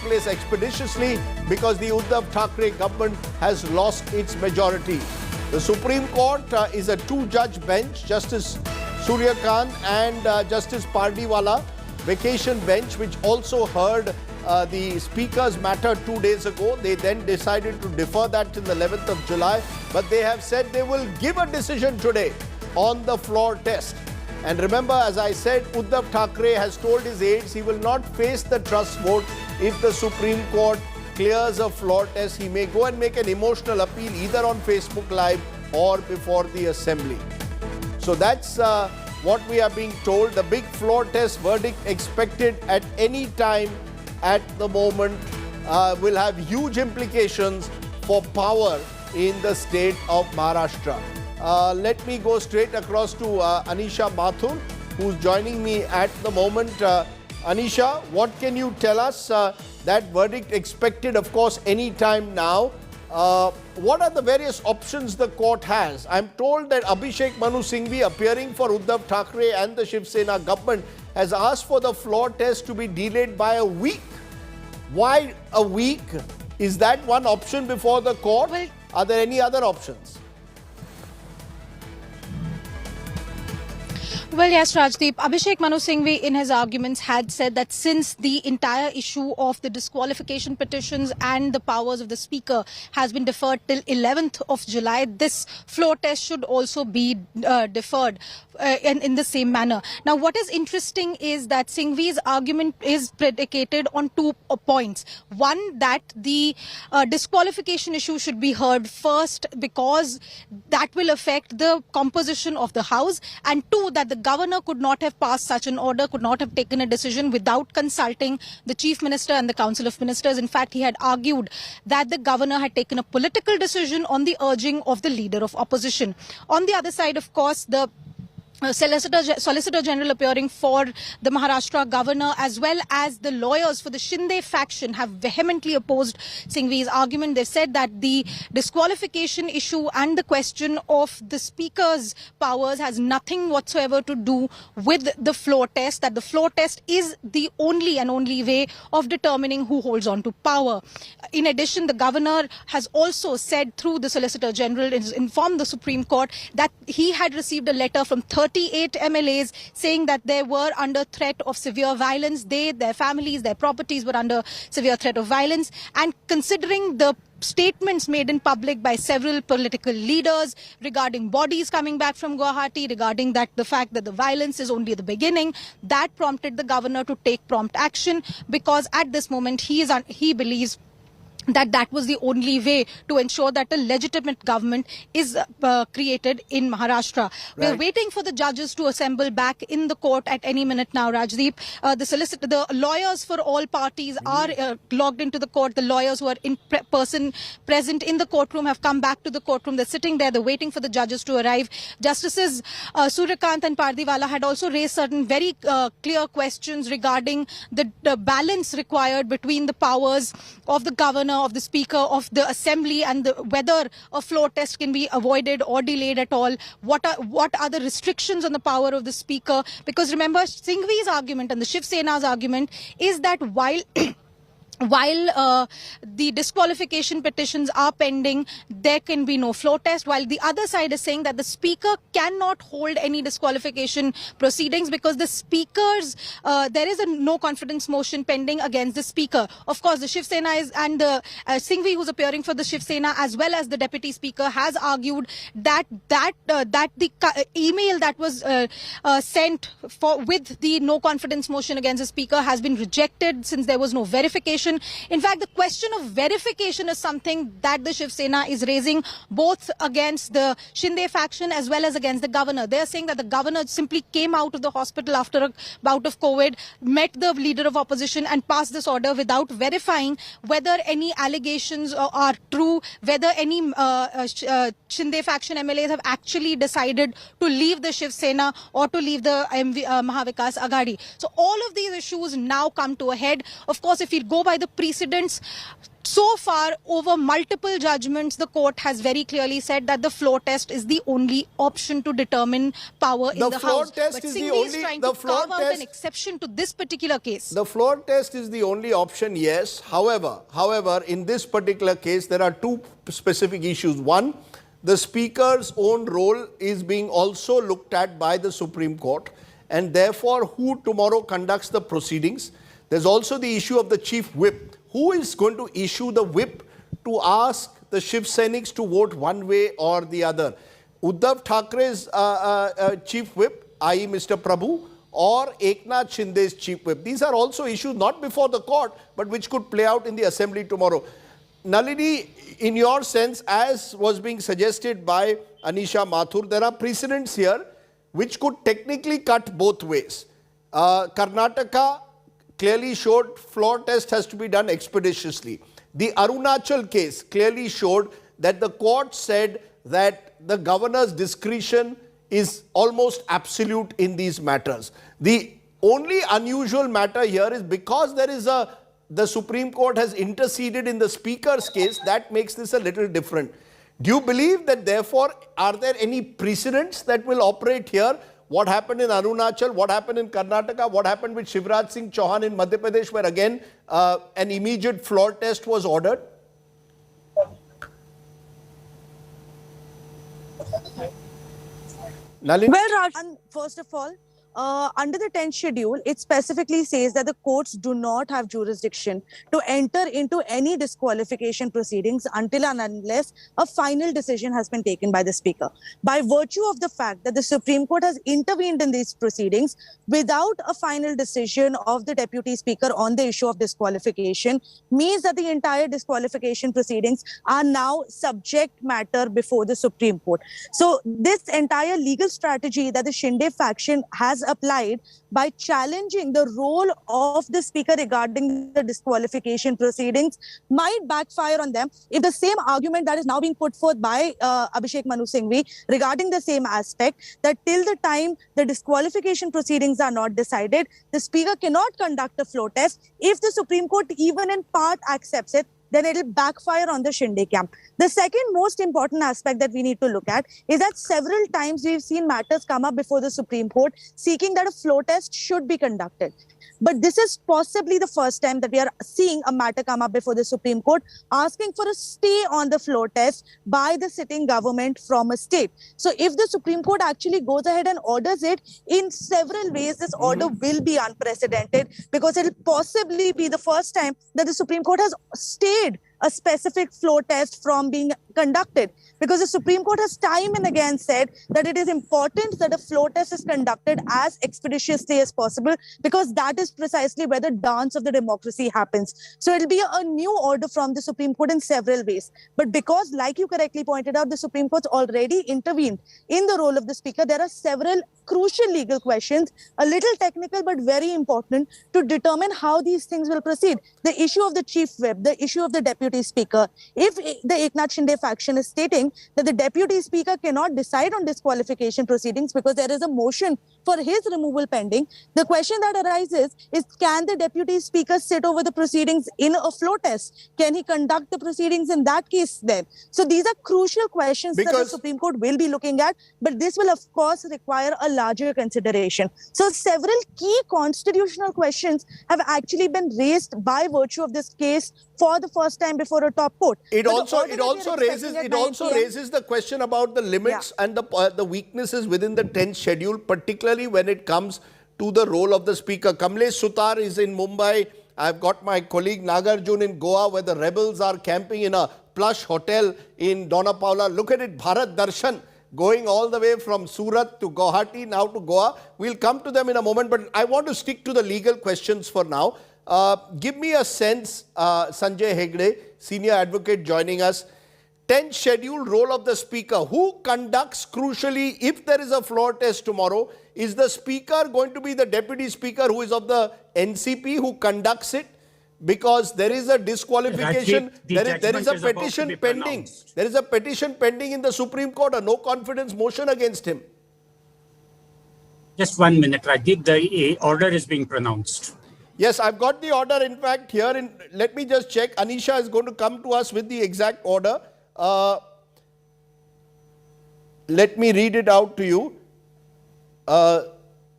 place expeditiously because the Uddhav Thackeray government has lost its majority. The Supreme Court is a two-judge bench, Justice Surya Kant and Justice Pardiwala vacation bench, which also heard the Speaker's matter 2 days ago. They then decided to defer that till the 11th of July, but they have said they will give a decision today on the floor test. And remember, as I said, Uddhav Thackeray has told his aides he will not face the trust vote if the Supreme Court clears a floor test. He may go and make an emotional appeal either on Facebook Live or before the Assembly. So that's what we are being told. The big floor test verdict expected at any time at the moment will have huge implications for power in the state of Maharashtra. Let me go straight across to Anisha Mathur, who's joining me at the moment. Anisha, what can you tell us? That verdict expected, of course, any time now. What are the various options the court has? I'm told that Abhishek Manu Singhvi, appearing for Uddhav Thackeray and the Shiv Sena government, has asked for the floor test to be delayed by a week. Why a week? Is that one option before the court? Well, are there any other options? Well, yes, Rajdeep. Abhishek Manu Singhvi in his arguments had said that since the entire issue of the disqualification petitions and the powers of the Speaker has been deferred till 11th of July, this floor test should also be deferred in the same manner. Now, what is interesting is that Singhvi's argument is predicated on 2 points. One, that the disqualification issue should be heard first because that will affect the composition of the House, and 2, that the governor could not have passed such an order, could not have taken a decision without consulting the Chief Minister and the Council of Ministers. In fact, he had argued that the governor had taken a political decision on the urging of the leader of opposition. On the other side, of course, the Solicitor General appearing for the Maharashtra governor as well as the lawyers for the Shinde faction have vehemently opposed Singhvi's argument. They've said that the disqualification issue and the question of the Speaker's powers has nothing whatsoever to do with the floor test, that the floor test is the only and only way of determining who holds on to power. In addition, the governor has also said through the Solicitor General, informed the Supreme Court that he had received a letter from 38 MLAs saying that they were under threat of severe violence. They, their families, their properties were under severe threat of violence. And considering the statements made in public by several political leaders regarding bodies coming back from Guwahati, regarding that the fact that the violence is only the beginning, that prompted the governor to take prompt action, because at this moment he believes that that was the only way to ensure that a legitimate government is created in Maharashtra. Right. We're waiting for the judges to assemble back in the court at any minute now, Rajdeep. The lawyers for all parties are logged into the court. The lawyers who are in person present in the courtroom have come back to the courtroom. They're sitting there. They're waiting for the judges to arrive. Justices Surya Kant and Pardiwala had also raised certain very clear questions regarding the balance required between the powers of the governor, of the Speaker, of the Assembly, and whether a floor test can be avoided or delayed at all. What are the restrictions on the power of the Speaker? Because remember, Singhvi's argument and the Shiv Sena's argument is that while the disqualification petitions are pending, there can be no floor test, while the other side is saying that the Speaker cannot hold any disqualification proceedings because the Speaker's, there is a no confidence motion pending against the Speaker. Of course, the Shiv Sena and the Singhvi, who's appearing for the Shiv Sena, as well as the Deputy Speaker, has argued that the email that was sent with the no confidence motion against the Speaker has been rejected since there was no verification. In fact, the question of verification is something that the Shiv Sena is raising both against the Shinde faction as well as against the governor. They are saying that the governor simply came out of the hospital after a bout of COVID, met the leader of opposition and passed this order without verifying whether any allegations are true, whether any Shinde faction MLAs have actually decided to leave the Shiv Sena or to leave the Mahavikas Aghadi. So all of these issues now come to a head. Of course, if you go by by the precedents. So far, over multiple judgments, the court has very clearly said that the floor test is the only option to determine power in the floor House. test But is Singhvi the is only trying the to floor carve out test. an exception to this particular case. The floor test is the only option, yes. However, in this particular case, there are two specific issues. One, the Speaker's own role is being also looked at by the Supreme Court, and therefore who tomorrow conducts the proceedings. There's also the issue of the Chief Whip. Who is going to issue the whip to ask the Shiv Sainiks to vote one way or the other? Uddhav Thackeray's Chief Whip, i.e. Mr. Prabhu, or Eknath Shinde's Chief Whip. These are also issues not before the court, but which could play out in the assembly tomorrow. Nalini, in your sense, as was being suggested by Anisha Mathur, there are precedents here which could technically cut both ways. Karnataka clearly showed floor test has to be done expeditiously. The Arunachal case clearly showed that the court said that the governor's discretion is almost absolute in these matters. The only unusual matter here is because there is the Supreme Court has interceded in the Speaker's case, that makes this a little different. Do you believe that therefore are there any precedents that will operate here? What happened in Arunachal, what happened in Karnataka, what happened with Shivraj Singh Chauhan in Madhya Pradesh, where again an immediate floor test was ordered? Nalini? Well, Rajan, first of all, under the 10th schedule, it specifically says that the courts do not have jurisdiction to enter into any disqualification proceedings until and unless a final decision has been taken by the Speaker. By virtue of the fact that the Supreme Court has intervened in these proceedings without a final decision of the Deputy Speaker on the issue of disqualification, means that the entire disqualification proceedings are now subject matter before the Supreme Court. So this entire legal strategy that the Shinde faction has applied by challenging the role of the Speaker regarding the disqualification proceedings might backfire on them if the same argument that is now being put forth by Abhishek Manu Singhvi regarding the same aspect, that till the time the disqualification proceedings are not decided, the Speaker cannot conduct a floor test. If the Supreme Court even in part accepts it, then it will backfire on the Shinde camp. The second most important aspect that we need to look at is that several times we've seen matters come up before the Supreme Court seeking that a floor test should be conducted. But this is possibly the first time that we are seeing a matter come up before the Supreme Court asking for a stay on the floor test by the sitting government from a state. So if the Supreme Court actually goes ahead and orders it, in several ways this order will be unprecedented, because it will possibly be the first time that the Supreme Court has stayed a specific floor test from being conducted, because the Supreme Court has time and again said that it is important that a floor test is conducted as expeditiously as possible, because that is precisely where the dance of the democracy happens. So it'll be a new order from the Supreme Court in several ways. But because, like you correctly pointed out, the Supreme Court's already intervened in the role of the Speaker, there are several crucial legal questions, a little technical but very important, to determine how these things will proceed. The issue of the Chief Whip, the issue of the Deputy Speaker. If the Eknath Shinde faction is stating that the Deputy Speaker cannot decide on disqualification proceedings because there is a motion for his removal pending, the question that arises is, can the Deputy Speaker sit over the proceedings in a floor test? Can he conduct the proceedings in that case then? So these are crucial questions that the Supreme Court will be looking at, but this will of course require a larger consideration. So several key constitutional questions have actually been raised by virtue of this case for the first time before a top court. It also raises the question about the limits and the weaknesses within the 10th schedule, particularly when it comes to the role of the Speaker. Kamlesh Sutar is in Mumbai. I've got my colleague Nagarjun in Goa, where the rebels are camping in a plush hotel in Dona Paula. Look at it, Bharat Darshan, going all the way from Surat to Guwahati, now to Goa. We'll come to them in a moment, but I want to stick to the legal questions for now. Give me a sense, Sanjay Hegde, senior advocate joining us. 10th schedule, role of the Speaker. Who conducts, crucially, if there is a floor test tomorrow, is the Speaker going to be the Deputy Speaker who is of the NCP who conducts it? Because there is a disqualification, there is a petition pending. There is a petition pending in the Supreme Court, a no confidence motion against him. Just 1 minute, Rajdeep. The order is being pronounced. Yes, I've got the order, in fact, here. Let me just check. Anisha is going to come to us with the exact order. Let me read it out to you.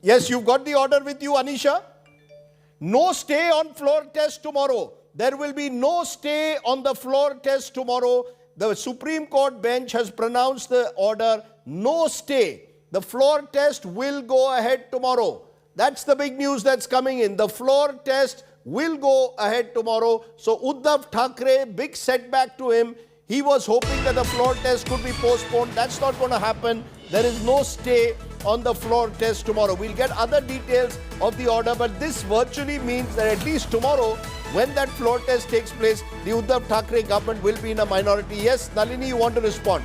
Yes, you've got the order with you, Anisha? No stay on floor test tomorrow. There will be no stay on the floor test tomorrow. The Supreme Court bench has pronounced the order, no stay. The floor test will go ahead tomorrow. That's the big news that's coming in. The floor test will go ahead tomorrow. So Uddhav Thackeray, big setback to him. He was hoping that the floor test could be postponed. That's not going to happen. There is no stay on the floor test tomorrow. We'll get other details of the order, but this virtually means that at least tomorrow, when that floor test takes place, the Uddhav Thackeray government will be in a minority. Yes, Nalini, you want to respond?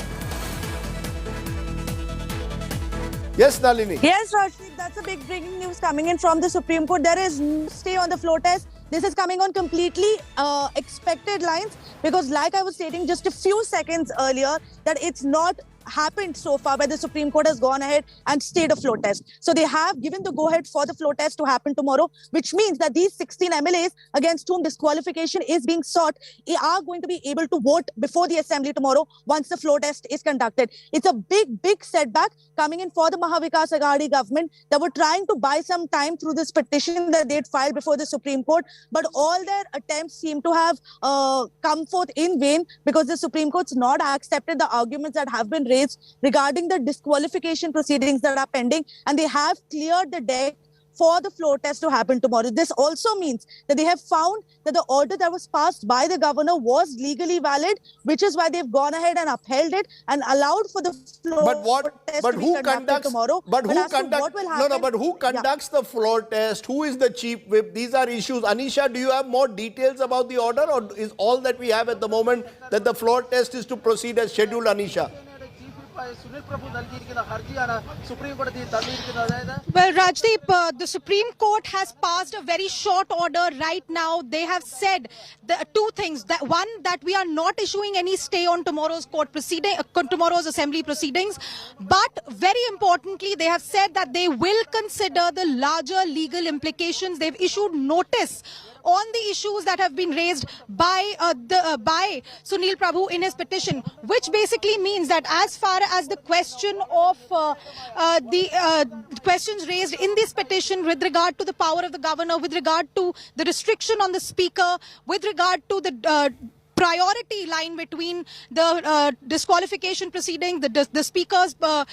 Yes, Nalini. Yes, Rajdeep, that's a big breaking news coming in from the Supreme Court. There is no stay on the floor test. This is coming on completely expected lines because, like I was stating just a few seconds earlier, that it's not happened so far where the Supreme Court has gone ahead and stayed a floor test. So they have given the go-ahead for the floor test to happen tomorrow, which means that these 16 MLAs against whom disqualification is being sought are going to be able to vote before the assembly tomorrow once the floor test is conducted. It's a big setback coming in for the Mahavikas Aghadi government that were trying to buy some time through this petition that they'd filed before the Supreme Court, but all their attempts seem to have come forth in vain because the Supreme Court's not accepted the arguments that have been raised regarding the disqualification proceedings that are pending, and they have cleared the deck for the floor test to happen tomorrow. This also means that they have found that the order that was passed by the governor was legally valid, which is why they've gone ahead and upheld it and allowed for the floor test to be conducted tomorrow. But who conducts the floor test? Who is the chief whip? These are issues. Anisha, do you have more details about the order, or is all that we have at the moment that the floor test is to proceed as scheduled, Anisha? Well, Rajdeep, the Supreme Court has passed a very short order right now. They have said two things. That one, that we are not issuing any stay on tomorrow's tomorrow's assembly proceedings. But very importantly, they have said that they will consider the larger legal implications. They've issued notice on the issues that have been raised by Sunil Prabhu in his petition, which basically means that as far as the question of the questions raised in this petition with regard to the power of the governor, with regard to the restriction on the speaker, with regard to the priority line between the disqualification proceeding, the speaker's vote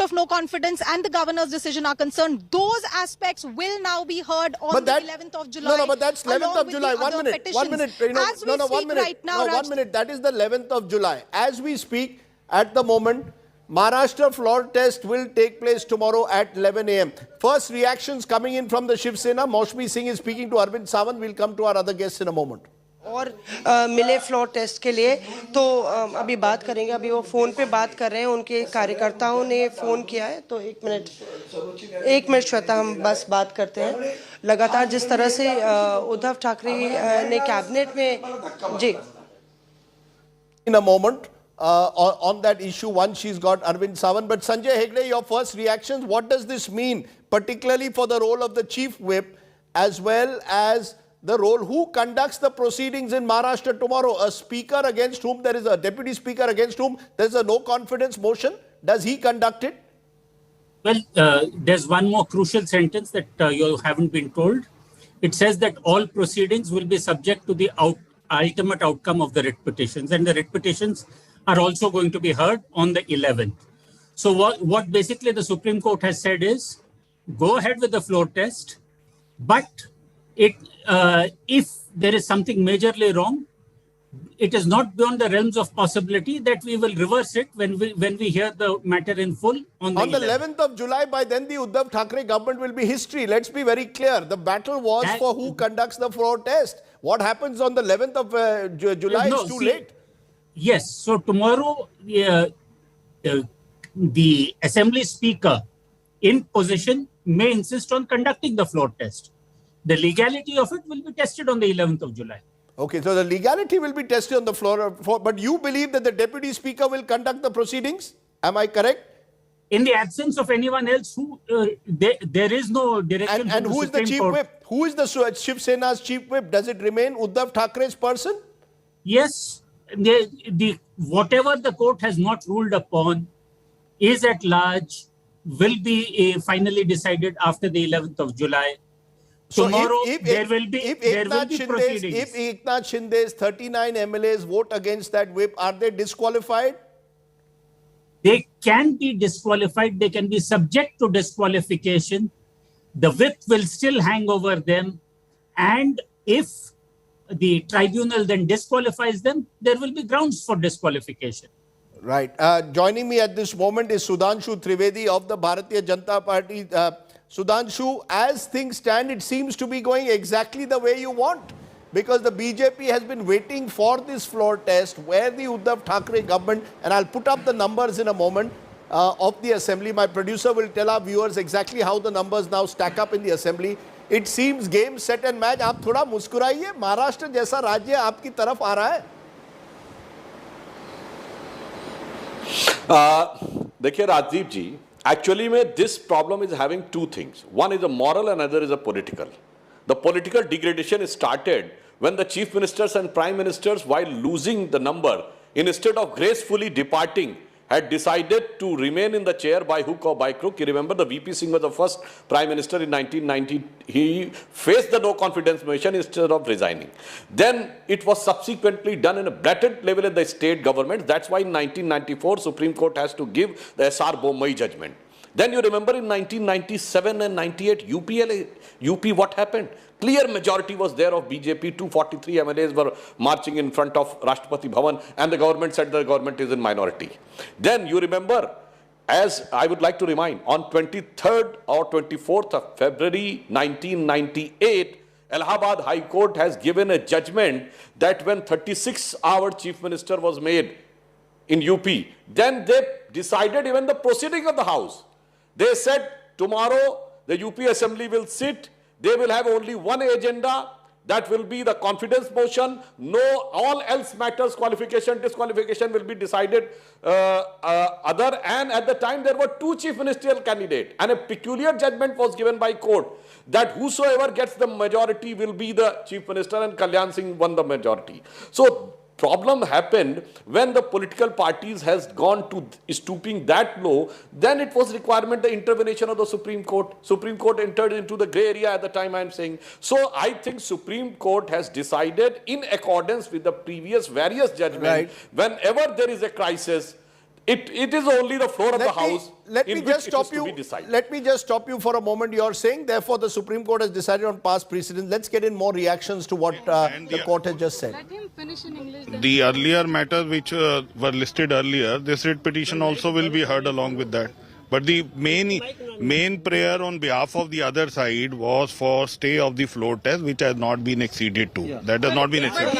of no confidence and the governor's decision are concerned, those aspects will now be heard on the 11th of July. No, but that's 11th of July. 1 minute. 1 minute. Right now, 1 minute. That is the 11th of July. As we speak, at the moment, Maharashtra floor test will take place tomorrow at 11 a.m. First reactions coming in from the Shiv Sena. Maushmi Singh is speaking to Arvind Sawant. We'll come to our other guests in a moment. और मिले floor test के लिए तो अभी बात करेंगे. अभी वो फोन पे बात कर रहे हैं, उनके कार्यकर्ताओं ने फोन किया है. तो एक मिनट श्वेता, हम बस बात करते हैं. लगातार जिस तरह से उद्धव ठाकरे ने कैबिनेट में जी in a moment on that issue once she's got Arvind Sawant. But Sanjay Hegde, your first reactions, what does this mean particularly for the role of the chief whip as well as the role, who conducts the proceedings in Maharashtra tomorrow? A speaker against whom there is a deputy speaker against whom there is a no confidence motion. Does he conduct it? Well, there's one more crucial sentence that you haven't been told. It says that all proceedings will be subject to the ultimate outcome of the writ petitions, and the writ petitions are also going to be heard on the 11th. So what basically the Supreme Court has said is, go ahead with the floor test, but if there is something majorly wrong, it is not beyond the realms of possibility that we will reverse it when we hear the matter in full on the 11th of July. By then, the Uddhav Thackeray government will be history. Let's be very clear. The battle was for who conducts the floor test. What happens on the 11th of July is too late. Yes. So tomorrow, the Assembly Speaker in position may insist on conducting the floor test. The legality of it will be tested on the 11th of July. Okay, so the legality will be tested on the floor, but you believe that the Deputy Speaker will conduct the proceedings? Am I correct? In the absence of anyone else, there is no direction. And who is the chief whip? Who is the Shiv Sena's chief whip? Does it remain Uddhav Thackeray's person? Yes, whatever the court has not ruled upon is at large, will be finally decided after the 11th of July. So tomorrow if there will be proceedings. If Eknath Shinde's 39 MLAs vote against that whip, are they disqualified? They can be disqualified. They can be subject to disqualification. The whip will still hang over them. And if the tribunal then disqualifies them, there will be grounds for disqualification. Right. Joining me at this moment is Sudhanshu Trivedi of the Bharatiya Janata Party. Sudhanshu, as things stand, it seems to be going exactly the way you want. Because the BJP has been waiting for this floor test where the Uddhav Thackeray government, and I'll put up the numbers in a moment, of the assembly. My producer will tell our viewers exactly how the numbers now stack up in the assembly. It seems game, set and match. आप थोड़ा मुस्कुराइए, महाराष्ट्र जैसा राज्य आपकी तरफ आ रहा है. देखिए राजदीप जी, actually में this problem is having two things. One is a moral and another is a political. The political degradation started when the chief ministers and prime ministers, while losing the number, instead of gracefully departing, had decided to remain in the chair by hook or by crook. You remember the VP Singh was the first prime minister in 1990. He faced the no confidence motion instead of resigning. Then it was subsequently done in a blatant level at the state government. That's why in 1994 Supreme Court has to give the SR Bommai judgment. Then you remember in 1997 and 98 UP what happened? Clear majority was there of BJP. 243 MLAs were marching in front of Rashtrapati Bhavan and the government said the government is in minority. Then you remember, as I would like to remind, on 23rd or 24th of February 1998, Allahabad High Court has given a judgment that when 36-hour chief minister was made in UP, then they decided even the proceeding of the House. They said tomorrow the UP assembly will sit. They will have only one agenda, that will be the confidence motion. No, all else matters, qualification, disqualification will be decided other. And at the time there were two chief ministerial candidates and a peculiar judgment was given by court that whosoever gets the majority will be the chief minister, and Kalyan Singh won the majority. So problem happened when the political parties has gone to stooping that low. Then it was requirement the intervention of the Supreme Court. Supreme Court entered into the grey area at the time, I am saying. So I think Supreme Court has decided in accordance with the previous various judgments. Right. Whenever there is a crisis, it is only the floor of the House in which it is to be decided. Let me just stop you for a moment. You are saying, therefore, the Supreme Court has decided on past precedents. Let's get in more reactions to what the court has just said. Let him finish in English. The earlier matters which were listed earlier, this writ petition also will be heard along with that. But the main prayer on behalf of the other side was for stay of the floor test, which has not been acceded to. Yeah. That has not been acceded.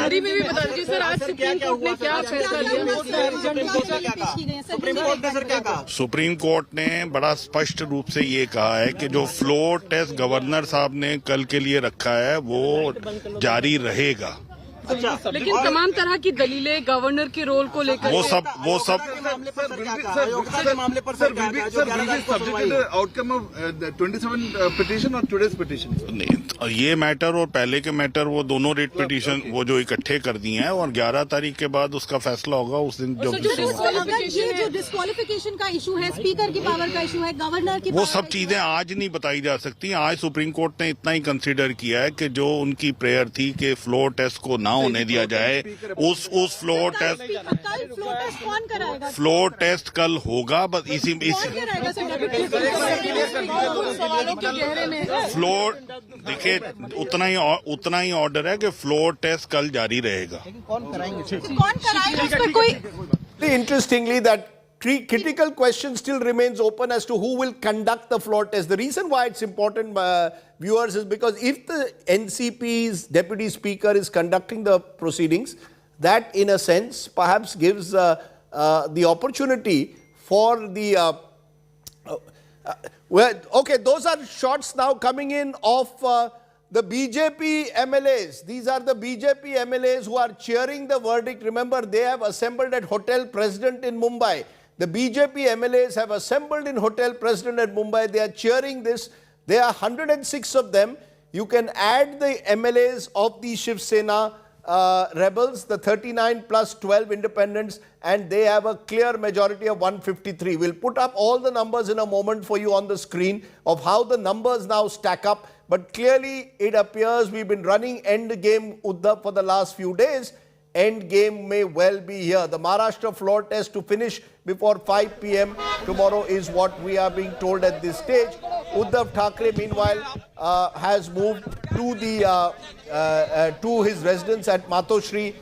Supreme court ने बड़ा स्पष्ट रूप से ये कहा है कि जो फ्लोर टेस्ट गवर्नर साहब ने कल के लिए रखा है वो जारी रहेगा. लेकिन तमाम तरह की दलीलें गवर्नर के रोल को लेकर वो सब आउटकम ऑफ 27 पिटीशन और टुडेस पिटीशन. ये मैटर और पहले के मैटर वो दोनों रेट पिटीशन वो जो इकट्ठे कर दिए हैं और 11 तारीख के बाद उसका फैसला होगा उस दिन. जो डिस्क्वालिफिकेशन का इशू है, स्पीकर की पावर का इशू है, गवर्नर की वो सब चीजें आज नहीं बताई जा सकती. आज सुप्रीम कोर्ट ने इतना ही कंसीडर किया है कि जो उनकी प्रेयर थी कि फ्लोर टेस्ट को ना होने दिया जाए, उस फ्लोर टेस्ट कौन कराएगा? फ्लोर टेस्ट कल होगा. बस इसी फ्लोर देखिए उतना ही ऑर्डर है कि फ्लोर टेस्ट कल जारी रहेगा. कौन कराएगा? Interestingly, that critical question still remains open as to who will conduct the floor test. The reason why it's important, viewers, is because if the NCP's deputy speaker is conducting the proceedings, that in a sense perhaps gives the opportunity for the okay, those are shots now coming in of the BJP MLAs. These are the BJP MLAs who are cheering the verdict. Remember, they have assembled at Hotel President in Mumbai. The BJP MLAs have assembled in Hotel President at Mumbai. They are cheering this. There are 106 of them. You can add the MLAs of the Shiv Sena rebels, the 39 plus 12 independents, and they have a clear majority of 153. We'll put up all the numbers in a moment for you on the screen of how the numbers now stack up. But clearly, it appears we've been running end game Uddhav for the last few days. End game may well be here. The Maharashtra floor test to finish before 5 p.m. tomorrow is what we are being told at this stage. Uddhav Thackeray, meanwhile, has moved to the to his residence at Matoshri.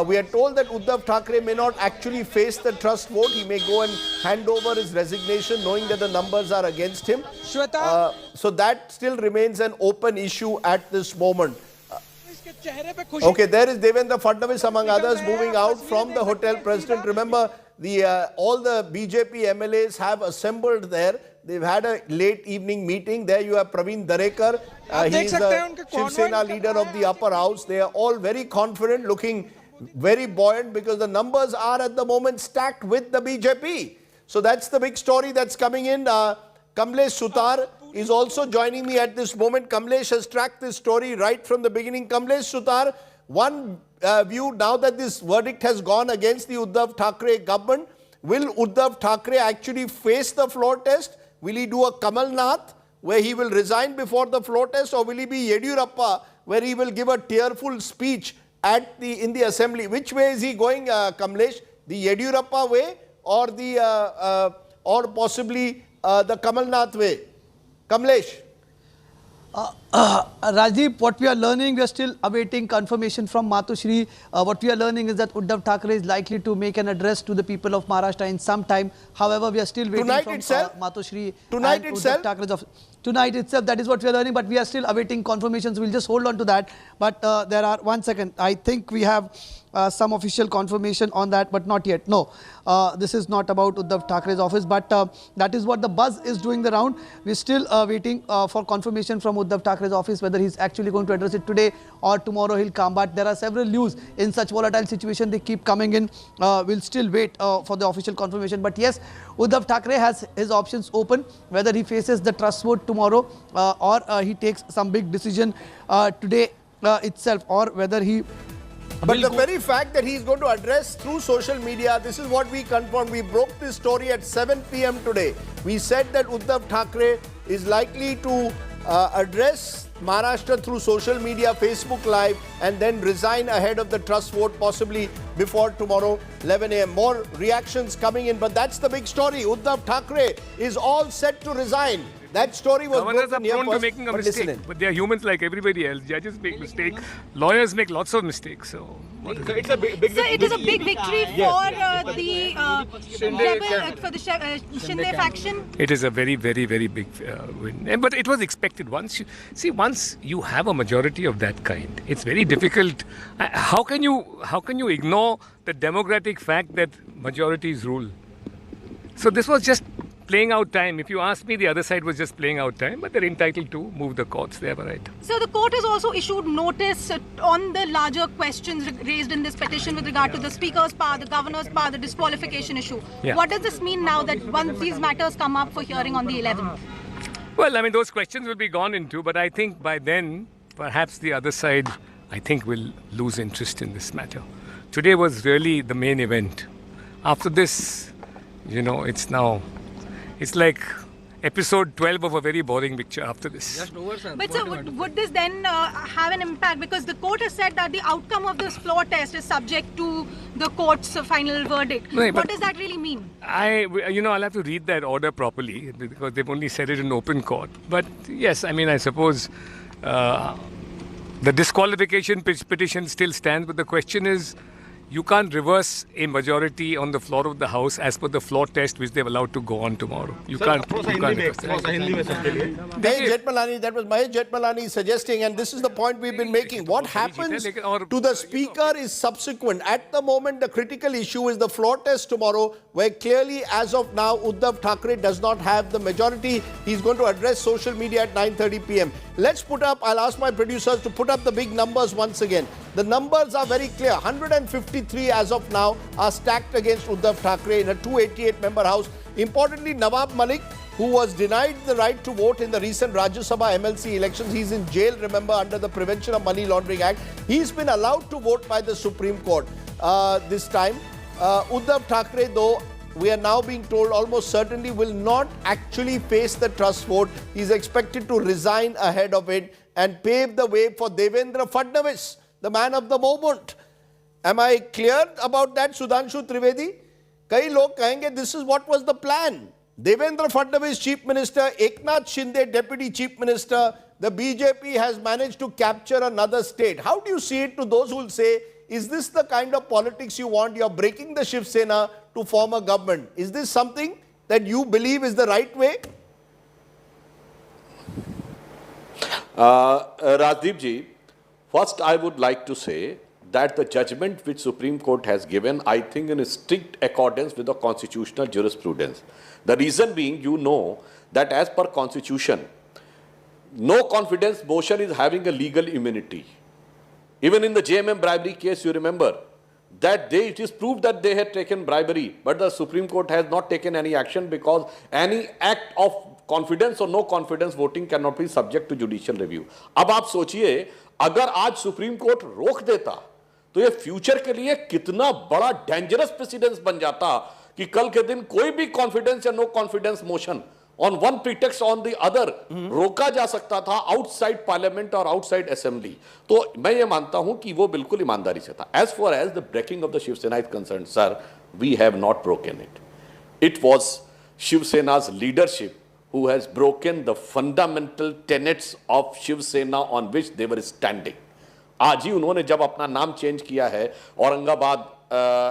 We are told that Uddhav Thackeray may not actually face the trust vote. He may go and hand over his resignation, knowing that the numbers are against him. So that still remains an open issue at this moment. Okay, there is Devendra Fadnavis, among others, moving out from the Hotel President. Remember, all the BJP MLAs have assembled there. They've had a late evening meeting. There you have Praveen Darekar. He is the Shiv Sena leader of the upper house. They are all very confident, looking very buoyant because the numbers are at the moment stacked with the BJP. So that's the big story that's coming in. Kamlesh Sutar is also joining me at this moment. Kamlesh has tracked this story right from the beginning. Kamlesh Sutar, one view now that this verdict has gone against the Uddhav Thackeray government, will Uddhav Thackeray actually face the floor test? Will he do a Kamal Nath where he will resign before the floor test, or will he be Yediyurappa where he will give a tearful speech at in the assembly? Which way is he going, Kamlesh? The Yediyurappa way or the or possibly the Kamal Nath way? Kamlesh. Rajdeep, what we are learning, we are still awaiting confirmation from Matoshri. What we are learning is that Uddhav Thackeray is likely to make an address to the people of Maharashtra in some time. However, we are still waiting tonight from itself? Matoshri. Tonight itself? Tonight itself, that is what we are learning, but we are still awaiting confirmations. We'll just hold on to that. But there are, 1 second, I think we have some official confirmation on that, but not yet. No, this is not about Uddhav Thackeray's office, but that is what the buzz is doing the round. We're still waiting for confirmation from Uddhav Thackeray's office, whether he's actually going to address it today or tomorrow he'll come. But there are several news in such volatile situation. They keep coming in. We'll still wait for the official confirmation. But yes, Uddhav Thackeray has his options open, whether he faces the trust vote tomorrow or he takes some big decision today itself, or whether he... But the very fact that he's going to address through social media, this is what we confirmed. We broke this story at 7 p.m. today. We said that Uddhav Thackeray is likely to address Maharashtra through social media, Facebook Live, and then resign ahead of the trust vote, possibly before tomorrow, 11 a.m. More reactions coming in, but that's the big story. Uddhav Thackeray is all set to resign. That story was Governors are prone to making a but mistake, but they are humans like everybody else. Judges make mistakes. Lawyers make lots of mistakes. So it is a big victory for the Shinde faction. it is a very, very, very big win. But it was expected. Once you have a majority of that kind, it's very difficult. How can you ignore the democratic fact that majorities rule? So this was just playing out time. If you ask me, the other side was just playing out time, but they're entitled to move the courts. They have a right. So the court has also issued notice on the larger questions raised in this petition with regard to the Speaker's power, the Governor's power, the disqualification issue. Yeah. What does this mean now that once these matters come up for hearing on the 11th? Well, I mean, those questions will be gone into, but I think by then, perhaps the other side, I think, will lose interest in this matter. Today was really the main event. After this, it's like episode 12 of a very boring picture after this. But so would this then have an impact? Because the court has said that the outcome of this floor test is subject to the court's final verdict. No, what does that really mean? I'll have to read that order properly because they've only said it in open court. But yes, I mean, I suppose the disqualification petition still stands. But the question is, you can't reverse a majority on the floor of the House as per the floor test which they've allowed to go on tomorrow. You can't reverse that. That was Mahesh Jetmalani suggesting, and this is the point we've been making. What happens to the Speaker is subsequent. At the moment, the critical issue is the floor test tomorrow, where clearly, as of now, Uddhav Thackeray does not have the majority. He's going to address social media at 9:30 p.m. Let's put up, I'll ask my producers to put up the big numbers once again. The numbers are very clear. 153 as of now are stacked against Uddhav Thackeray in a 288-member house. Importantly, Nawab Malik, who was denied the right to vote in the recent Rajya Sabha MLC elections, he's in jail, remember, under the Prevention of Money Laundering Act. He's been allowed to vote by the Supreme Court this time. Uddhav Thackeray, though, we are now being told almost certainly will not actually face the trust vote. He's expected to resign ahead of it and pave the way for Devendra Fadnavis, the man of the moment. Am I clear about that, Sudhanshu Trivedi? Kai log kahenge this is what was the plan. Devendra Fadnavis, Chief Minister, Eknath Shinde, Deputy Chief Minister. The BJP has managed to capture another state. How do you see it to those who will say, is this the kind of politics you want? You're breaking the Shiv Sena to form a government. Is this something that you believe is the right way? Rajdeep ji, first I would like to say that the judgment which Supreme Court has given, I think in strict accordance with the constitutional jurisprudence. The reason being, you know that as per constitution, no confidence motion is having a legal immunity. Even in the JMM bribery case, you remember that it is proved that they had taken bribery, but the Supreme Court has not taken any action because any act of confidence or no confidence voting cannot be subject to judicial review. अब आप सोचिए, अगर आज supreme court रोक देता, तो ये future के लिए कितना बड़ा डेंजरस प्रेसिडेंस बन जाता कि कल के दिन कोई भी कॉन्फिडेंस या no confidence motion on one pretext on the other रोका जा सकता था outside parliament और outside assembly. तो मैं ये मानता हूं कि वो बिल्कुल ईमानदारी से था. As far as the breaking of the Shiv Sena is concerned, sir, we have not broken it. It was Shiv Sena's leadership who has broken the fundamental tenets of Shiv Sena on which they were standing. आज ही उन्होंने जब अपना नाम change किया है Aurangabad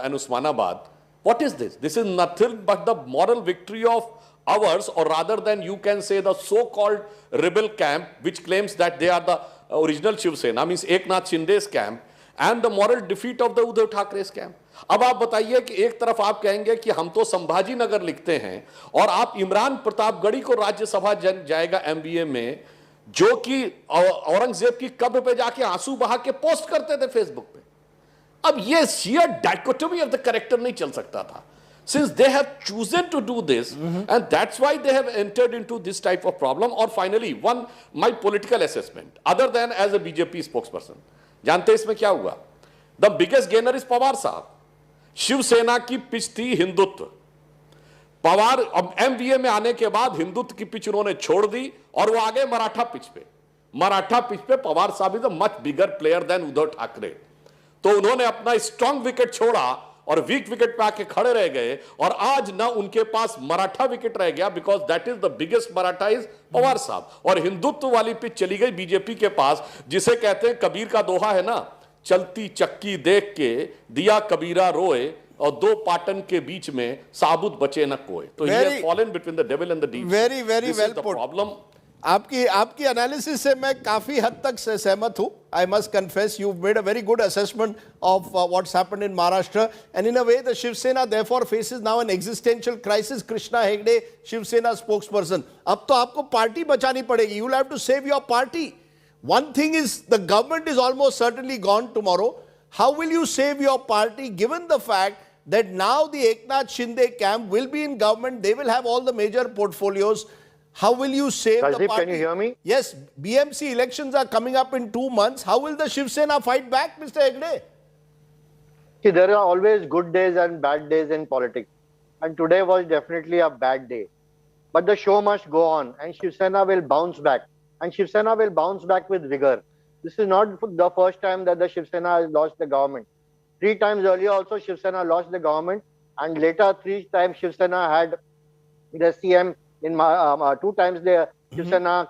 and Osmanabad, what is this? This is nothing but the moral victory of ours, or rather than you can say the so-called rebel camp which claims that they are the original Shiv Sena, means Eknath Shinde's camp, and the moral defeat of the Uddhav Thackre's camp. अब आप बताइए कि एक तरफ आप कहेंगे कि हम तो संभाजी नगर लिखते हैं और आप इमरान प्रतापगढ़ी को राज्यसभा जाएगा MBA में, जो कि औरंगजेब की कब्र पे जाके आंसू बहा के पोस्ट करते थे फेसबुक पे. अब ये sheer dichotomy of the character नहीं चल सकता था. Since they have chosen to do this, and that's why they have entered into this type of problem. Or finally, my political assessment, other than as a BJP spokesperson, जानते इसमें क्या हुआ? The biggest gainer is Pawar साहब. शिव सेना की pitch थी हिंदुत्व. पवार अब MBA में आने के बाद हिंदुत्व की पिच उन्होंने छोड़ दी और वो आ गए मराठा पिच पे. मराठा पिच पे पवार साहब is a much bigger player than Uddhav Thackeray. तो उन्होंने अपना स्ट्रॉन्ग विकेट छोड़ा और वीक विकेट पे आके खड़े रह गए और आज ना उनके पास मराठा विकेट रह गया because that is the biggest Maratha is Pawar साहब. और हिंदुत्व वाली पिच चली गई बीजेपी के पास, जिसे कहते हैं कबीर का दोहा है ना, चलती चक्की देख के दिया कबीरा रोए और दो पाटन के बीच में साबुत बचे न कोई. तो he has fallen between the devil and the deep. Very well put. Problem. आपकी एनालिसिस से मैं काफी हद तक सहमत हूं. I must confess you've made a very good assessment of what's happened in Maharashtra, and in a way the Shiv Sena therefore faces now an existential crisis. Krishna Hegde, Shiv Sena spokesperson. अब तो आपको party बचानी पड़ेगी. You will have to save your party. One thing is the government is almost certainly gone tomorrow. How will you save your party given the fact that now the Eknath Shinde camp will be in government? They will have all the major portfolios. How will you save Rajdeep, the party? can you hear me? Yes, BMC elections are coming up in 2 months. How will the Shiv Sena fight back, Mr. Hegde? See, there are always good days and bad days in politics. And today was definitely a bad day. But the show must go on and Shiv Sena will bounce back. And Shiv Sena will bounce back with vigor. This is not the first time that the Shiv Sena has lost the government. 3 times earlier also Shiv Sena lost the government. And later 3 times Shiv Sena had the CM in 2 times the Shiv Sena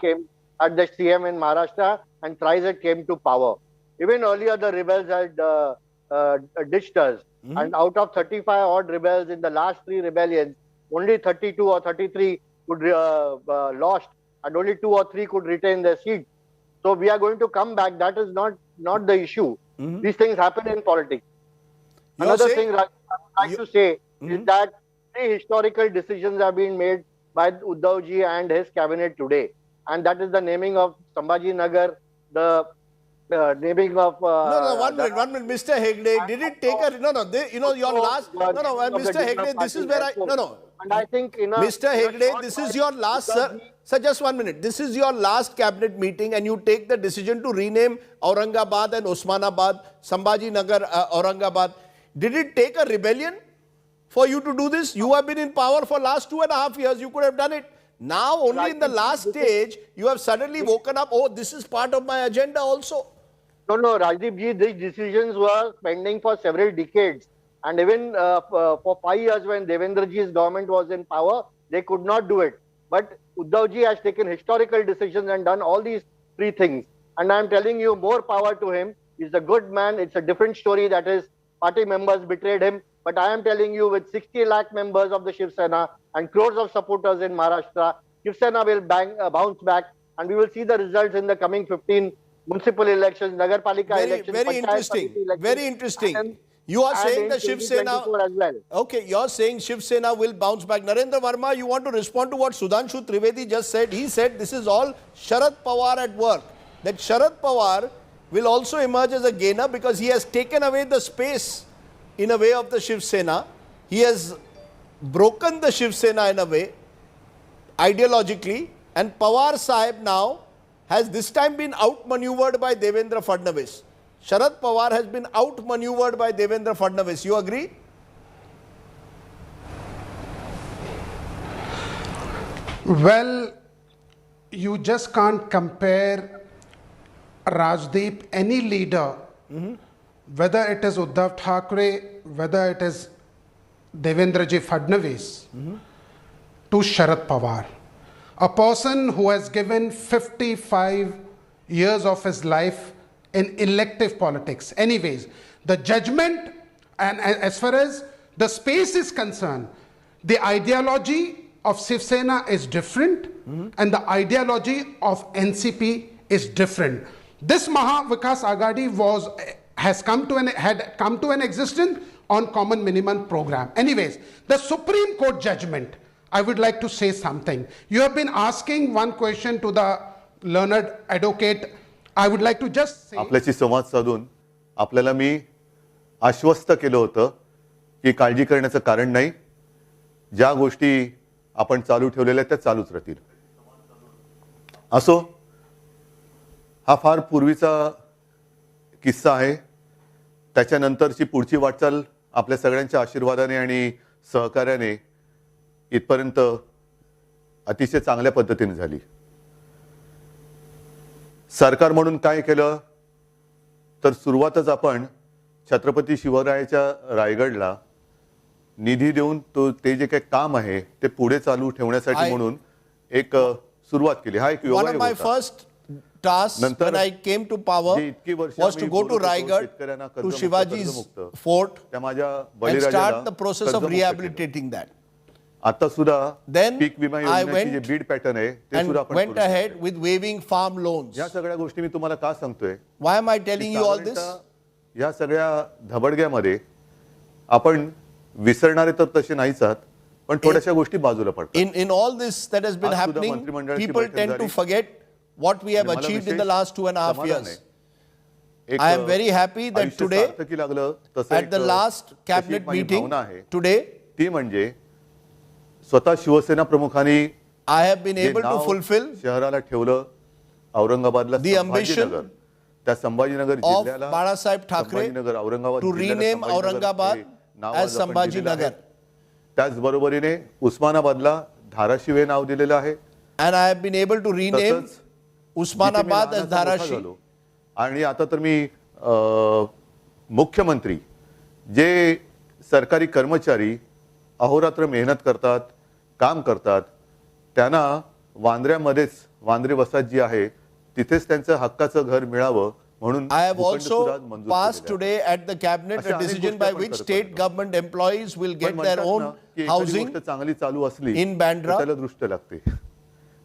had the CM in Maharashtra, and thrice it came to power. Even earlier the rebels had ditched us. And out of 35 odd rebels in the last 3 rebellions, only 32 or 33 could lost, and only 2 or 3 could retain their seat. So we are going to come back. That is not the issue. These things happen in politics. Another thing I would like to say is that 3 historical decisions have been made by Uddhav ji and his cabinet today. And that is the naming of Sambhaji Nagar, the naming of. No, 1 minute, 1 minute, Mr. Hegde. Did it take a your last? No, Mr. Hegde. This is where And I think Mr. Hegde, this is your last, sir. Sir, just 1 minute. This is your last cabinet meeting, and you take the decision to rename Aurangabad and Osmanabad, Sambhaji Nagar, Aurangabad. Did it take a rebellion for you to do this? You have been in power for last 2.5 years. You could have done it. Now, only in the last stage, you have suddenly woken up. Oh, this is part of my agenda also. No, Rajdeep ji, these decisions were pending for several decades. And even for 5 years when Devendra ji's government was in power, they could not do it. But Uddhav ji has taken historical decisions and done all these three things. And I'm telling you, more power to him. He's a good man. It's a different story that his party members betrayed him. But I am telling you, with 60 lakh members of the Shiv Sena and crores of supporters in Maharashtra, Shiv Sena will bounce back, and we will see the results in the coming 15 municipal elections, Nagarpalika elections. Very interesting. Very interesting. You are saying the Shiv Sena. As well. Okay, you are saying Shiv Sena will bounce back. Narendra Verma, you want to respond to what Sudhanshu Trivedi just said? He said this is all Sharad Pawar at work. That Sharad Pawar will also emerge as a gainer because he has taken away the space in a way of the Shiv Sena. He has broken the Shiv Sena in a way, ideologically, and Pawar Sahib now has this time been outmaneuvered by Devendra Fadnavis. Sharad Pawar has been outmaneuvered by Devendra Fadnavis. You agree? Well, you just can't compare Rajdeep, any leader, whether it is Uddhav Thackeray, whether it is Devendraji Fadnavis, to Sharad Pawar. A person who has given 55 years of his life in elective politics. Anyways, the judgment, and as far as the space is concerned, the ideology of Shiv Sena is different, and the ideology of NCP is different. This Maha Vikas Aghadi had come to an existence on common minimum program. Anyways, the Supreme Court judgment, I would like to say something. You have been asking one question to the learned advocate. I would like to just say. आपल्याशी संवाद साधून आपल्याला मी आश्वस्त केलं होतं की काळजी करण्याचं कारण नाही. ज्या गोष्टी आपण चालू ठेवलेल्या त्या चालूच राहतील. असो, हा फार पूर्वीचा किस्सा आहे. त्याच्यानंतरची पुढची वाटचाल आपल्या सगळ्यांच्या आशीर्वादाने आणि सहकार्याने इथपर्यंत अतिशय चांगल्या पद्धतीने झाली. सरकार म्हणून काय केलं तर सुरुवातच आपण छत्रपती शिवरायाच्या रायगडला निधी देऊन ते जे काही काम आहे ते पुढे चालू ठेवण्यासाठी म्हणून एक सुरुवात केली. हा एक One of my first tasks when I came to power was to go to Raigad, to Shivaji's fort, and start the process of rehabilitating that. आता सुद्धा Then पीक विमा I योजनेची जी बीड पॅटर्न आहे ते सुद्धा आपण went ahead with waiving farm loans. या सगळ्या गोष्टी मी तुम्हाला का सांगतोय? Why am I telling you all this? या सगळ्या धबडग्यामध्ये आपण विसरणारे तर तसे नाहीच आहात, पण थोड्याशा गोष्टी बाजूला पडतात. In all this that has been happening, people tend to forget what we have achieved in the last 2.5 years. I am very happy that today, at the last cabinet meeting today, ती म्हणजे स्वतः शिवसेना प्रमुखांनी I have been able to fulfill शहराला ठेवलं औरंगाबादला the ambition त्या Sambhajinagar of जिल्ह्याला Bhagat Thackeray to rename Aurangabad as Sambhaji Nagar. त्याचबरोबरीने उस्मानाबादला Dharashiv हे नाव दिलेलं आहे. And I have been able to rename Usmanabad as Dharashi. आणि आता तर मी मुख्यमंत्री जे सरकारी कर्मचारी अहोरात्र मेहनत करतात, काम करतात, त्यांना वांद्र्यामध्येच वांद्रे वसाहत जी आहे तिथेच त्यांचं हक्काचं घर मिळावं म्हणून I have also passed today at the cabinet a decision by which state government employees will get their own housing चांगली चालू असली in Bandra. त्याला दृष्ट लागते.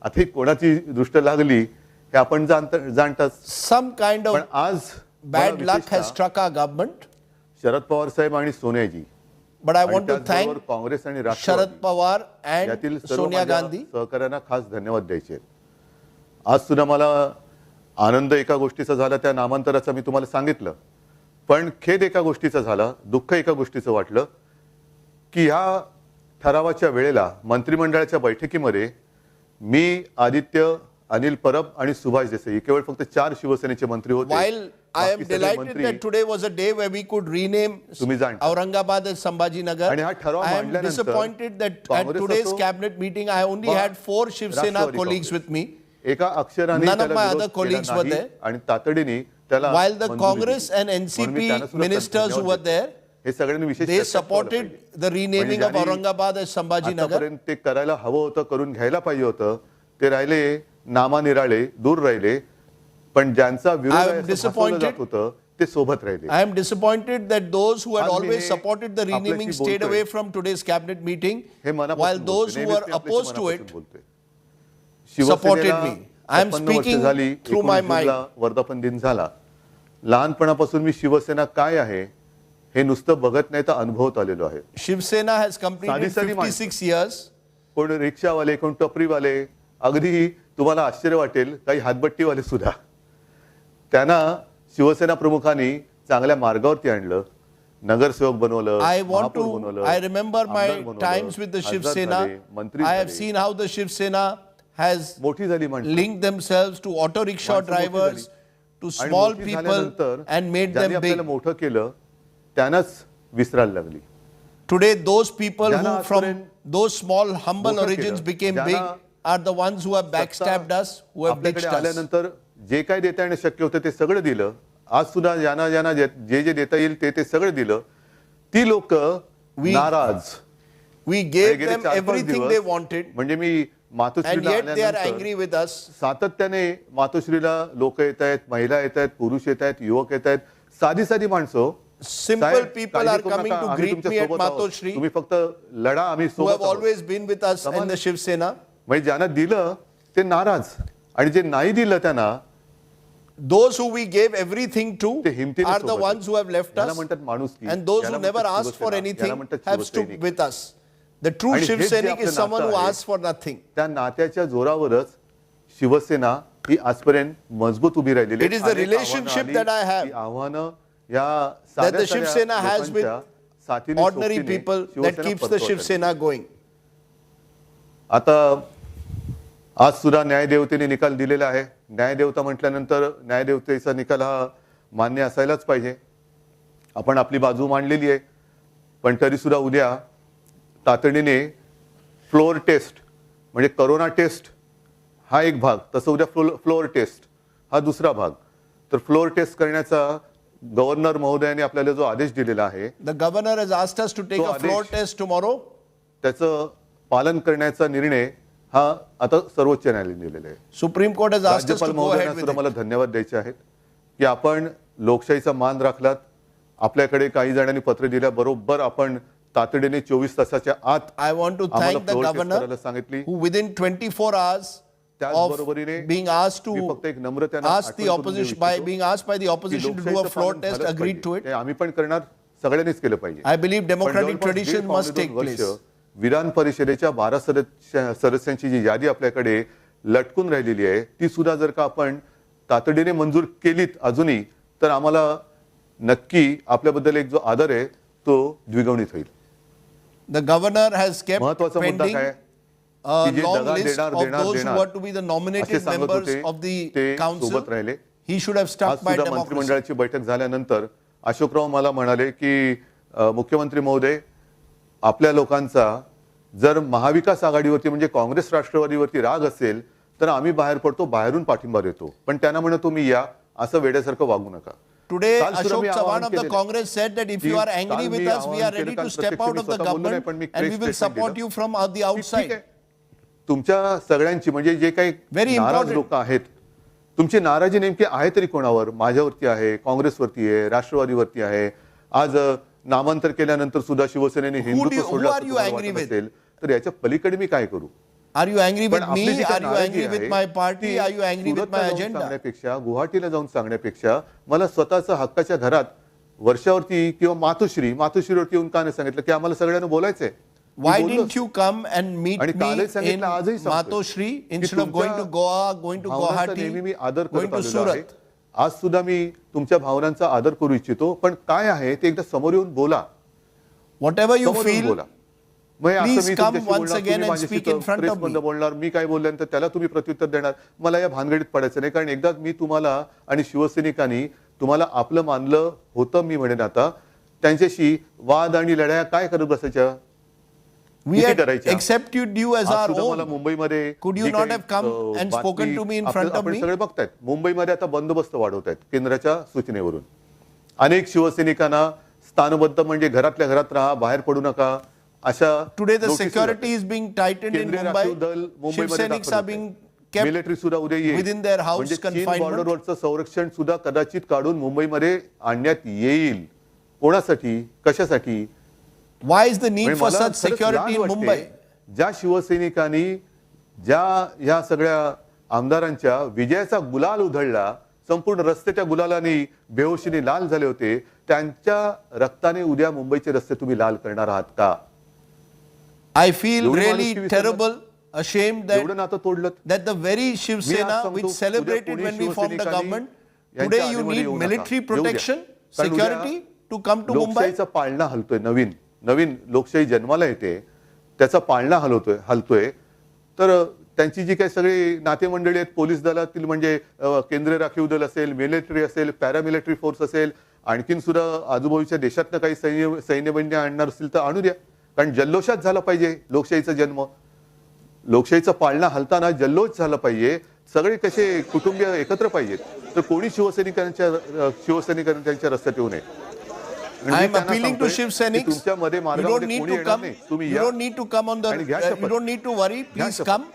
आता कोणाची दृष्ट लागली हे आपण जाणतात. Some kind of आज bad luck has struck our government. Sharad Pawar साहेब आणि Sonia ji, but I want to thank Congress आणि Sharad Pawar and Sonia Gandhi. सहकार्यांना खास धन्यवाद द्यायचे. आज सुद्धा मला आनंद एका गोष्टीचा झाला, त्या नामांतराचा मी तुम्हाला सांगितलं, पण खेद एका गोष्टीचा झाला, दुःख एका गोष्टीचं वाटलं की ह्या ठरावाच्या वेळेला मंत्रिमंडळाच्या बैठकीमध्ये मी, आदित्य, अनिल परब आणि सुभाष देसाई केवळ फक्त 4 शिवसेनेचे मंत्री होते. While I am delighted that today was a day where we could rename Aurangabad as Sambhajinagar, I am disappointed that at today's cabinet meeting I only had 4 Shiv Sena colleagues with me. एका अक्षराने None of my other colleagues were there. आणि तातडीने त्याला While the Congress and NCP ministers who were there, हे सगळ्यांनी विशेष they supported the renaming of Aurangabad as Sambhajinagar. आतापर्यंत ते करायला हवं होतं, करून घ्यायला पाहिजे होतं, ते राहिले नामानिराळे, दूर राहिले, पण ज्यांचा विरोध आहे असं भासवलं जात होतं ते सोबत राहिले. I am disappointed that those who had always supported the renaming stayed away from today's cabinet meeting, while those who were opposed to it supported me. I am speaking through my mind. वर्धापन दिन झाला. लहानपणापासून मी शिवसेना काय आहे हे नुसतं बघत नाही तर अनुभवत आलेलो आहे. Shiv Sena has completed 56 years. कोण रिक्षावाले, कोण टपरीवाले, अगदी तुम्हाला आश्चर्य वाटेल काही हातबट्टीवाले सुद्धा, त्यांना शिवसेना प्रमुखांनी चांगल्या मार्गावरती आणलं, नगरसेवक बनवलं, महापौर बनवलं. I remember my times with the Shiv Sena. I have seen how the Shiv Sena has linked themselves to auto rickshaw drivers, to small people and made them big. मोठं केलं त्यांनाच विसरायला लागली. Today those people who from those small humble origins became big are the ones who have backstabbed us, who have ditched us. आल्यानंतर जे काही देता येणं शक्य होतं ते सगळं दिलं. आज सुद्धा ज्यांना जे देता येईल ते सगळं दिलं. ती लोक नाराज. We gave them everything they wanted. म्हणजे मी मातोश्रीला आल्यानंतर सातत्याने मातोश्रीला लोक येत आहेत, महिला येत आहेत, पुरुष येत आहेत, युवक येत आहेत, साधी माणसं. Simple people are coming to greet me at Matoshri. तुम्ही फक्त लढा, आम्ही who have always been with us in the Shiv Sena. म्हणजे ज्यांना दिलं ते नाराज आणि जे नाही दिलं त्यांना, those who we gave everything to are the ones who have left us, and those who never asked for anything have stood with us. The true Shiv Sainik is someone who asks for nothing. त्या नात्याच्या जोरावरच शिवसेना ही आजपर्यंत मजबूत उभी राहिलेली. It is the relationship that I have, आव्हानं या that the Shiv Sena has with ordinary people, that keeps the Shiv Sena going. आता आज सुद्धा न्यायदेवतेने निकाल दिलेला आहे. न्यायदेवता म्हटल्यानंतर न्यायदेवतेचा निकाल हा मान्य असायलाच पाहिजे. आपण आपली बाजू मांडलेली आहे, पण तरी सुद्धा उद्या तातडीने फ्लोअर टेस्ट म्हणजे करोना टेस्ट हा एक भाग, तसं उद्या फ्लोअर टेस्ट हा दुसरा भाग. तर फ्लोअर टेस्ट करण्याचा गव्हर्नर महोदयाने आपल्याला जो आदेश दिलेला आहे, the governor has asked us to take a floor test tomorrow. त्याचं पालन करण्याचा निर्णय हा आता सर्वोच्च न्यायालयाने दिलेला आहे. Supreme Court has asked us to go ahead with it. मला धन्यवाद द्यायचे आहेत की आपण लोकशाहीचा मान राखलात. आपल्याकडे काही जणांनी पत्र दिल्याबरोबर आपण तातडीने 24 तासाच्या आत I want to thank the governor who within 24 hours of being asked to ask the opposition by being asked by the opposition to do a floor test agreed to it. आम्ही पण करणार, सगळ्यांनीच केलं पाहिजे. I believe democratic tradition must take place. विधान परिषदेच्या 12 सदस्यांची जी यादी आपल्याकडे लटकून राहिलेली आहे ती सुद्धा जर का आपण तातडीने मंजूर केलीत अजूनही, तर आम्हाला नक्की आपल्याबद्दल एक जो आदर आहे तो द्विगुणित होईल. The governor has kept महत्त्वाचा मुद्दा pending काय a long list of those who were to be the nominated members of the council. He should have stuck by democracy. मंत्रिमंडळाची बैठक झाल्यानंतर अशोकराव मला म्हणाले की मुख्यमंत्री महोदय, आपल्या लोकांचा जर महाविकास आघाडीवरती म्हणजे काँग्रेस राष्ट्रवादीवरती राग असेल तर आम्ही बाहेर पडतो, बाहेरून पाठिंबा देतो, पण त्यांना म्हणा तुम्ही या, असं वेड्यासारखं वागू नका. Today, Ashok Chavan of the Congress said that if you are angry with us, we are ready to step out of the government and we will support you from the outside. तुमच्या सगळ्यांची म्हणजे जे काही नाराज लोक आहेत, तुमची नाराजी नेमकी आहे तरी कोणावर? माझ्यावरती आहे, काँग्रेसवरती आहे, राष्ट्रवादीवरती आहे. आज नामांतर केल्यानंतर सुद्धा शिवसेनेने हिंदुत्व सोडलं तर याच्या पलीकडे मी काय करू? Are you angry with me? Are you angry with my party? Are you angry with my agenda? सांगण्यापेक्षा, गुवाहाटीला जाऊन सांगण्यापेक्षा मला स्वतःच्या हक्काच्या घरात वर्षावरती किंवा मातोश्रीवरती येऊन का नाही सांगितलं की आम्हाला सगळ्यांना बोलायचंय? Why didn't you come and meet आणि me कालच in सांगितलं, आजही सांगतोय Matoshri की instead of going to तुमच्या Goa, going to भावनांचा नेहमी मी Guwahati, आदर going करत to आलेलो आहे. Surat? आज सुद्धा मी तुमच्या भावनांचा आदर करू इच्छितो, पण काय आहे ते एकदा समोर येऊन बोला. Whatever you समोर येऊन feel, बोला. मग हे असं please मी come तुमच्याशी once बोलणार, again तुम्ही and माझ्याशी speak in front of प्रेसमधनं me. बोलणार, मी काय बोलल्यानंतर त्याला तुम्ही प्रत्युत्तर देणार. मला या भानगडीत पडायचं नाही, कारण एकदा मी तुम्हाला आणि शिवसैनिकांनी तुम्हाला आपलं मानलं होतं. मी म्हणेन आता त्यांच्याशी वाद आणि लढाया काय करत बसायच्या, We had accepted you as our मला own. मुंबईमध्ये Could you not have come and spoken to me in front of आपण me? सगळे बघतायत मुंबईमध्ये आता बंदोबस्त वाढवत आहेत केंद्राच्या सूचनेवरून. अनेक शिवसैनिकांना स्थानबद्ध म्हणजे घरातल्या घरात राहा, बाहेर पडू नका अशा. Today the security is being tightened in Mumbai. Shiv Sainiks are being kept military सुद्धा उद्या येईल. within their house म्हणजे चीन confinement. बॉर्डरवरचं संरक्षण सुद्धा कदाचित काढून मुंबईमध्ये आणण्यात येईल. कोणासाठी, कशासाठी? Why is the need for मला such खरंच security लाज in वाटते, Mumbai? ज्या शिवसैनिकांनी ह्या सगळ्या आमदारांच्या विजयाचा गुलाल उधळला, संपूर्ण रस्ते त्या गुलालाने बेहोशीने लाल झाले होते, त्यांच्या रक्ताने उद्या मुंबईचे रस्ते तुम्ही लाल करणार आहात का? I feel really terrible, ashamed एवढं नातं तोडलं that the very Shiv Sena which celebrated when we formed the government, today you need military protection, security to come to Mumbai. लोकशाहीचा पाळणा हलतोय, नवीन लोकशाही जन्माला येते, त्याचा पाळणा हलतोय. तर त्यांची जी काही सगळी नातेमंडळी आहेत पोलीस दलातील, म्हणजे केंद्रीय राखीव दल असेल, मिलिटरी असेल, पॅरामिलिटरी फोर्स असेल, आणखीन सुद्धा आजूबाजूच्या देशातनं काही सैन्यबंदी आणणार असतील तर आणू द्या, कारण जल्लोषात झाला पाहिजे लोकशाहीचा जन्म. लोकशाहीचा पाळणा हलताना जल्लोष झाला पाहिजे, सगळे कसे कुटुंबीय एकत्र पाहिजेत. तर कोणी शिवसैनिकांनी त्यांच्या रस्त्यात येऊ नये. I am appealing to Shiv Sainiks. You don't need to come. You don't need to come on the. You don't need to worry. Please come.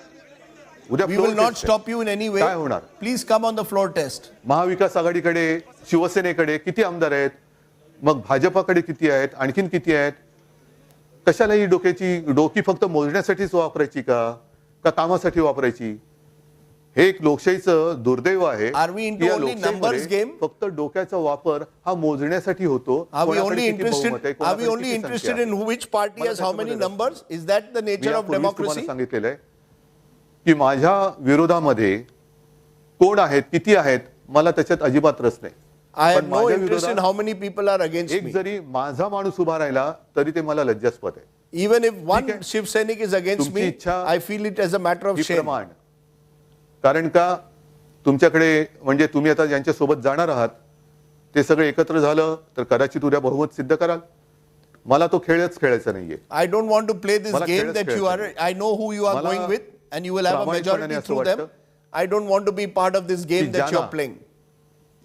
We will not stop you in any way. Please come on the floor test. Mahavikas आघाडीकडे, शिवसेनेकडे किती आमदार आहेत, मग भाजपाकडे किती आहेत, आणखीन किती आहेत? कशाला ही डोकी फक्त मोजण्यासाठीच वापरायची का कामासाठी वापरायची? हे एक लोकशाहीचं दुर्दैव आहे. फक्त डोक्याचा वापर हा मोजण्यासाठी होतो. Are we only interested in which party has how many numbers? Is that the nature of democracy? सांगितलेलं आहे की माझ्या विरोधामध्ये कोण आहेत, किती आहेत, मला त्याच्यात अजिबात रस नाही. I have no interest in how many people are against me. एक जरी माझा माणूस उभा राहिला तरी ते मला लज्जास्पद आहे. Even if one Shiv Sainik is against me, I feel it as a matter of shame. कारण का तुमच्याकडे, म्हणजे तुम्ही आता ज्यांच्या सोबत जाणार आहात ते सगळे एकत्र झालं तर कदाचित उद्या बहुमत सिद्ध कराल. मला तो खेळच खेळायचा नाहीये. I don't want to play this game that you are. I know who you are going with and you will have a majority through them. I don't want to be part of this game that you are playing.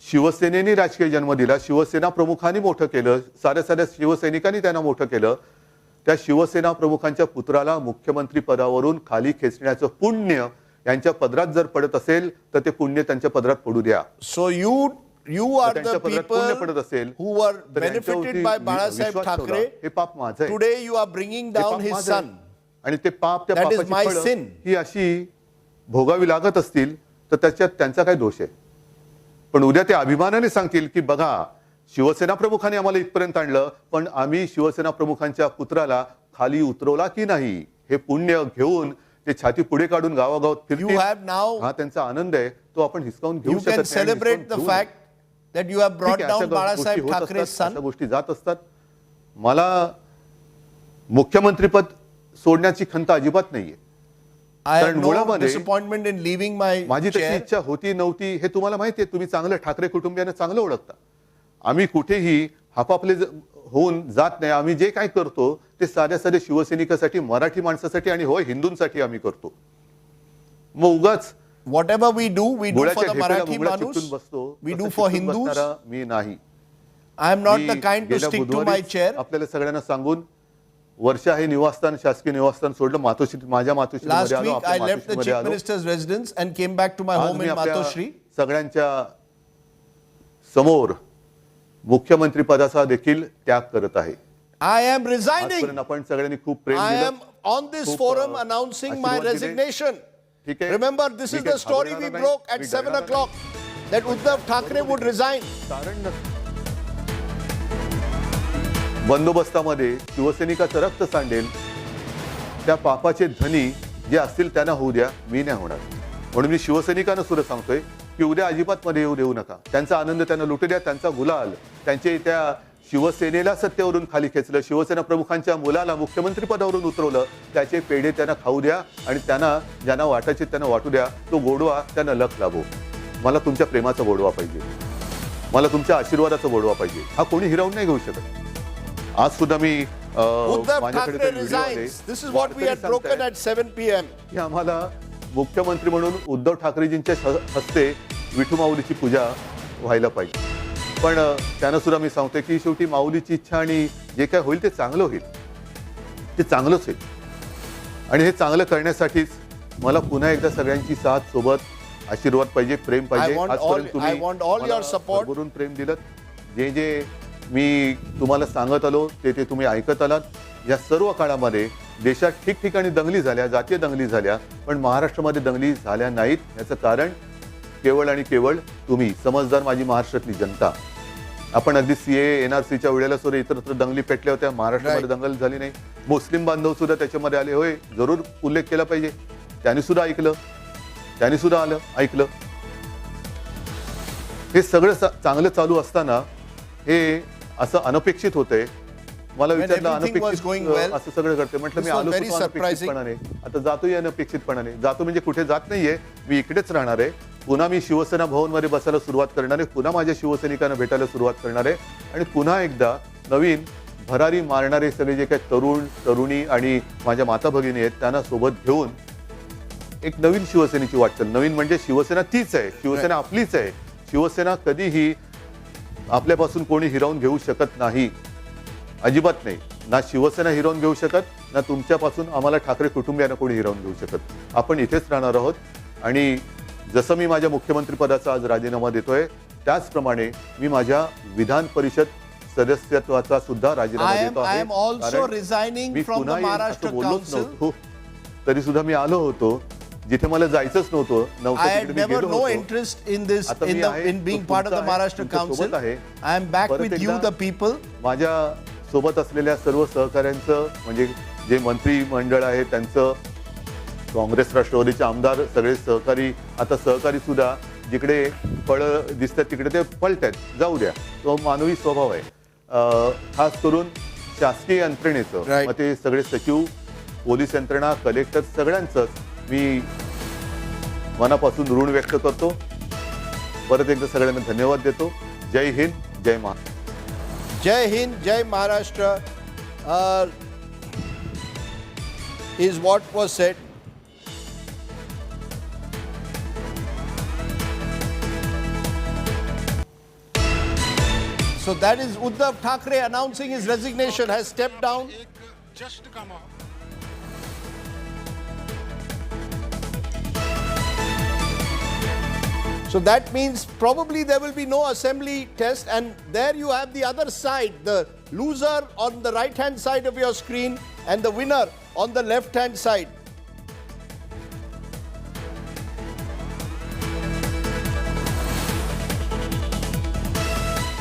शिवसेनेने राजकीय जन्म दिला, शिवसेना प्रमुखांनी मोठं केलं, साऱ्या शिवसैनिकांनी त्यांना मोठं केलं. त्या शिवसेना प्रमुखांच्या पुत्राला मुख्यमंत्री पदावरून खाली खेचण्याचं पुण्य यांच्या पदरात जर पडत असेल तर ते पुण्य त्यांच्या पदरात पडू द्या. So you are the people who were benefited by Bhagat Thackeray. हे पाप माझं आहे. Today you are bringing down his son. आणि ते पाप, त्या पापाची फळं ही अशी भोगावी लागत असतील तर त्याच्यात त्यांचा काय दोष आहे? पण उद्या ते अभिमानाने सांगतील की बघा शिवसेना प्रमुखांनी आम्हाला इथपर्यंत आणलं, पण आम्ही शिवसेना प्रमुखांच्या पुत्राला खाली उतरवला की नाही, हे पुण्य घेऊन ते छाती पुढे काढून गावागावात फिरतील. हा त्यांचा आनंद आहे, तो आपण हिसकावून घेऊ शकत नाही. You can celebrate the fact that you have brought down Bhagat Thackre's son. अशा गोष्टी जात असतात. मला मुख्यमंत्रीपद सोडण्याची खंत अजिबात नाहीये. I have no disappointment in leaving my माझी तशी chair. इच्छा होती नव्हती हे तुम्हाला माहिती आहे. तुम्ही चांगलं ठाकरे कुटुंबियांना चांगलं ओळखता. आम्ही कुठेही हापापले होऊन जात नाही. आम्ही जे काय करतो ते साध्या शिवसैनिकासाठी, मराठी माणसासाठी आणि होय हिंदूंसाठी आम्ही करतो. मग उगाच whatever we do for the Marathi Manus, we do for Hindus. मी नाही. I am not the kind to stick to my chair. आपल्याला सगळ्यांना सांगून वर्ष हे निवासस्थान, शासकीय निवासस्थान सोडलं. माझ्या Matoshree Last week I left the Chief Minister's residence and came back to my home in Matoshri. सगळ्यांच्या समोर मुख्यमंत्री पदाचा देखील त्याग करत आहे. I am resigning. आपण सगळ्यांनी खूप प्रेम I दिलं. am on this forum announcing my resignation. Remember, this is the story we broke at 7 o'clock that Uddhav Thackeray would resign. बंदोबस्तामध्ये शिवसैनिकाचं रक्त सांडेल त्या पापाचे धनी जे असतील त्यांना होऊ द्या, मी नाही होणार. म्हणून मी शिवसैनिकांना सुद्धा सांगतोय की उद्या अजिबात मध्ये येऊ देऊ नका. त्यांचा आनंद त्यांना लुटू द्या, त्यांचा गुलाल. त्यांचे त्या शिवसेनेला सत्तेवरून खाली खेचलं, शिवसेना प्रमुखांच्या मुलाला मुख्यमंत्री पदावरून उतरवलं, त्याचे पेढे त्यांना खाऊ द्या आणि त्यांना ज्यांना वाटायचे त्यांना वाटू द्या. तो गोडवा त्यांना लख लाभो. मला तुमच्या प्रेमाचा गोडवा पाहिजे, मला तुमच्या आशीर्वादाचा गोडवा पाहिजे. हा कोणी हिरावून नाही घेऊ शकत. आज सुद्धा मी Uddhav Thackeray resigns. This is what we had broken at 7 p.m. की आम्हाला मुख्यमंत्री म्हणून उद्धव ठाकरेजींच्या हस्ते विठू माऊलीची पूजा व्हायला पाहिजे. पण त्यांना सुद्धा मी सांगतोय की शेवटी माऊलीची इच्छा आणि जे काय होईल ते चांगलं होईल, ते चांगलंच होईल. आणि हे चांगलं करण्यासाठीच मला पुन्हा एकदा सगळ्यांची साथ, सोबत आशीर्वाद पाहिजे, प्रेम पाहिजे. आजपर्यंत तुम्ही भरून प्रेम दिलं. जे जे मी तुम्हाला सांगत आलो ते तुम्ही ऐकत आलात. या सर्व काळामध्ये देशात ठिकठिकाणी दंगली झाल्या, जातीय दंगली झाल्या, पण महाराष्ट्रामध्ये दंगली झाल्या नाहीत. याचं कारण केवळ आणि केवळ तुम्ही, समजदार माझी महाराष्ट्रातली जनता. आपण अगदी CAA NRCच्या वेळेला सुद्धा इतरत्र दंगली पेटल्या होत्या, महाराष्ट्रामध्ये दंगल झाली नाही. मुस्लिम बांधव सुद्धा त्याच्यामध्ये आले. होय, जरूर उल्लेख केला पाहिजे. त्यांनी सुद्धा ऐकलं, त्यांनी सुद्धा ऐकलं. हे सगळं चांगलं चालू असताना हे असं अनपेक्षित होतंय. मला विचारलं अनपेक्षित असं सगळं घडतंय. म्हटलं मी आलो अनपेक्षितपणाने, आता जातोय अनपेक्षितपणाने. जातो म्हणजे कुठे जात नाहीये, मी इकडेच राहणार आहे. पुन्हा मी शिवसेना भवनमध्ये बसायला सुरुवात करणार आहे, पुन्हा माझ्या शिवसैनिकांना भेटायला सुरुवात करणार आहे. आणि पुन्हा एकदा नवीन भरारी मारणारे सगळे जे काही तरुण तरुणी आणि माझ्या माता भगिनी आहेत त्यांना सोबत घेऊन एक नवीन शिवसेनेची वाटचाल. नवीन म्हणजे शिवसेना तीच आहे, शिवसेना आपलीच आहे. शिवसेना कधीही आपल्यापासून कोणी हिरावून घेऊ शकत नाही, अजिबात नाही. ना शिवसेना हिरावून घेऊ शकत, ना तुमच्यापासून आम्हाला ठाकरे कुटुंबियांना कोणी हिरावून घेऊ शकत. आपण इथेच राहणार आहोत. आणि जसं मी माझ्या मुख्यमंत्री पदाचा आज राजीनामा देतोय, त्याचप्रमाणे मी माझ्या विधान परिषद सदस्यत्वाचा सुद्धा राजीनामा देतो आहे. मी पुन्हा असं बोललोच नव्हतो, तरी सुद्धा मी आलो होतो जिथे मला जायचंच नव्हतं. I had never no interest in this, in being part of the Maharashtra Council. I am back with you, the people. माझ्या सोबत असलेल्या सर्व सहकाऱ्यांचं, म्हणजे जे मंत्रिमंडळ आहे त्यांचं, काँग्रेस राष्ट्रवादीचे आमदार, सगळे सहकारी, आता सहकारी सुद्धा जिकडे फळ दिसतात तिकडे ते पळतात. जाऊ द्या, तो मानवी स्वभाव आहे. खास करून शासकीय यंत्रणेचं, मग ते सगळे सचिव, पोलीस यंत्रणा, कलेक्टर, सगळ्यांचंच मी मनापासून ऋण व्यक्त करतो. परत एकदा सगळ्यांना धन्यवाद देतो. जय हिंद, जय महाराष्ट्र. जय हिंद, जय Maharashtra is what was said. So that is Uddhav Thackeray announcing his resignation, has stepped down. Just come out. So that means probably there will be no assembly test, and there you have the other side, the loser on the right hand side of your screen and the winner on the left hand side.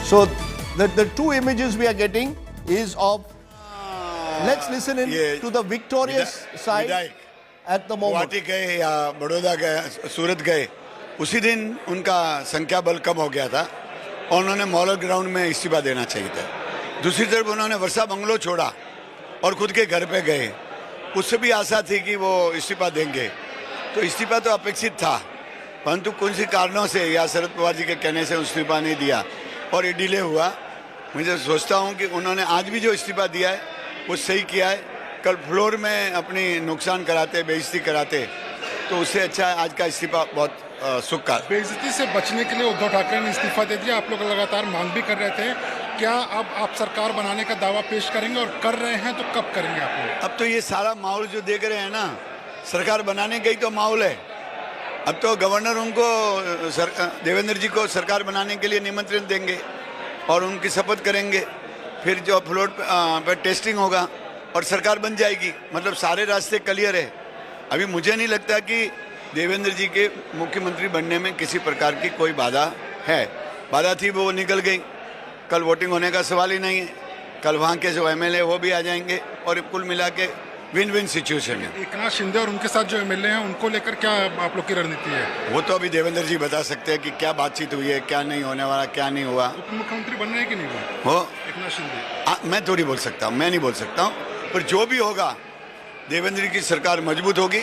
So the two images we are getting is of, let's listen in to the victorious side at the moment. Guwahati गए या बड़ौदा गए, सूरत गए, उसी दिन उनका संख्या बल कम हो गया था और उन्होंने मॉडल ग्राउंड में इस्तीफा देना चाहिए था. दूसरी तरफ उन्होंने वर्षा बंगलो छोड़ा और खुद के घर पे गए. उससे भी आशा थी कि वो इस्तीफा देंगे, तो इस्तीफा तो अपेक्षित था, परंतु कुछ कारणों से या शरद पवार जी के कहने से इस्तीफा नहीं दिया और ये डिले हुआ. मुझे सोचता हूँ कि उन्होंने आज भी जो इस्तीफा दिया है वो सही किया है. कल फ्लोर में अपनी नुकसान कराते, बेइज्जती कराते, तो उससे अच्छा है आज का इस्तीफा बहुत सुख का. बेइज्जती से बचने के लिए उद्धव ठाकरे ने इस्तीफा दे दिया. आप लोग लगातार मांग भी कर रहे थे. क्या अब आप सरकार बनाने का दावा पेश करेंगे, और कर रहे हैं तो कब करेंगे आप लोग? अब तो ये सारा माहौल जो देख रहे हैं ना, सरकार बनाने का ही तो माहौल है. अब तो गवर्नर उनको देवेंद्र जी को सरकार बनाने के लिए निमंत्रण देंगे और उनकी शपथ करेंगे. फिर जो फ्लोर पर टेस्टिंग होगा और सरकार बन जाएगी. मतलब सारे रास्ते क्लियर है. अभी मुझे नहीं लगता कि देवेंद्र जी के मुख्यमंत्री बनने में किसी प्रकार की कोई बाधा है. बाधा थी वो निकल गई. कल वोटिंग होने का सवाल ही नहीं है. कल वहाँ के जो MLA वो भी आ जाएंगे और कुल मिला के विन विन सिचुएशन है। एकनाथ शिंदे और उनके साथ जो एमएलए हैं उनको लेकर क्या आप लोग की रणनीति है? वो तो अभी देवेंद्र जी बता सकते हैं कि क्या बातचीत हुई है, क्या नहीं होने वाला, क्या नहीं हुआ। उप मुख्यमंत्री बनना है कि नहीं हुआ हो एकनाथ शिंदे? मैं थोड़ी बोल सकता हूँ, मैं नहीं बोल सकता हूँ, पर जो भी होगा देवेंद्र की सरकार मजबूत होगी,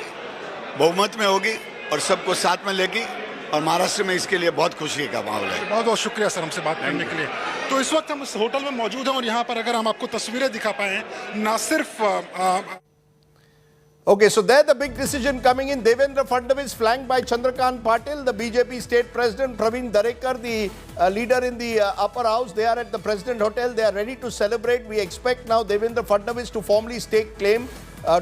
बहुमत में होगी और सबको साथ में लेगी और महाराष्ट्र में इसके लिए बहुत खुशी का माहौल है। बहुत बहुत शुक्रिया सर हमसे बात करने के लिए। तो इस वक्त हम इस होटल में मौजूद हैं और यहाँ पर अगर हम आपको तस्वीरें दिखा पाए, ना सिर्फ Okay, so there the big decision coming in. Devendra Fadnavis flanked by Chandrakant Patil, the BJP state president, Praveen Darekar, the leader in the upper house. They are at the President Hotel. They are ready to celebrate. We expect now Devendra Fadnavis to formally stake claim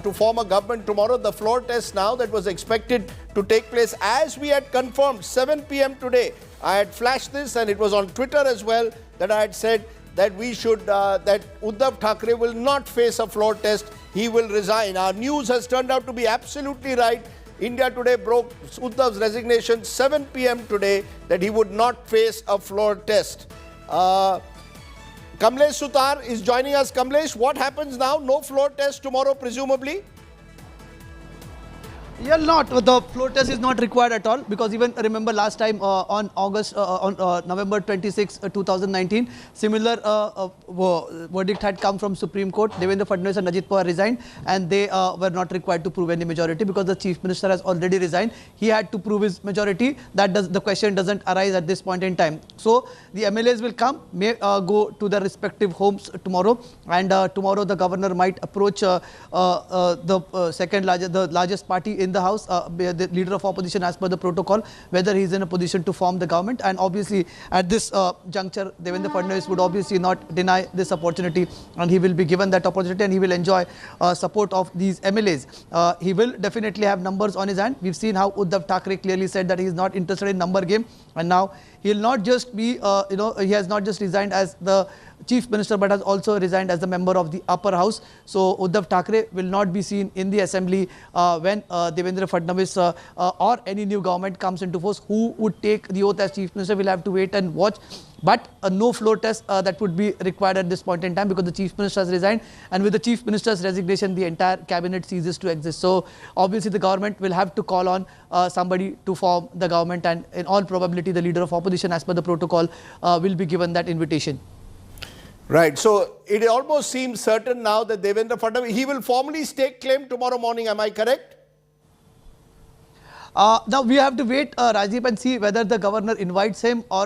to form a government tomorrow. The floor test now that was expected to take place as we had confirmed 7 p.m. today. I had flashed this and it was on Twitter as well that I had said that we should, that Uddhav Thackeray will not face a floor test. He will resign. Our news has turned out to be absolutely right. India Today broke Uddhav's resignation 7 p.m. today that he would not face a floor test. Kamlesh Sutar is joining us. Kamlesh, what happens now? No floor test tomorrow, presumably? Yeah, not. The floor test is not required at all because even remember last time on November 26, 2019, similar verdict had come from Supreme Court. Devendra Fadnavis and Ajit Pawar resigned and they were not required to prove any majority because the Chief Minister has already resigned. He had to prove his majority. The question doesn't arise at this point in time. So the MLAs will come, may go to their respective homes tomorrow, and tomorrow the governor might approach the largest party in the house, the leader of opposition as per the protocol, whether he is in a position to form the government. And obviously at this juncture, Devendra Fadnavis would obviously not deny this opportunity and he will be given that opportunity and he will enjoy support of these MLAs. He will definitely have numbers on his hand. We've seen how Uddhav Thackeray clearly said that he is not interested in number game, and now he will not just be, he has not just resigned as the Chief Minister but has also resigned as the member of the upper house. So Uddhav Thackeray will not be seen in the assembly when Devendra Fadnavis or any new government comes into force. Who would take the oath as Chief Minister, we'll have to wait and watch. But no floor test that would be required at this point in time because the Chief Minister has resigned, and with the Chief Minister's resignation the entire cabinet ceases to exist. So obviously the government will have to call on somebody to form the government, and in all probability the leader of opposition as per the protocol will be given that invitation. Right. So it almost seems certain now that Devendra Fadnavis, he will formally stake claim tomorrow morning. Am I correct? Now we have to wait, Rajdeep, and see whether the governor invites him or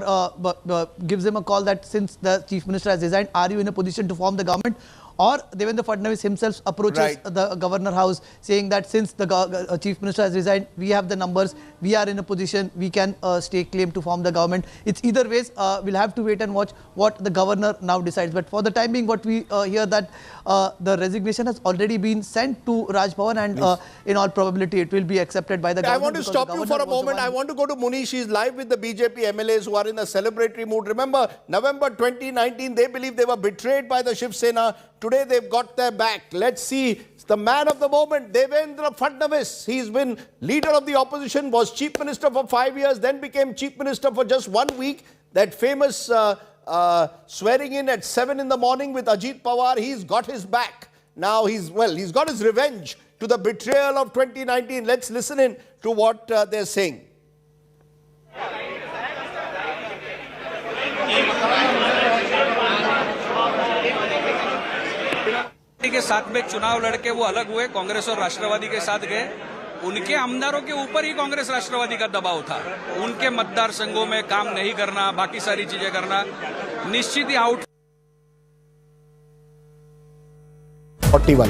gives him a call that since the Chief Minister has resigned, are you in a position to form the government? Or Devendra Fadnavis himself approaches the governor house saying that since the Chief Minister has resigned, we have the numbers, we are in a position, we can stake claim to form the government. It's either ways, we'll have to wait and watch what the governor now decides. But for the time being, what we hear that the resignation has already been sent to Raj Bhavan, and in all probability it will be accepted by the government. I want to stop you for a moment. I want to go to Munish. She's live with the BJP MLAs who are in a celebratory mood. Remember, November 2019, they believe they were betrayed by the Shiv Sena. Today they've got their back. Let's see the man of the moment, Devendra Fadnavis. He's been leader of the opposition, was Chief Minister for 5 years, then became Chief Minister for just 1 week. That famous swearing in at 7 in the morning with Ajit Pawar, he's got his back. Now he's got his revenge to the betrayal of 2019. Let's listen in to what they're saying. के साथ में चुनाव लड़के वो अलग हुए, कांग्रेस और राष्ट्रवादी के साथ गए। उनके आमदारों के ऊपर ही कांग्रेस राष्ट्रवादी का दबाव था। उनके मतदार संघों में काम नहीं करना, बाकी सारी चीजें करना, निश्चित ही out 41.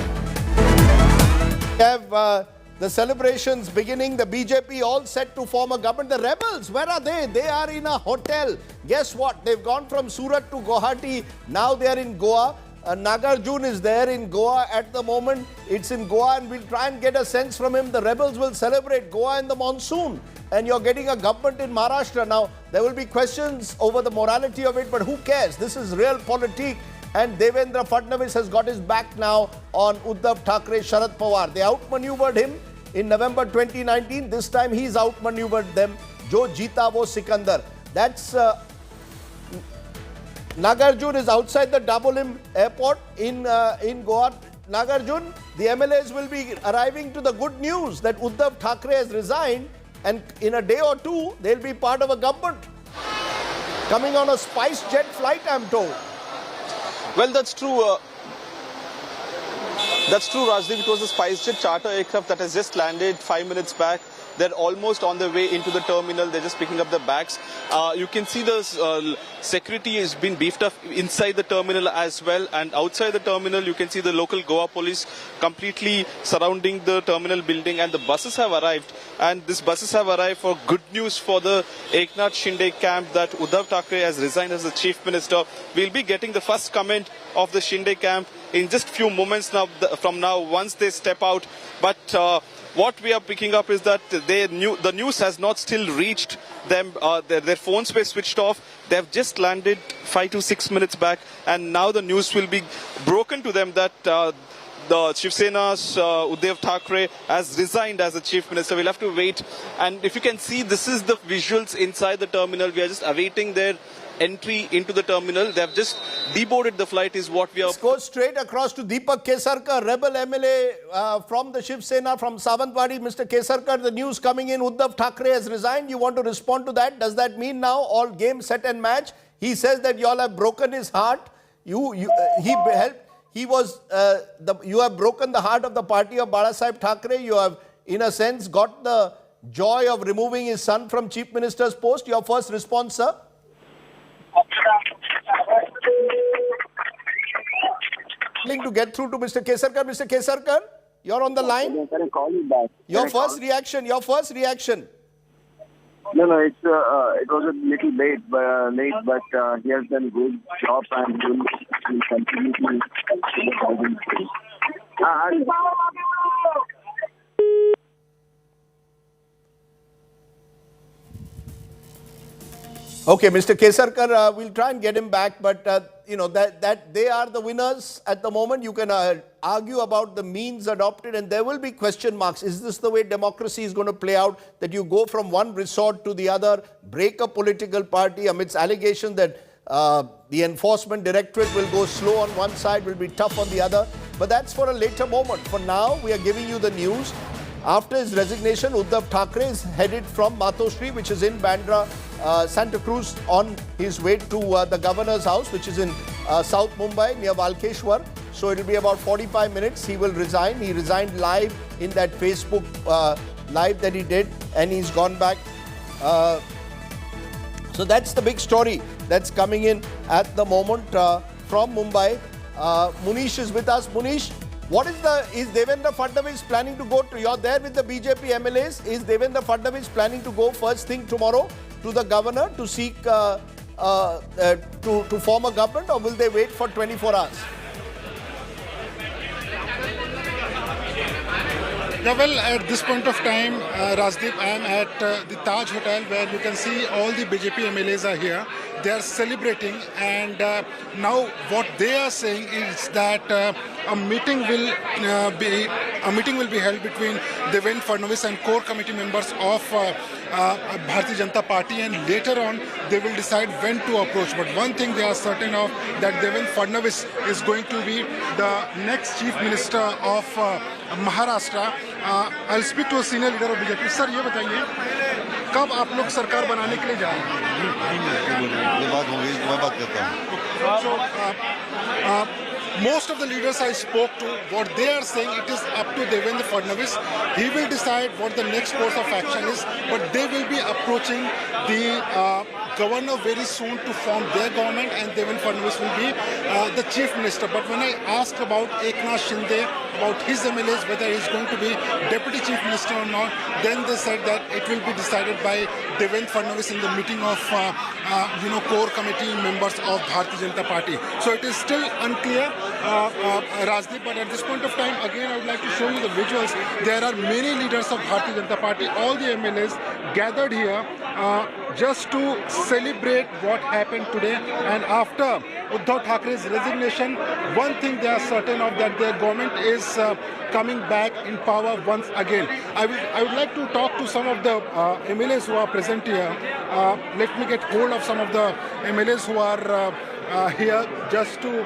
We have the celebrations beginning, the BJP all set to form a government. The rebels, where are they? They are in a hotel. Guess what? They've gone from Surat to Guwahati. Now they are in Goa. Nagarjun is there in Goa at the moment. It's in Goa, and we'll try and get a sense from him. The rebels will celebrate Goa in the monsoon, and you're getting a government in Maharashtra. Now, there will be questions over the morality of it, but who cares? This is real politics, and Devendra Fadnavis has got his back now on Uddhav Thackeray, Sharad Pawar. They outmaneuvered him in November 2019. This time he's outmaneuvered them. Jo jeeta wo Sikandar. That's Nagarjun is outside the Dabolim airport in Goa. Nagarjun, the MLAs will be arriving to the good news that Uddhav Thackeray has resigned, and in a day or two, they'll be part of a government. Coming on a spice jet flight, I'm told. Well, that's true. That's true, Rajdeep. It was a SpiceJet charter aircraft that has just landed 5 minutes back. They're almost on their way into the terminal. They're just picking up the bags. You can see the security has been beefed up inside the terminal as well. And outside the terminal, you can see the local Goa police completely surrounding the terminal building. And the buses have arrived. And these buses have arrived for good news for the Eknath Shinde camp that Uddhav Thackeray has resigned as the chief minister. We'll be getting the first comment of the Shinde camp in just few moments from now once they step out. But what we are picking up is that the news has not still reached them. Their phones were switched off. They have just landed 5 to 6 minutes back, and now the news will be broken to them that the Shiv Sena's Uddhav Thackeray has resigned as the chief minister. We'll have to wait. And if you can see, this is the visuals inside the terminal. We are just awaiting their entry into the terminal. They have just deboarded the flight is what we are... Let's go straight across to Deepak Kesarkar, rebel MLA from the Shiv Sena, from Sawantwadi. Mr. Kesarkar, the news coming in, Uddhav Thackeray has resigned. You want to respond to that? Does that mean now all game, set and match? He says that you all have broken his heart. You have broken the heart of the party of Balasaheb Thackeray. You have, in a sense, got the joy of removing his son from chief minister's post. Your first response, sir? To get through to Mr. Kesarkar. Mr. Kesarkar, you're on the line. Can I call you back? Your first reaction. No, it was a little late, but he has done a good job and will continue to Okay, Mr. Kesarkar, we'll try and get him back, but that they are the winners at the moment. You can argue about the means adopted, and there will be question marks. Is this the way democracy is going to play out? That you go from one resort to the other, break a political party amidst allegations that the enforcement directorate will go slow on one side, will be tough on the other. But that's for a later moment. For now, we are giving you the news. After his resignation, Uddhav Thackeray is headed from Matoshri, which is in Bandra, Santa Cruz, on his way to the governor's house, which is in South Mumbai near Walkeshwar. So it will be about 45 minutes. He will resign. He resigned live in that Facebook live that he did, and he's gone back. So that's the big story that's coming in at the moment from Mumbai. Munish is with us. Munish, is Devendra Fadnavis planning to go to, you're there with the BJP MLAs, is Devendra Fadnavis planning to go first thing tomorrow to the governor to seek, to form a government, or will they wait for 24 hours? Yeah, well, at this point of time, Rajdeep, I am at the Taj Hotel, where you can see all the BJP MLAs are here. They are celebrating, and now what they are saying is that a meeting will be held between Devendra Fadnavis and core committee members of Bharatiya Janata Party, and later on they will decide when to approach. But one thing they are certain of, that Devendra Fadnavis is going to be the next chief minister of Maharashtra. I'll speak to a senior leader of BJP. Sir, ये बताइए, कब आप लोग सरकार बनाने के लिए जा रहे हैं? बात होगी, मैं बात करता हूँ. Most of the leaders I spoke to, what they are saying, it is up to Devendra Fadnavis. He will decide what the next course of action is, but they will be approaching the governor very soon to form their government, and Devendra Fadnavis will be the chief minister. But when I asked about Eknath Shinde, about his MLAs, whether he is going to be deputy chief minister or not, then they said that it will be decided by Devendra Fadnavis in the meeting of core committee members of Bharatiya Janata Party. So it is still unclear, Rajdeep, but at this point of time, again, I would like to show you the visuals. There are many leaders of Bharatiya Janata Party, all the MLAs gathered here just to celebrate what happened today. And after Uddhav Thackeray's resignation, one thing they are certain of, that their government is coming back in power once again. I would like to talk to some of the MLAs who are present here. Let me get hold of some of the MLAs who are here just to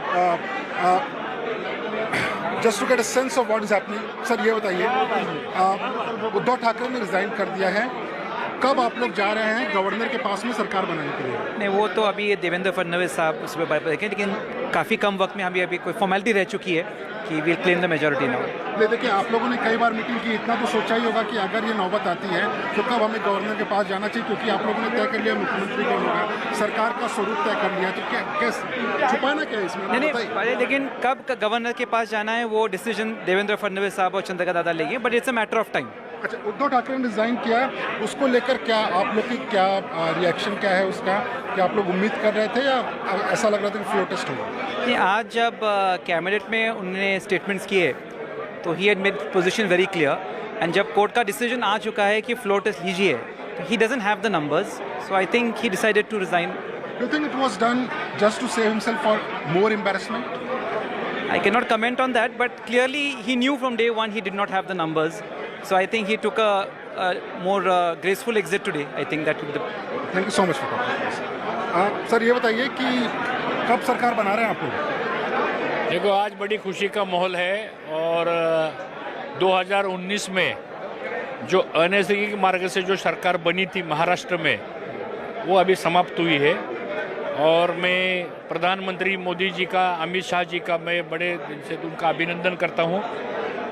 just to get a sense of what is happening. Sir, ये बताइए, उद्धव ठाकरे ने resign कर दिया है, कब आप लोग जा रहे हैं गवर्नर के पास में सरकार बनाने के लिए? नहीं, वो तो अभी देवेंद्र फडणवीस साहब उस पर बात देखें, लेकिन काफ़ी कम वक्त में अभी कोई फॉर्मेलिटी रह चुकी है कि will claim the majority now. नहीं, देखिए, आप लोगों ने कई बार मीटिंग की, इतना तो सोचा ही होगा कि अगर ये नौबत आती है तो कब हमें गवर्नर के पास जाना चाहिए, क्योंकि आप लोगों ने तय कर लिया मुख्यमंत्री कौन होगा, सरकार का स्वरूप तय कर लिया, तो क्या छुपाना क्या है इसमें? नहीं, लेकिन कब गवर्नर के पास जाना है वो डिसीजन देवेंद्र फडणवीस साहब और चंद्रका दादा लेंगे, but it's a matter of time. अच्छा, उद्धव ठाकरे ने रिजाइन किया, उसको लेकर क्या आप लोग की क्या रिएक्शन क्या है उसका? क्या आप लोग उम्मीद कर रहे थे या ऐसा लग रहा था कि फ्लो टेस्ट होगा? नहीं, आज जब कैबिनेट में उन्होंने स्टेटमेंट्स किए तो he had made position very clear, and जब कोर्ट का डिसीजन आ चुका है कि फ्लो टेस्ट लीजिए, तो he doesn't have the numbers, so I think he decided to resign. Do you think it was done just to save himself for more embarrassment? I cannot comment on that, but clearly he knew from day one he did not have the numbers. So I think he took a more graceful exit today. I think that would be the... Thank you so much for talking. Sir, ये बताइए कि कब सरकार बना रहे हैं आप लोग? देखो, आज बड़ी खुशी का माहौल है और 2019 में जो अनैतिक मार्ग से जो सरकार बनी थी महाराष्ट्र में, वो अभी समाप्त हुई है। और मैं प्रधानमंत्री मोदी जी का, अमित शाह जी का मैं बड़े दिल से उनका अभिनंदन करता हूं।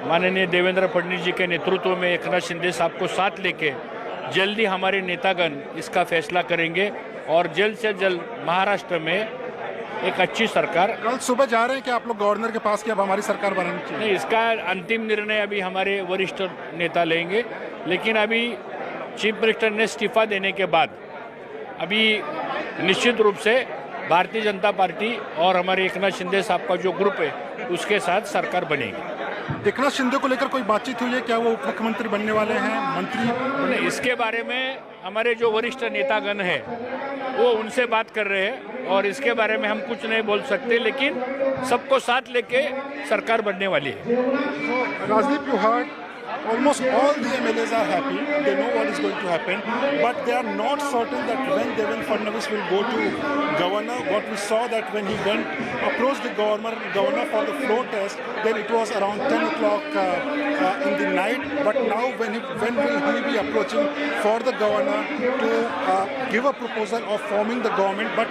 माननीय देवेंद्र फडणवीस जी के नेतृत्व में एकनाथ शिंदे साहब को साथ लेके जल्दी हमारे नेतागण इसका फैसला करेंगे और जल्द से जल्द महाराष्ट्र में एक अच्छी सरकार। कल सुबह जा रहे हैं कि आप लोग गवर्नर के पास कि अब हमारी सरकार बनानी चाहिए? नहीं, इसका अंतिम निर्णय अभी हमारे वरिष्ठ नेता लेंगे, लेकिन अभी चीफ मिनिस्टर ने इस्तीफा देने के बाद अभी निश्चित रूप से भारतीय जनता पार्टी और हमारे एकनाथ शिंदे साहब का जो ग्रुप है उसके साथ सरकार बनेगी। एकनाथ शिंदे को लेकर कोई बातचीत हुई है? क्या वो उप मुख्यमंत्री बनने वाले हैं, मंत्री? इसके बारे में हमारे जो वरिष्ठ नेतागण हैं वो उनसे बात कर रहे हैं और इसके बारे में हम कुछ नहीं बोल सकते, लेकिन सबको साथ लेके सरकार बनने वाली है। Rajdeep, you heard almost all the MLAs are happy. They know what is going to happen, but they are not certain that when Devendra Fadnavis will go to governor. What we saw that when he approached the governor for the floor test, then it was around 10 o'clock in the night. But now when will he be approaching for the governor to give a proposal of forming the government? But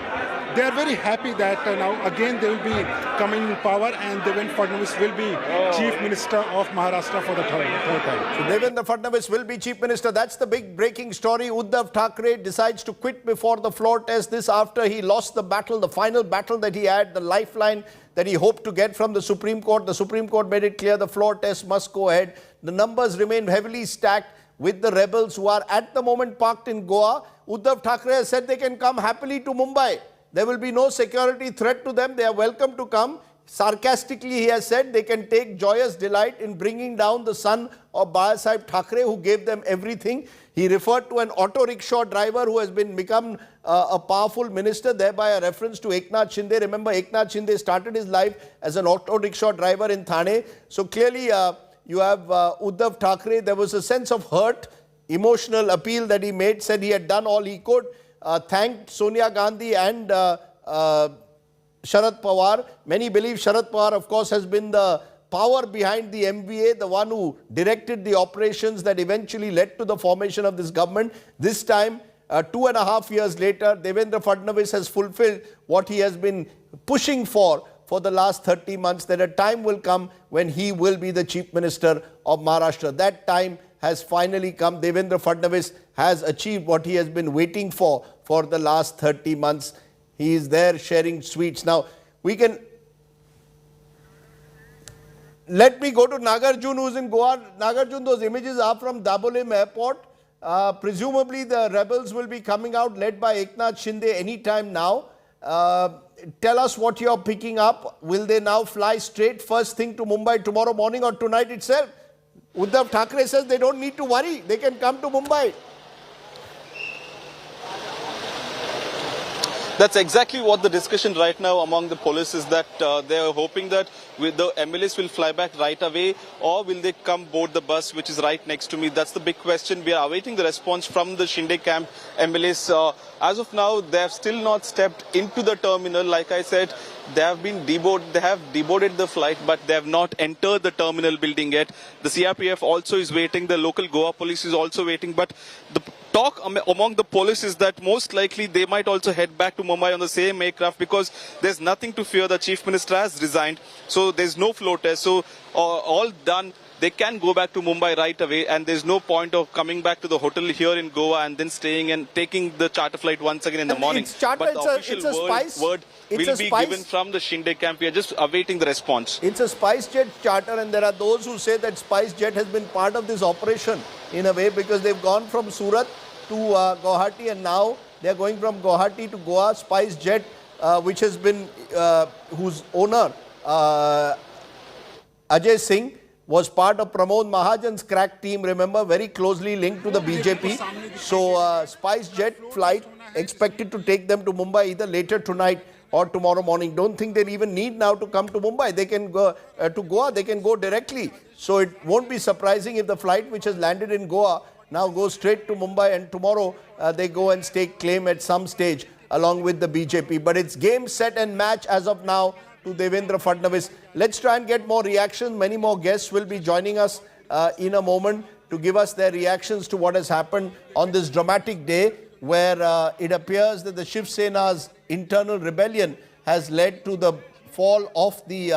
they are very happy that now again they will be coming in power and Devendra Fadnavis will be Chief Minister of Maharashtra for the third time. So Devendra Fadnavis will be Chief Minister. That's the big breaking story. Uddhav Thackeray decides to quit before the floor test. This after he lost the battle, the final battle that he had, the lifeline that he hoped to get from the Supreme Court. The Supreme Court made it clear the floor test must go ahead. The numbers remain heavily stacked with the rebels who are at the moment parked in Goa. Uddhav Thackeray has said they can come happily to Mumbai. There will be no security threat to them. They are welcome to come. Sarcastically, he has said they can take joyous delight in bringing down the son of Bhagat Thackeray, who gave them everything. He referred to an auto rickshaw driver who has become a powerful minister, thereby a reference to Eknath Shinde. Remember, Eknath Shinde started his life as an auto rickshaw driver in Thane. So clearly, you have Uddhav Thackeray. There was a sense of hurt, emotional appeal that he made, said he had done all he could. Thanked Sonia Gandhi and Sharad Pawar. Many believe Sharad Pawar, of course, has been the power behind the MVA, the one who directed the operations that eventually led to the formation of this government. This time, 2.5 years later, Devendra Fadnavis has fulfilled what he has been pushing for the last 30 months, that a time will come when he will be the Chief Minister of Maharashtra. That time has finally come. Devendra Fadnavis has achieved what he has been waiting for the last 30 months. He is there sharing sweets. Now, we can... Let me go to Nagarjun, who's in Goa. Nagarjun, those images are from Dabolim Airport. Presumably, the rebels will be coming out led by Eknath Shinde anytime now. Tell us what you're picking up. Will they now fly straight first thing to Mumbai tomorrow morning or tonight itself? Uddhav Thackeray says they don't need to worry. They can come to Mumbai. That's exactly what the discussion right now among the police is, that they are hoping that the MLAs will fly back right away, or will they come board the bus which is right next to me. That's the big question. We are awaiting the response from the Shinde camp MLAs. As of now, they have still not stepped into the terminal. Like I said, they have been deboarded. They have deboarded the flight, but they have not entered the terminal building yet. The CRPF also is waiting. The local Goa police is also waiting. But the talk among the police is that most likely they might also head back to Mumbai on the same aircraft, because there's nothing to fear. The Chief Minister has resigned, so there's no flow test. So all done. They can go back to Mumbai right away, and there's no point of coming back to the hotel here in Goa and then staying and taking the charter flight once again in the morning. But the official word will be given from the Shinde camp. We are just awaiting the response. It's a SpiceJet charter, and there are those who say that SpiceJet has been part of this operation in a way, because they've gone from Surat to Guwahati, and now they're going from Guwahati to Goa. SpiceJet, which has been, whose owner, Ajay Singh, was part of Pramod Mahajan's crack team, remember, very closely linked to the BJP. So SpiceJet flight expected to take them to Mumbai either later tonight or tomorrow morning. Don't think they even need now to come to Mumbai. They can go to Goa, they can go directly. So it won't be surprising if the flight which has landed in Goa now goes straight to Mumbai, and tomorrow they go and stake claim at some stage along with the BJP. But it's game, set and match as of now to Devendra Fadnavis. Let's try and get more reactions. Many more guests will be joining us in a moment to give us their reactions to what has happened on this dramatic day, where it appears that the Shiv Sena's internal rebellion has led to the fall of the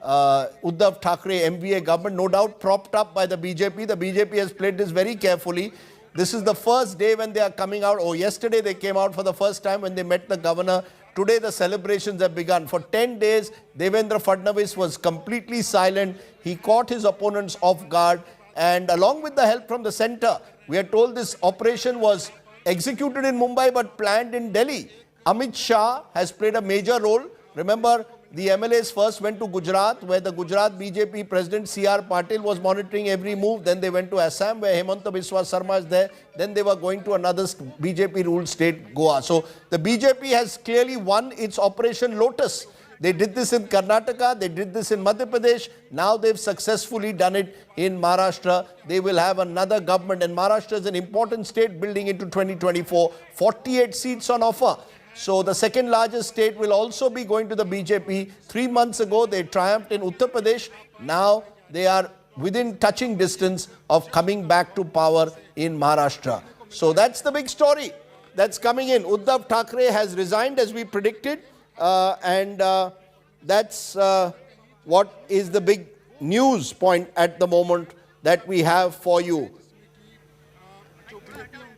Uddhav Thackeray MVA government, no doubt propped up by the BJP. The BJP has played this very carefully. This is the first day when they are coming out. Oh, yesterday they came out for the first time when they met the governor. Today the celebrations have begun. For 10 days, Devendra Fadnavis was completely silent. He caught his opponents off guard, and along with the help from the centre, we are told this operation was executed in Mumbai but planned in Delhi. Amit Shah has played a major role. Remember, the MLAs first went to Gujarat, where the Gujarat BJP President C.R. Patil was monitoring every move. Then they went to Assam, where Hemanta Biswa Sarma is there. Then they were going to another BJP-ruled state, Goa. So the BJP has clearly won its Operation Lotus. They did this in Karnataka, they did this in Madhya Pradesh. Now they've successfully done it in Maharashtra. They will have another government, and Maharashtra is an important state building into 2024. 48 seats on offer. So the second largest state will also be going to the BJP. 3 months ago, they triumphed in Uttar Pradesh. Now they are within touching distance of coming back to power in Maharashtra. So that's the big story that's coming in. Uddhav Thackeray has resigned as we predicted. And that's what is the big news point at the moment that we have for you.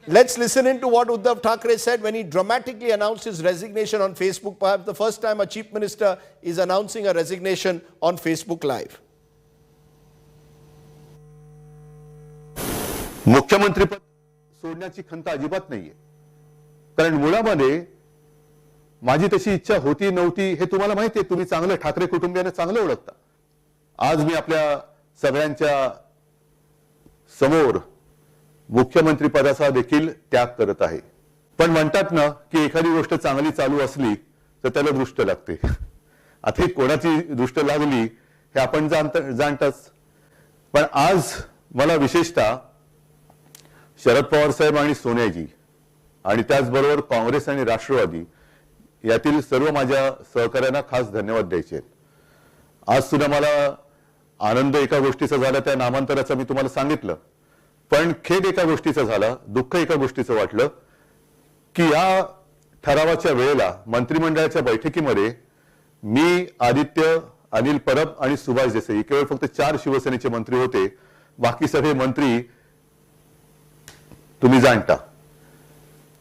Let's listen into what Uddhav Thackeray said when he dramatically announced his resignation on Facebook. Perhaps the first time a chief minister is announcing a resignation on Facebook Live. मुख्यमंत्री पद सोडण्याची खंत अजिबात नाहीये, कारण मुळामध्ये माझी तशी इच्छा होती नव्हती हे तुम्हाला माहिती आहे. तुम्ही चांगलं ठाकरे कुटुंबियांना चांगलं ओळखता. आज मी आपल्या सगळ्यांच्या समोर मुख्यमंत्री पदाचा देखील त्याग करत आहे. पण म्हणतात ना की एखादी गोष्ट चांगली चालू असली तर त्याला दृष्ट लागते. आता कोणाची दृष्ट लागली हे आपण जाणताच. पण आज मला विशेषतः शरद पवार साहेब आणि सोनियाजी आणि त्याचबरोबर काँग्रेस आणि राष्ट्रवादी यातील सर्व माझ्या सहकाऱ्यांना खास धन्यवाद द्यायचे आहेत. आज सुद्धा मला आनंद एका गोष्टीचा झाला, त्या नामांतराचा मी तुम्हाला सांगितलं. पण खेद एका गोष्टीचा झाला, दुःख एका गोष्टीचं वाटलं की या ठरावाच्या वेळेला मंत्रिमंडळाच्या बैठकीमध्ये मी, आदित्य, अनिल परब आणि सुभाष देसाई केवळ फक्त 4 शिवसेनेचे मंत्री होते. बाकी सगळे मंत्री तुम्ही जाणता.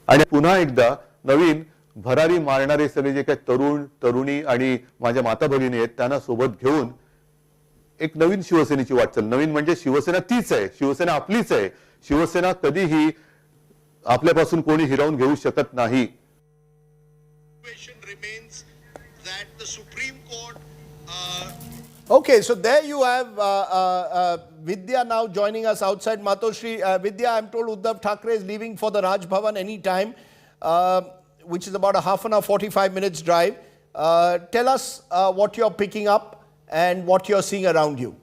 आणि पुन्हा एकदा नवीन भरारी मारणारे सगळे जे काही तरुण तरुणी आणि माझ्या माता भगिनी आहेत त्यांना सोबत घेऊन एक नवीन शिवसेनेची वाटचाल. नवीन म्हणजे शिवसेना तीच आहे, शिवसेना आपलीच आहे. शिवसेना कधीही आपल्यापासून कोणी हिरावून घेऊ शकत नाही. Okay, so there you have Vidya now joining us outside Matoshri. Vidya, I'm told Uddhav Thackeray is leaving for the Raj Bhavan any time. which is about a half an hour, 45 minutes drive. Tell us what you're picking up and what you're seeing around you.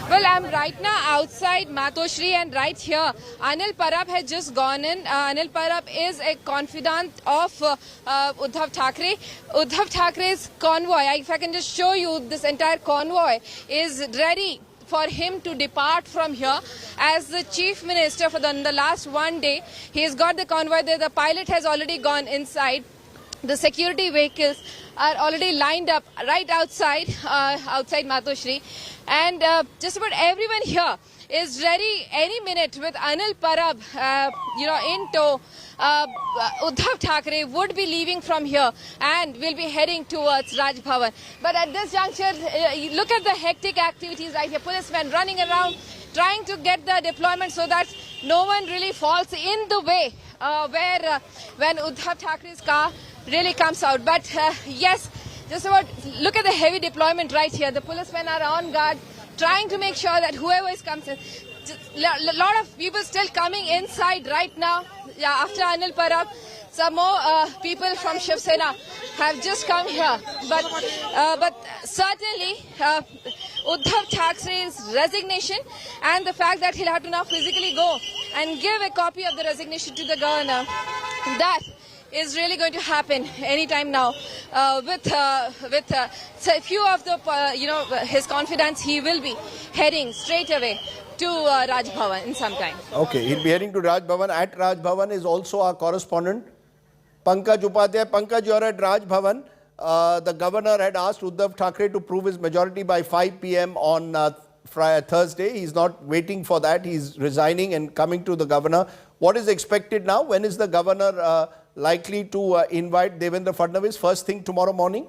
Well, I'm right now outside Matoshri, and right here, Anil Parab has just gone in. Anil Parab is a confidant of Uddhav Thackeray. Uddhav Thackeray's convoy, if I can just show you, this entire convoy is ready for him to depart from here as the chief minister for the last one day. He's got the convoy there. The pilot has already gone inside. The security vehicles are already lined up right outside Matoshri, and just about everyone here is ready any minute with Anil Parab, in tow. Uddhav Thackeray would be leaving from here and will be heading towards Raj Bhavan. But at this juncture, look at the hectic activities right here. Policemen running around, trying to get the deployment so that no one really falls in the way when Uddhav Thackeray's car really comes out. But yes, just about look at the heavy deployment right here. The policemen are on guard, trying to make sure that whoever comes in. A lot of people still coming inside right now. Yeah, after Anil Parab, some more people from Shiv Sena have just come here. But certainly, Uddhav Thackeray's resignation and the fact that he'll have to now physically go and give a copy of the resignation to the governor, that is really going to happen anytime now. With a few of the his confidants, he will be heading straight away to Raj Bhavan in some time. Okay, he'll be heading to Raj Bhavan. At Raj Bhavan is also our correspondent, Pankaj Upadhyay. Pankaj, you're at Raj Bhavan. The governor had asked Uddhav Thackeray to prove his majority by 5 p.m. on Thursday. He's not waiting for that. He's resigning and coming to the governor. What is expected now? When is the governor likely to invite Devendra Fadnavis? First thing tomorrow morning?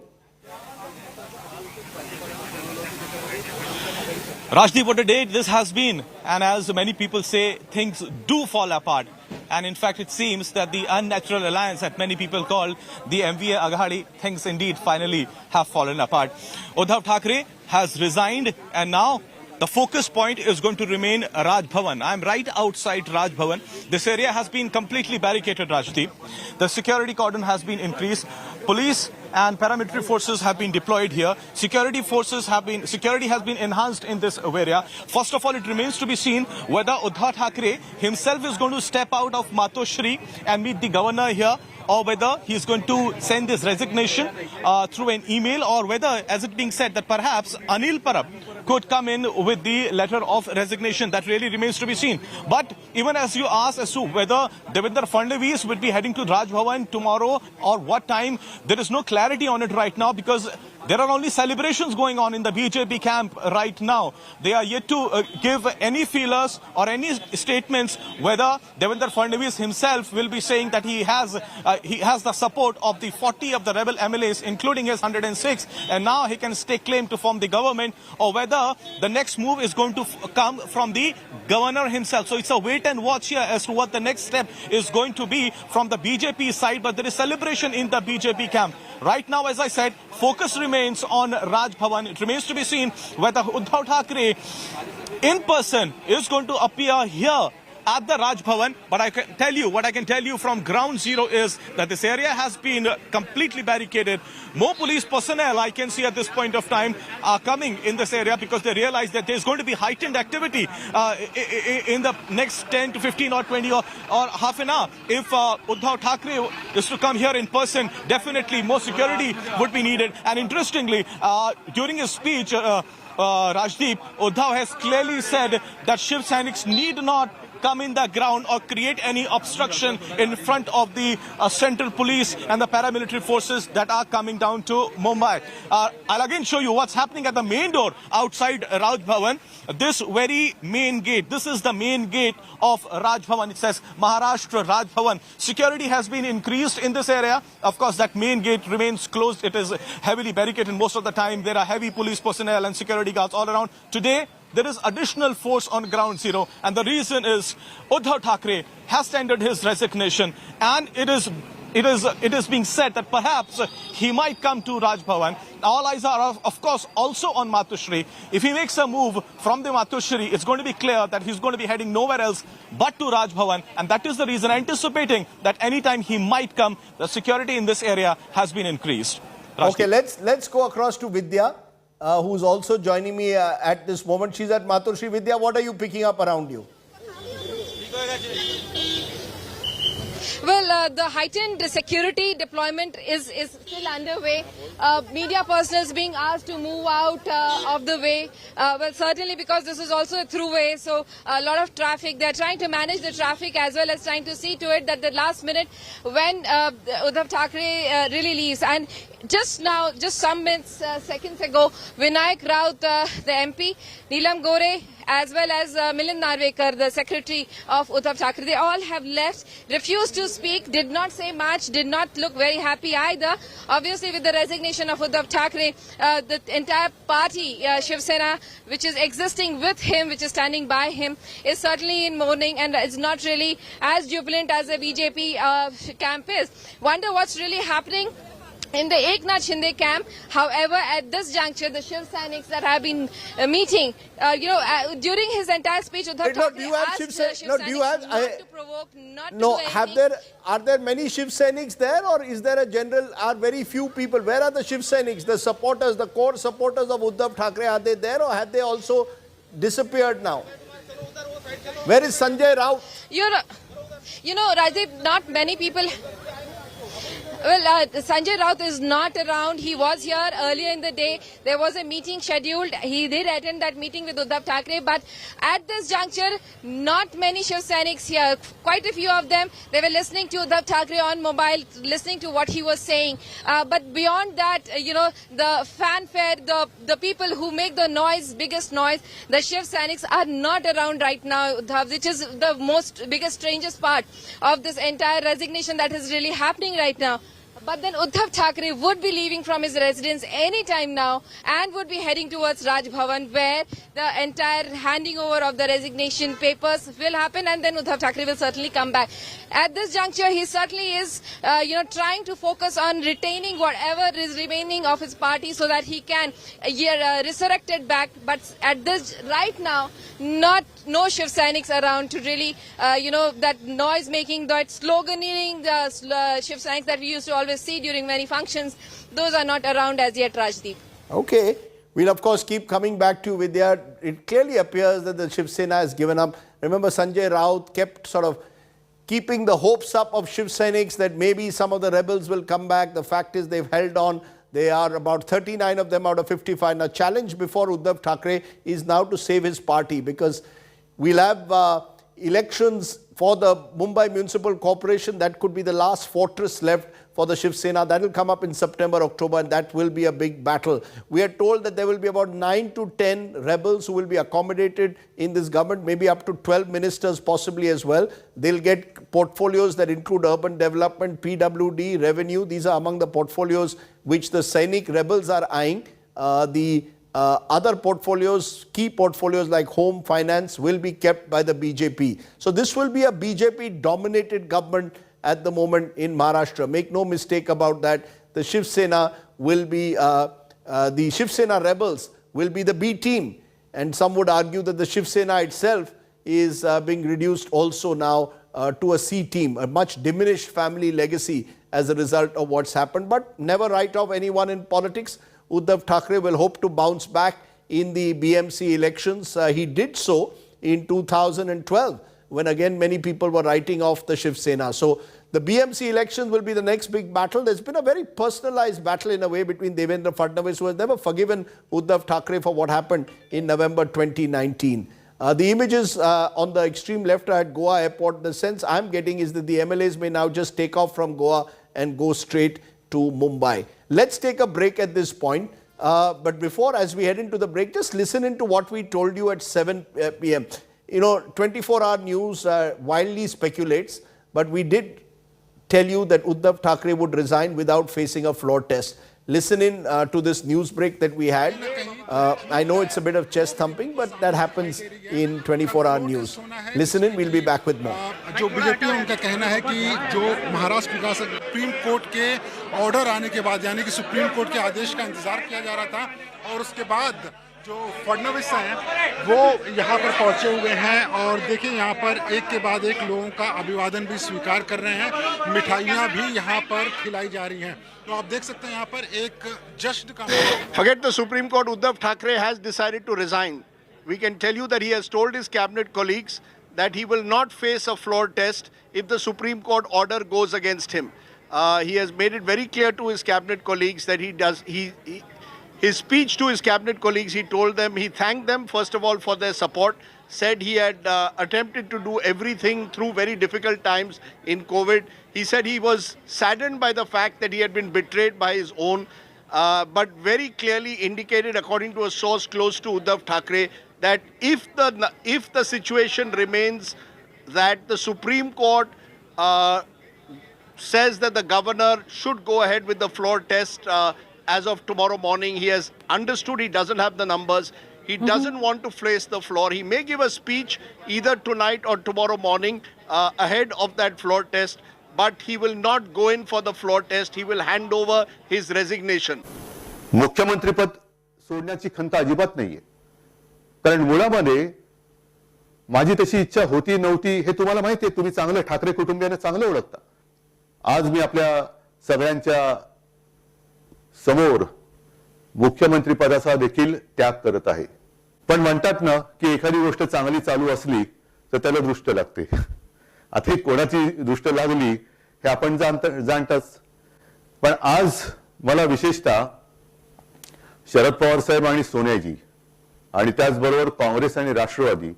Rajdeep, what a day this has been. And as many people say, things do fall apart. And in fact, it seems that the unnatural alliance that many people call the MVA Aghadi, things indeed finally have fallen apart. Uddhav Thackeray has resigned, and now the focus point is going to remain Raj Bhavan. I'm right outside Raj Bhavan. This area has been completely barricaded, Rajdeep. The security cordon has been increased. Police and paramilitary forces have been deployed here. Security has been enhanced in this area. First of all, it remains to be seen whether Uddhav Thackeray himself is going to step out of Matoshri and meet the governor here, or whether he's going to send his resignation through an email, or whether, as it being said, that perhaps Anil Parab could come in with the letter of resignation. That really remains to be seen. But even as you asked as to whether Devendra Fadnavis will be heading to Raj Bhavan tomorrow or what time, there is no clarity on it right now, because there are only celebrations going on in the BJP camp right now. They are yet to give any feelers or any statements whether Devendra Fadnavis himself will be saying that he has the support of the 40 of the rebel MLAs, including his 106, and now he can stake claim to form the government, or whether the next move is going to come from the governor himself. So it's a wait and watch here as to what the next step is going to be from the BJP side, but there is celebration in the BJP camp. Right now, as I said, focus remains on Raj Bhavan. It remains to be seen whether Uddhav Thackeray in person is going to appear here at the Raj Bhavan. But what I can tell you from ground zero is that this area has been completely barricaded. More police personnel, I can see at this point of time, are coming in this area because they realize that there's going to be heightened activity in the next 10 to 15 or 20 or half an hour. If Uddhav Thackeray is to come here in person, definitely more security would be needed. And interestingly, during his speech, Rajdeep, Uddhav has clearly said that Shiv Sainiks need not come in the ground or create any obstruction in front of the central police and the paramilitary forces that are coming down to Mumbai. I'll again show you what's happening at the main door outside Raj Bhavan. This very main gate, this is the main gate of Raj Bhavan. It says Maharashtra Raj Bhavan. Security has been increased in this area. Of course, that main gate remains closed. It is heavily barricaded most of the time. There are heavy police personnel and security guards all around. Today, there is additional force on ground zero, and the reason is Uddhav Thackeray has tendered his resignation, and it is it is being said that perhaps he might come to Raj Bhavan. All eyes are, of course, also on Matushri. If he makes a move from the Matushri, it's going to be clear that he's going to be heading nowhere else but to Raj Bhavan. And that is the reason, anticipating that anytime he might come, the security in this area has been increased. Okay, let's go across to Vidya, who's also joining me at this moment. She's at Matushri. Vidya, what are you picking up around you? Well, the heightened security deployment is still underway. Media personnel being asked to move out of the way. Well, certainly because this is also a throughway, so a lot of traffic. They're trying to manage the traffic as well as trying to see to it that the last minute when Uddhav Thackeray really leaves. And just now, just some minutes, seconds ago, Vinayak Raut, the MP, Neelam Gore, as well as Milind Narvekar, the secretary of Uddhav Thackeray, they all have left, refused to speak, did not say much, did not look very happy either. Obviously, with the resignation of Uddhav Thackeray, the entire party, Shiv Sena, which is existing with him, which is standing by him, is certainly in mourning and is not really as jubilant as the BJP camp is. Wonder what's really happening in the Eknath Shinde camp. However, at this juncture, the Shiv Sainiks that have been meeting, during his entire speech, Uddhav Thackeray asked Shiv Sainiks not to provoke, not to do anything. Are there many Shiv Sainiks there, or is there a general, are very few people? Where are the Shiv Sainiks, the supporters, the core supporters of Uddhav Thackeray? Are they there, or have they also disappeared now? Where is Sanjay Raut? Rajdeep, not many people. Well, Sanjay Raut is not around. He was here earlier in the day. There was a meeting scheduled. He did attend that meeting with Uddhav Thackeray. But at this juncture, not many Shiv Sainiks here. Quite a few of them, they were listening to Uddhav Thackeray on mobile, listening to what he was saying. But beyond that, the fanfare, the people who make the noise, biggest noise, the Shiv Sainiks are not around right now, Uddhav, which is the biggest, strangest part of this entire resignation that is really happening right now. But then Uddhav Thackeray would be leaving from his residence any time now and would be heading towards Raj Bhavan, where the entire handing over of the resignation papers will happen, and then Uddhav Thackeray will certainly come back. At this juncture, he certainly is, trying to focus on retaining whatever is remaining of his party so that he can resurrect it back. But at this right now, no Shiv Sainiks around to really, that noise making, that sloganeering, the Shiv Sainiks that we used to always see during many functions, those are not around as yet, Rajdeep. Okay. We'll of course keep coming back to Vidya. It clearly appears that the Shiv Sena has given up. Remember, Sanjay Raut kept sort of keeping the hopes up of Shiv Sainiks that maybe some of the rebels will come back. The fact is they've held on. They are about 39 of them out of 55. Now, challenge before Uddhav Thackeray is now to save his party, because we'll have elections for the Mumbai Municipal Corporation. That could be the last fortress left for the Shiv Sena. That will come up in September, October, and that will be a big battle. We are told that there will be about 9 to 10 rebels who will be accommodated in this government, maybe up to 12 ministers possibly as well. They'll get portfolios that include urban development, PWD, revenue. These are among the portfolios which the Sainik rebels are eyeing. Other portfolios, key portfolios like home, finance, will be kept by the BJP. So this will be a BJP-dominated government at the moment in Maharashtra. Make no mistake about that. The Shiv Sena will be, the Shiv Sena rebels will be the B team. And some would argue that the Shiv Sena itself is being reduced also now to a C team, a much diminished family legacy as a result of what's happened. But never write off anyone in politics. Uddhav Thackeray will hope to bounce back in the BMC elections. He did so in 2012. When again many people were writing off the Shiv Sena. So the BMC elections will be the next big battle. There's been a very personalized battle in a way between Devendra Fadnavis, who has never forgiven Uddhav Thackeray for what happened in November 2019. The images on the extreme left are at Goa airport. The sense I'm getting is that the MLAs may now just take off from Goa and go straight to Mumbai. Let's take a break at this point. But before, as we head into the break, just listen into what we told you at 7 p.m. 24-hour news wildly speculates, but we did tell you that Uddhav Thackeray would resign without facing a floor test. listen in to this news break that we had. I know it's a bit of chest thumping, but that happens in 24-hour news. Listen in, we'll be back with more. जो BJP है उनका कहना है कि जो महाराष्ट्र विकास supreme court के order आने के बाद, यानी कि सुप्रीम कोर्ट के आदेश का इंतजार किया जा रहा था, और उसके बाद जो फडणवीस हैं वो यहाँ पर पहुँचे हुए हैं, और देखिए यहाँ पर एक के बाद एक लोगों का अभिवादन भी स्वीकार कर रहे हैं, मिठाइयाँ भी यहाँ पर खिलाई जा रही हैं। तो आप देख सकते हैं यहाँ पर एक जश्न का Forget the Supreme Court. Uddhav Thackeray has decided to resign. We can tell you that he has told his cabinet colleagues that he will not face a floor test if the Supreme Court order goes against him. He has made it very clear to his cabinet colleagues that his speech to his cabinet colleagues, he told them, he thanked them first of all for their support, said he had attempted to do everything through very difficult times in COVID. He said he was saddened by the fact that he had been betrayed by his own, but very clearly indicated, according to a source close to Uddhav Thackeray, that if the situation remains that the Supreme Court says that the governor should go ahead with the floor test as of tomorrow morning, he has understood he doesn't have the numbers. He doesn't want to face the floor. He may give a speech either tonight or tomorrow morning ahead of that floor test, but he will not go in for the floor test. He will hand over his resignation. मुख्यमंत्री पद सोडण्याची खंत अजिबात नाहीये, कारण मुळामध्ये माझी तशी इच्छा होती नव्हती हे तुम्हाला माहिती आहे. तुम्ही चांगलं ठाकरे कुटुंबियांना चांगलं ओळखता. आज मी आपल्या सगळ्यांच्या समोर मुख्यमंत्री पदाचा देखील त्याग करत आहे. पण म्हणतात ना की एखादी गोष्ट चांगली चालू असली तर त्याला दृष्ट लागते. आता कोणाची दृष्ट लागली हे आपण जाणताच. पण आज मला विशेषतः शरद पवार साहेब आणि सोनियाजी आणि त्याचबरोबर काँग्रेस आणि राष्ट्रवादी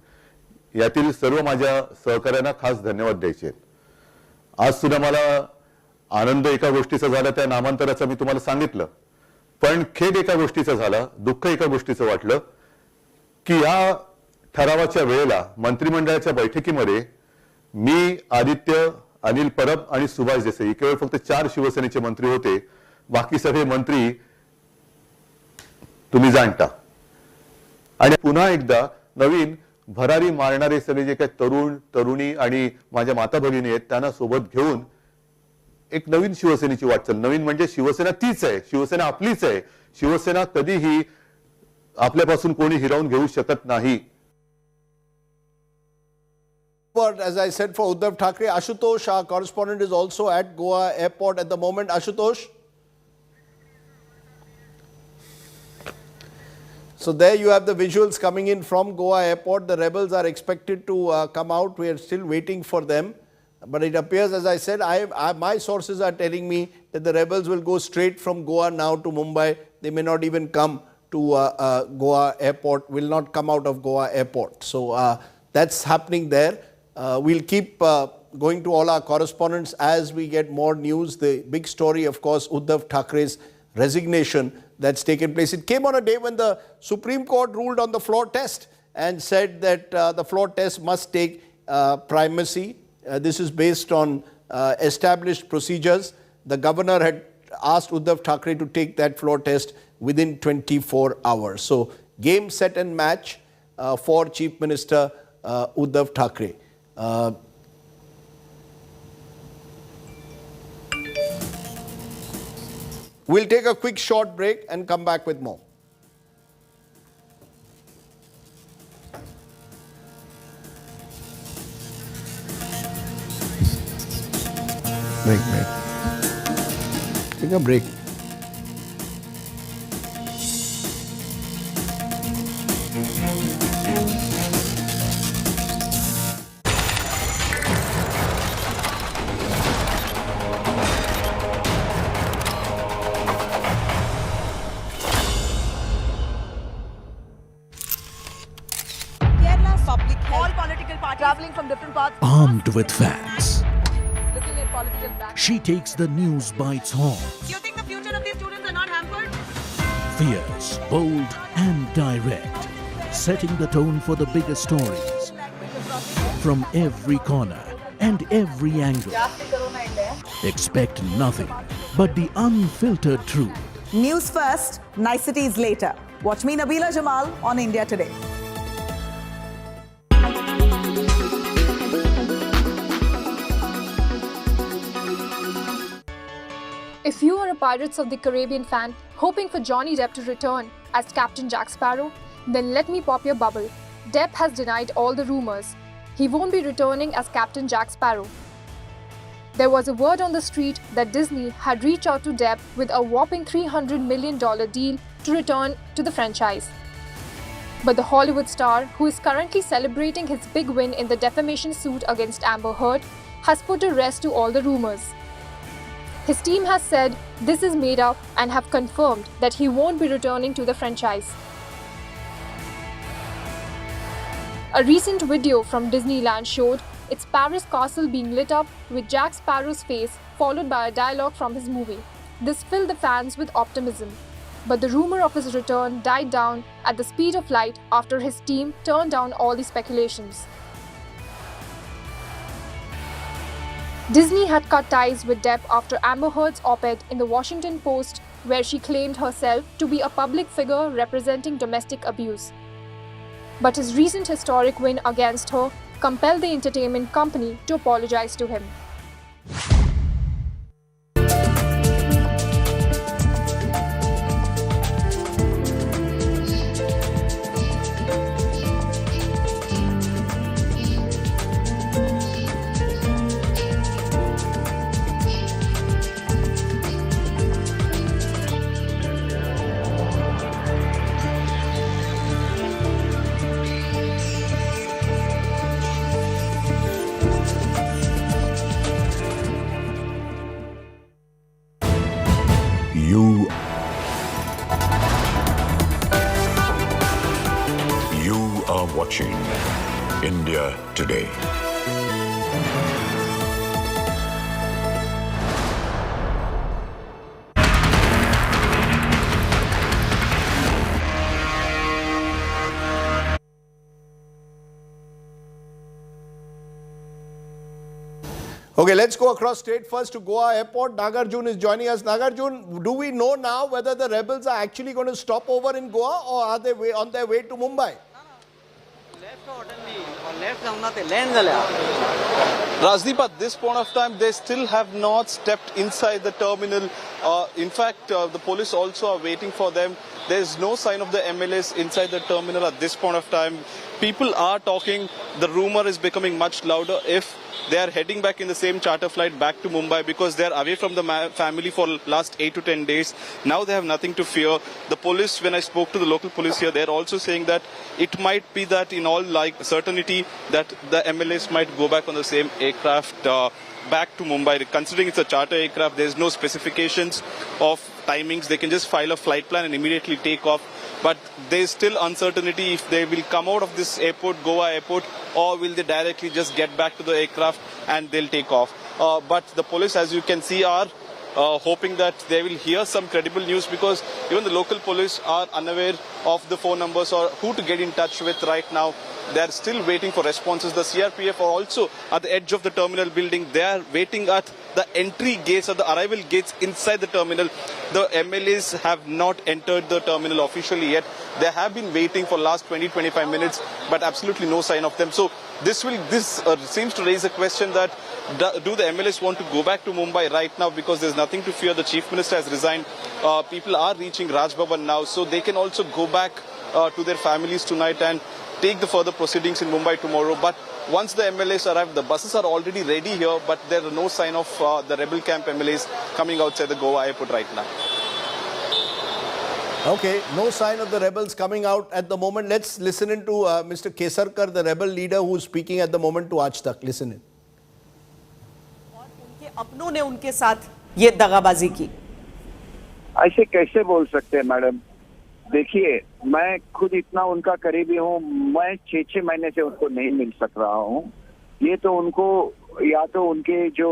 यातील सर्व माझ्या सहकाऱ्यांना खास धन्यवाद द्यायचे आहेत. आज सुद्धा मला आनंद एका गोष्टीचा झाला, त्या नामांतराचा मी तुम्हाला सांगितलं, पण खेद एका गोष्टीचा झाला, दुःख एका गोष्टीचं वाटलं की या ठरावाच्या वेळेला मंत्रिमंडळाच्या बैठकीमध्ये मी, आदित्य, अनिल परब आणि सुभाष देसाई केवळ फक्त 4 शिवसेनेचे मंत्री होते. बाकी सगळे मंत्री तुम्ही जाणता. आणि पुन्हा एकदा नवीन भरारी मारणारे सगळे जे काही तरुण तरुणी आणि माझ्या माता भगिनी आहेत त्यांना सोबत घेऊन एक नवीन शिवसेनेची वाटचाल. नवीन म्हणजे शिवसेना तीच आहे, शिवसेना आपलीच आहे. शिवसेना कधीही आपल्यापासून कोणी हिरावून घेऊ शकत नाही. But as I said, for Uddhav Thackeray, Ashutosh, our correspondent, is also at Goa airport at the moment. Ashutosh. So there you have the visuals coming in from Goa airport. The rebels are expected to come out. We are still waiting for them. But it appears, as I said, my sources are telling me that the rebels will go straight from Goa now to Mumbai. They may not even come to Goa airport, will not come out of Goa airport. So that's happening there. We'll keep going to all our correspondents as we get more news. The big story, of course, Uddhav Thackeray's resignation that's taken place. It came on a day when the Supreme Court ruled on the floor test and said that the floor test must take primacy. This is based on established procedures. The governor had asked Uddhav Thackeray to take that floor test within 24 hours. So game, set and match for Chief Minister Uddhav Thackeray. We'll take a quick short break and come back with more. Break. Take a break. Traveling from different parts. Armed with facts, Looking at political back. she takes the news by its horns. Do you think the future of these students are not hampered? Fierce, bold, and direct, setting the tone for the biggest stories. From every corner and every angle. Expect nothing but the unfiltered truth. News first, niceties later. Watch me, Nabila Jamal, on India Today. If you are a Pirates of the Caribbean fan hoping for Johnny Depp to return as Captain Jack Sparrow, then let me pop your bubble. Depp has denied all the rumors. He won't be returning as Captain Jack Sparrow. There was a word on the street that Disney had reached out to Depp with a whopping $300 million deal to return to the franchise. But the Hollywood star, who is currently celebrating his big win in the defamation suit against Amber Heard, has put a rest to all the rumors. His team has said this is made up and have confirmed that he won't be returning to the franchise. A recent video from Disneyland showed its Paris castle being lit up with Jack Sparrow's face, followed by a dialogue from his movie. This filled the fans with optimism. But the rumor of his return died down at the speed of light after his team turned down all the speculations. Disney had cut ties with Depp after Amber Heard's op-ed in the Washington Post, where she claimed herself to be a public figure representing domestic abuse. But his recent historic win against her compelled the entertainment company to apologize to him. You are watching India Today. Okay, let's go across state first to Goa Airport. Nagarjun is joining us. Nagarjun, do we know now whether the rebels are actually going to stop over in Goa or are they on their way to Mumbai? Rajdeep, at this point of time, they still have not stepped inside the terminal. In fact, the police also are waiting for them. There is no sign of the MLAs inside the terminal at this point of time. People are talking. The rumor is becoming much louder if they are heading back in the same charter flight back to Mumbai because they are away from the family for last 8 to 10 days. Now they have nothing to fear. The police, when I spoke to the local police here, they are also saying that it might be that in all certainty that the MLAs might go back on the same aircraft back to Mumbai. Considering it's a charter aircraft, there's no specifications of timings. They can just file a flight plan and immediately take off. But there's still uncertainty if they will come out of this airport, Goa airport, or will they directly just get back to the aircraft and they'll take off. But the police, as you can see, are hoping that they will hear some credible news because even the local police are unaware of the phone numbers or who to get in touch with right now. They are still waiting for responses. The CRPF are also at the edge of the terminal building. They are waiting at the entry gates or the arrival gates inside the terminal. The MLAs have not entered the terminal officially yet. They have been waiting for last 20-25 minutes, but absolutely no sign of them. So this seems to raise a question that do the MLAs want to go back to Mumbai right now because there's nothing to fear. The Chief Minister has resigned. People are reaching Raj Bhavan now, so they can also go back to their families tonight and take the further proceedings in Mumbai tomorrow. But once the MLAs arrive, the buses are already ready here, but there are no sign of the rebel camp MLAs coming outside the Goa airport right now. Okay, no sign of the rebels coming out at the moment. Let's listen in to Mr. Kesarkar, the rebel leader who's speaking at the moment to Aaj Tak. Listen in. उनके अपनों ने उनके साथ ये दगाबाजी की। ऐसे कैसे बोल सकते हैं मैडम? देखिए, मैं खुद इतना उनका करीबी हूँ, मैं 6 महीने से उनको नहीं मिल सक रहा हूँ। ये तो उनको या तो उनके जो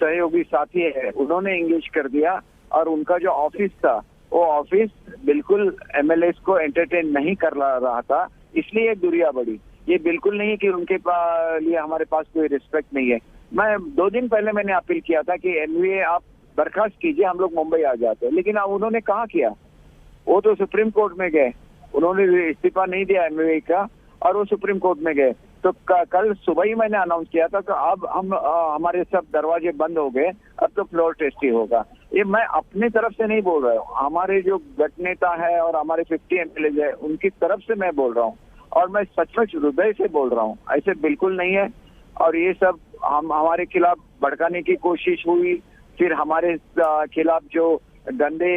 सहयोगी साथी है उन्होंने इंगेज कर दिया और उनका जो ऑफिस था वो ऑफिस बिल्कुल एमएलएस को एंटरटेन नहीं कर रहा था, इसलिए दुरिया बढ़ी। ये बिल्कुल नहीं कि उनके लिए हमारे पास कोई रिस्पेक्ट नहीं है। मैं 2 दिन पहले मैंने अपील किया था कि एनवीए आप बर्खास्त कीजिए, हम लोग मुंबई आ जाते हैं। लेकिन अब उन्होंने कहाँ किया? वो तो सुप्रीम कोर्ट में गए, उन्होंने इस्तीफा नहीं दिया एमएलए का और वो सुप्रीम कोर्ट में गए। तो कल सुबह ही मैंने अनाउंस किया था कि अब हम हमारे सब दरवाजे बंद हो गए, अब तो फ्लोर टेस्ट ही होगा। ये मैं अपनी तरफ से नहीं बोल रहा हूँ, हमारे जो गठ नेता है और हमारे 50 एमएलए है उनकी तरफ से मैं बोल रहा हूँ, और मैं सचमुच हृदय से बोल रहा हूँ, ऐसे बिल्कुल नहीं है। और ये सब हमारे खिलाफ भड़काने की कोशिश हुई, फिर हमारे खिलाफ जो गंदे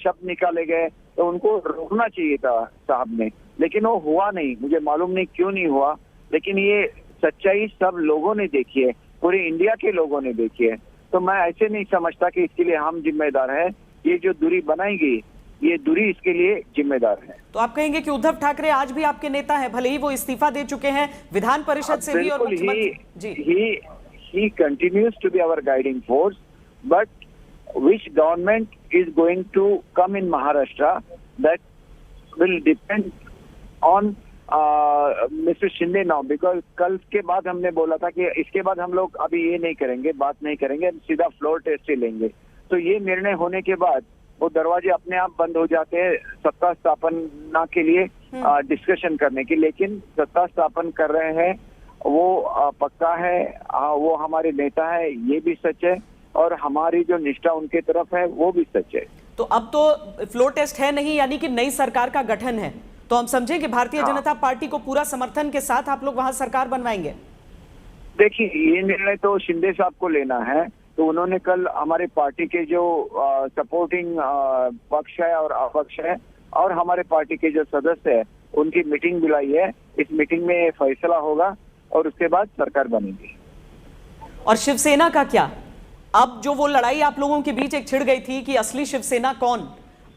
शब्द निकाले गए, तो उनको रोकना चाहिए था साहब ने, लेकिन वो हुआ नहीं। मुझे मालूम नहीं क्यों नहीं हुआ, लेकिन ये सच्चाई सब लोगों ने देखी है, पूरे इंडिया के लोगों ने देखी है। तो मैं ऐसे नहीं समझता कि इसके लिए हम जिम्मेदार हैं। ये जो दूरी बनाई गई, ये दूरी इसके लिए जिम्मेदार है। तो आप कहेंगे कि उद्धव ठाकरे आज भी आपके नेता हैं, भले ही वो इस्तीफा दे चुके हैं विधान परिषद से भी, और मुख्यमंत्री he continues to be our guiding force, but which government is going to come in Maharashtra, that will depend on mister Shinde now, because कल के बाद हमने बोला था कि इसके बाद हम लोग अभी ये नहीं करेंगे, बात नहीं करेंगे, सीधा फ्लोर टेस्ट ही लेंगे। तो ये निर्णय होने के बाद वो दरवाजे अपने आप बंद हो जाते हैं सत्ता स्थापना के लिए, डिस्कशन करने की। लेकिन सत्ता स्थापन कर रहे हैं वो पक्का है, वो हमारे नेता है, ये भी सच है, और हमारी जो निष्ठा उनके तरफ है वो भी सच है। तो अब तो फ्लोर टेस्ट है नहीं, यानी कि नई सरकार का गठन है, तो हम समझें कि भारतीय जनता पार्टी को पूरा समर्थन के साथ आप लोग वहां सरकार बनवाएंगे? देखिए, ये निर्णय तो शिंदे साहब को लेना है। तो उन्होंने कल हमारे पार्टी के जो सपोर्टिंग पक्ष है और अपक्ष है और हमारे पार्टी के जो सदस्य है उनकी मीटिंग बुलाई है। इस मीटिंग में फैसला होगा और उसके बाद सरकार बनेगी। और शिवसेना का क्या? अब जो वो लड़ाई आप लोगों के बीच एक छिड़ गई थी कि असली शिवसेना कौन,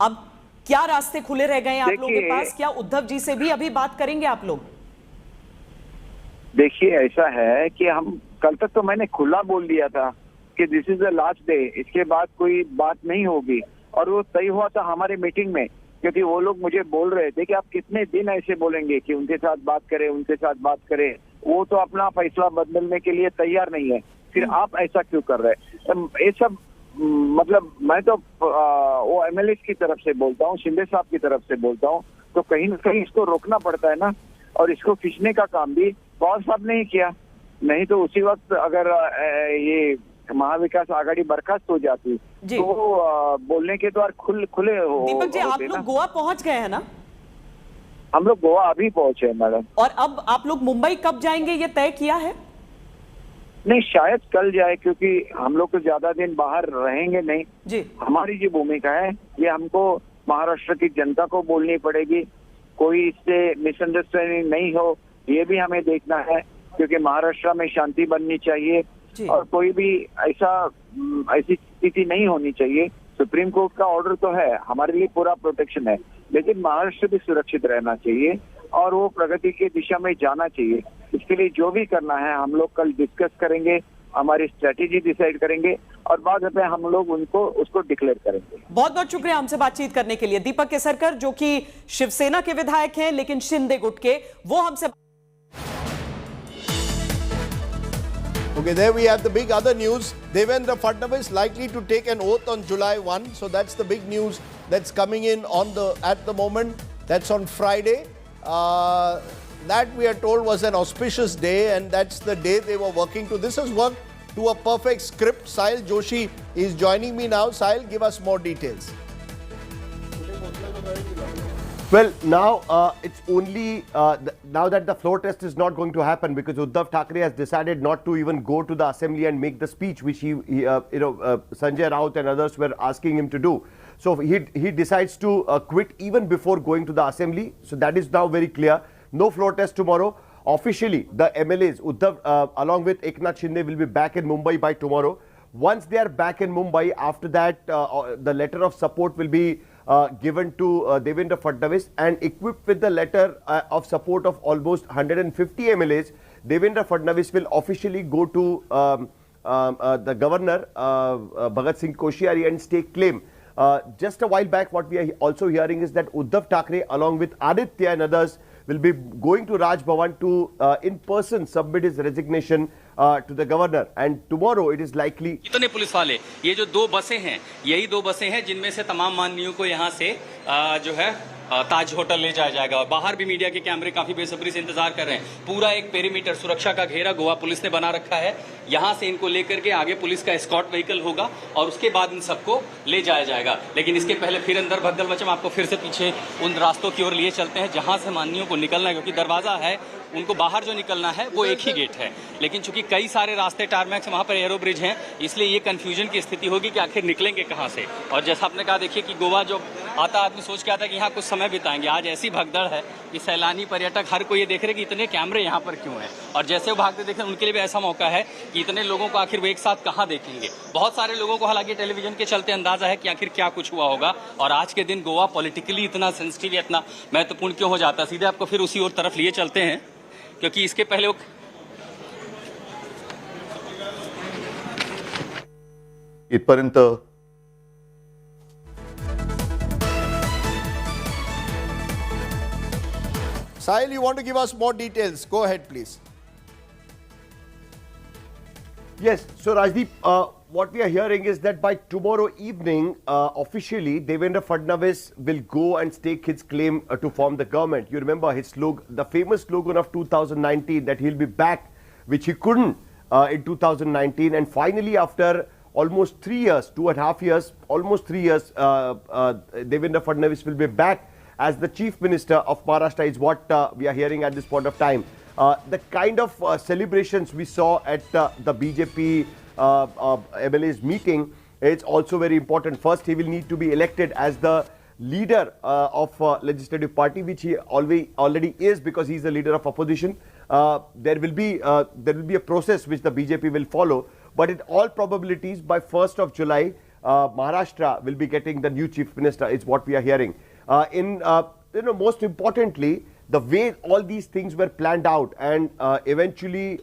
अब क्या रास्ते खुले रह गए हैं आप लोगों के पास? क्या उद्धव जी से भी अभी बात करेंगे आप लोग? देखिए, ऐसा है कि हम कल तक तो मैंने खुला बोल दिया था कि this is the last day, इसके बाद कोई बात नहीं होगी, और वो तय हुआ था हमारे मीटिंग में। क्योंकि वो लोग मुझे बोल रहे थे कि आप कितने दिन ऐसे बोलेंगे कि उनके साथ बात करें, उनके साथ बात करें, वो तो अपना फैसला बदलने के लिए तैयार नहीं है, फिर आप ऐसा क्यों कर रहे हैं? ये सब मतलब मैं तो वो एमएलए की तरफ से बोलता हूँ, शिंदे साहब की तरफ से बोलता हूँ, तो कहीं ना कहीं इसको रोकना पड़ता है ना। और इसको खींचने का काम भी पवार साहब ने ही किया, नहीं तो उसी वक्त अगर ये महाविकास आघाड़ी बर्खास्त हो जाती तो बोलने के द्वार खुले हो। दीपक जी, आप लोग गोवा पहुंच गए हैं ना? हम लोग गोवा अभी पहुंचे हैं मैडम। और अब आप लोग मुंबई कब जाएंगे, ये तय किया है? नहीं, शायद कल जाए, क्योंकि हम लोग तो ज्यादा दिन बाहर रहेंगे नहीं जी। हमारी जो भूमिका है ये हमको महाराष्ट्र की जनता को बोलनी पड़ेगी, कोई इससे मिसअंडरस्टैंडिंग नहीं हो, ये भी हमें देखना है, क्योंकि महाराष्ट्र में शांति बननी चाहिए और कोई भी ऐसी स्थिति नहीं होनी चाहिए। सुप्रीम कोर्ट का ऑर्डर तो है, हमारे लिए पूरा प्रोटेक्शन है, लेकिन महाराष्ट्र भी सुरक्षित रहना चाहिए और वो प्रगति की दिशा में जाना चाहिए। इसके लिए जो भी करना है हम लोग कल डिस्कस करेंगे, हमारी स्ट्रेटेजी डिसाइड करेंगे और बाद में हम लोग उसको डिक्लेयर करेंगे। बहुत बहुत शुक्रिया हमसे बातचीत करने के लिए। दीपक केसरकर, जो कि शिवसेना के विधायक हैं लेकिन शिंदे गुट के, वो हमसे Okay, there we have the big other news. Devendra Fadnavis likely to take an oath on July 1. So that's the big news that's coming in at the moment. That's on Friday. That we are told was an auspicious day, and that's the day they were working to. This has worked to a perfect script. Sahil Joshi is joining me now. Sahil, give us more details. Well, now it's only now that the floor test is not going to happen because Uddhav Thackeray has decided not to even go to the assembly and make the speech which Sanjay Raut and others were asking him to do. So he decides to quit even before going to the assembly. So that is now very clear. No floor test tomorrow. Officially, the MLAs, Uddhav along with Eknath Shinde will be back in Mumbai by tomorrow. Once they are back in Mumbai, after that the letter of support will be given to Devendra Fadnavis, and equipped with the letter of support of almost 150 MLAs, Devendra Fadnavis will officially go to the governor, Bhagat Singh Koshyari, and stake claim. Just a while back, what we are also hearing is that Uddhav Thackeray, along with Aditya and others, will be going to Raj Bhavan to in person submit his resignation to the governor, and tomorrow it is likely. इतने police वाले, ये जो 2 बसें हैं, यही 2 बसें हैं जिनमें से तमाम माननीयों को यहाँ से जो है ताज होटल ले जाया जाएगा। और बाहर भी मीडिया के कैमरे काफी बेसब्री से इंतजार कर रहे हैं। पूरा एक पेरीमीटर सुरक्षा का घेरा गोवा पुलिस ने बना रखा है। यहाँ से इनको लेकर के आगे पुलिस का एस्कॉर्ट व्हीकल होगा और उसके बाद इन सबको ले जाया जाएगा। लेकिन इसके पहले फिर अंदर भगदड़ मचा, आपको फिर से पीछे उन रास्तों की ओर लिए चलते हैं जहाँ से माननीयों को निकलना है, क्योंकि दरवाजा है, उनको बाहर जो निकलना है वो एक ही गेट है। लेकिन चूंकि कई सारे रास्ते टारमैक्स वहाँ पर एरो ब्रिज हैं, इसलिए ये कंफ्यूजन की स्थिति होगी कि आखिर निकलेंगे कहाँ से। और जैसा आपने कहा, देखिए कि गोवा जो आता आदमी सोच के आता है कि यहाँ कुछ समय बिताएंगे, आज ऐसी भगदड़ है कि सैलानी पर्यटक हर कोई ये देख रहे कि इतने कैमरे यहाँ पर क्यों हैं। और जैसे वो भागते देखें, उनके लिए भी ऐसा मौका है कि इतने लोगों को आखिर वो एक साथ कहाँ देखेंगे। बहुत सारे लोगों को हालांकि टेलीविजन के चलते अंदाजा है कि आखिर क्या कुछ हुआ होगा। और आज के दिन गोवा पॉलिटिकली इतना सेंसिटिव, इतना महत्वपूर्ण क्यों हो जाता है। सीधे आपको फिर उसी ओर तरफ लिए चलते हैं, क्योंकि इसके पहले वो इथपर्यंत Sahil, you want to give us more details? Go ahead, please. Yes, so Rajdeep, what we are hearing is that by tomorrow evening, officially, Devendra Fadnavis will go and stake his claim to form the government. You remember his slogan, the famous slogan of 2019, that he'll be back, which he couldn't in 2019. And finally, after almost 3 years, 2.5 years, almost 3 years, Devendra Fadnavis will be back as the Chief Minister of Maharashtra, is what we are hearing at this point of time. The kind of celebrations we saw at the BJP MLAs meeting, it's also very important. First, he will need to be elected as the leader of legislative party, which he already is, because he is the leader of opposition. There will be a process which the BJP will follow, but in all probabilities, by 1st of July, Maharashtra will be getting the new Chief Minister, is what we are hearing. Most importantly, the way all these things were planned out, and eventually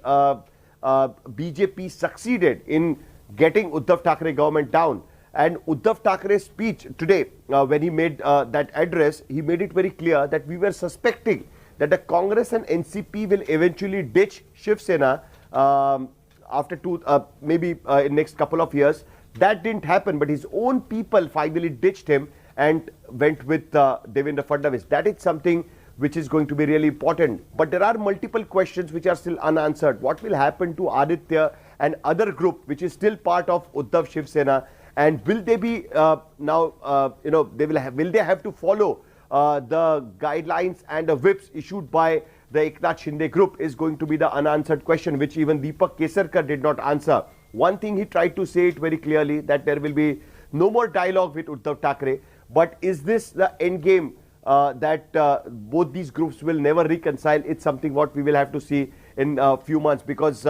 BJP succeeded in getting Uddhav Thackeray government down. And Uddhav Thackeray's speech today, when he made that address, he made it very clear that we were suspecting that the Congress and NCP will eventually ditch Shiv Sena after maybe in next couple of years. That didn't happen, but his own people finally ditched him and went with Devendra Fadnavis. That is something which is going to be really important. But there are multiple questions which are still unanswered. What will happen to Aditya and other group which is still part of Uddhav Shiv Sena? And will they be will they have to follow the guidelines and the whips issued by the Eknath Shinde group, is going to be the unanswered question, which even Deepak Kesarkar did not answer. One thing he tried to say it very clearly, that there will be no more dialogue with Uddhav Thackeray. But is this the end game that both these groups will never reconcile? It's something what we will have to see in a few months, because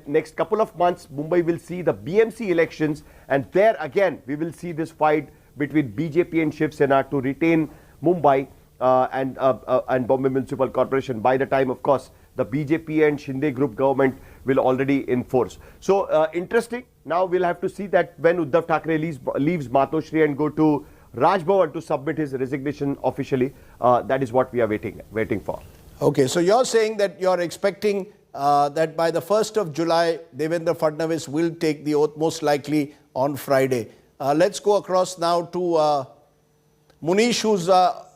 next couple of months Mumbai will see the BMC elections, and there again we will see this fight between BJP and Shiv Sena to retain Mumbai and Bombay Municipal Corporation. By the time, of course, the BJP and Shinde group government will already in force. So interesting. Now we'll have to see that when Uddhav Thackeray leaves Matoshri and go to Raj Bhavan to submit his resignation officially. That is what we are waiting for. Okay, so you're saying that you're expecting that by the 1st of July, Devendra Fadnavis will take the oath, most likely on Friday. Let's go across now to Munish,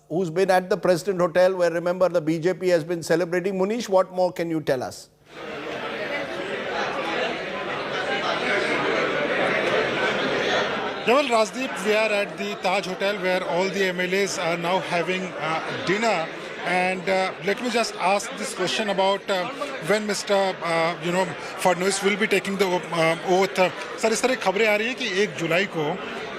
who's been at the President Hotel, where, remember, the BJP has been celebrating. Munish, what more can you tell us? Well, Rajdeep, we are at the Taj Hotel, where all the MLAs are now having dinner. And let me just ask this question about when Mr. Fadnavis will be taking the oath. Sir, इस तरह खबरें आ रही है कि 1 जुलाई को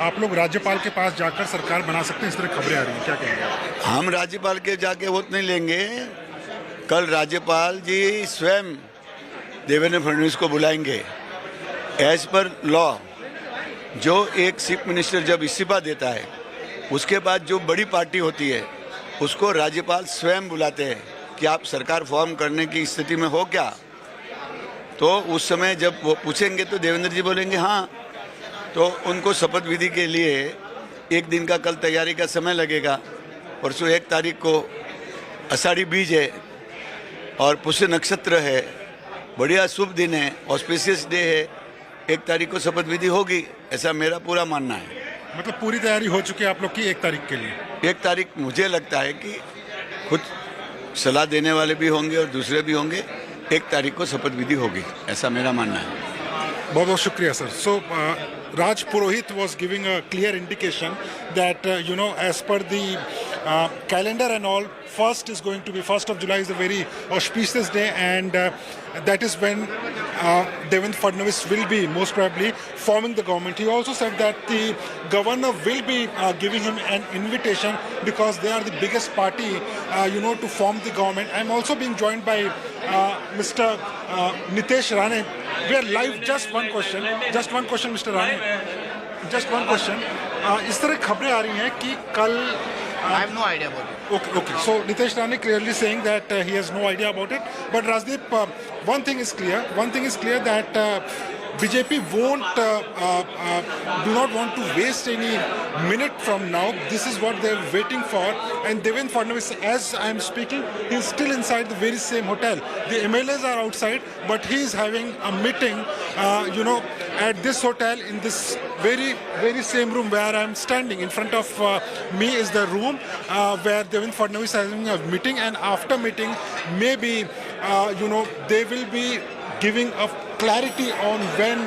आप लोग राज्यपाल के पास जाकर सरकार बना सकते हैं, इस तरह खबरें आ रही हैं, क्या कहेंगे? हम राज्यपाल के जाके वोट नहीं लेंगे। कल राज्यपाल जी स्वयं देवेंद्र फडणवीस को बुलाएंगे। एज पर लॉ, जो एक चीफ मिनिस्टर जब इस्तीफा देता है, उसके बाद जो बड़ी पार्टी होती है उसको राज्यपाल स्वयं बुलाते हैं कि आप सरकार फॉर्म करने की स्थिति में हो क्या। तो उस समय जब वो पूछेंगे तो देवेंद्र जी बोलेंगे हाँ। तो उनको शपथ विधि के लिए 1 दिन का कल तैयारी का समय लगेगा। परसों 1 तारीख को आषाढ़ी बीज है और पुष्य नक्षत्र है, बढ़िया शुभ दिन है, ऑस्पिशियस डे है, 1 तारीख को शपथ विधि होगी, ऐसा मेरा पूरा मानना है। मतलब पूरी तैयारी हो चुकी है आप लोग की 1 तारीख के लिए? 1 तारीख मुझे लगता है कि खुद सलाह देने वाले भी होंगे और दूसरे भी होंगे, 1 तारीख को शपथ विधि होगी, ऐसा मेरा मानना है। बहुत बहुत शुक्रिया sir. So Raj Purohit was giving a clear indication that as per the calendar and all, first of July is a very auspicious day, and that is when Devendra Fadnavis will be most probably forming the government. He also said that the governor will be giving him an invitation because they are the biggest party, to form the government. I'm also being joined by Mr. Nitesh Rane. We are live. Just one question, Mr. Rane. Just one question. इस तरह खबरें आ रही हैं कि कल I have no idea about it. Okay. So Nitesh Rane clearly saying that he has no idea about it. But Rajdeep, one thing is clear that BJP do not want to waste any minute from now. This is what they're waiting for. And Devendra Fadnavis, as I'm speaking, he's still inside the very same hotel. The MLAs are outside, but he's having a meeting, at this hotel in this very, very same room where I'm standing. In front of me is the room where Devendra Fadnavis is having a meeting. And after meeting, maybe, they will be giving a clarity on when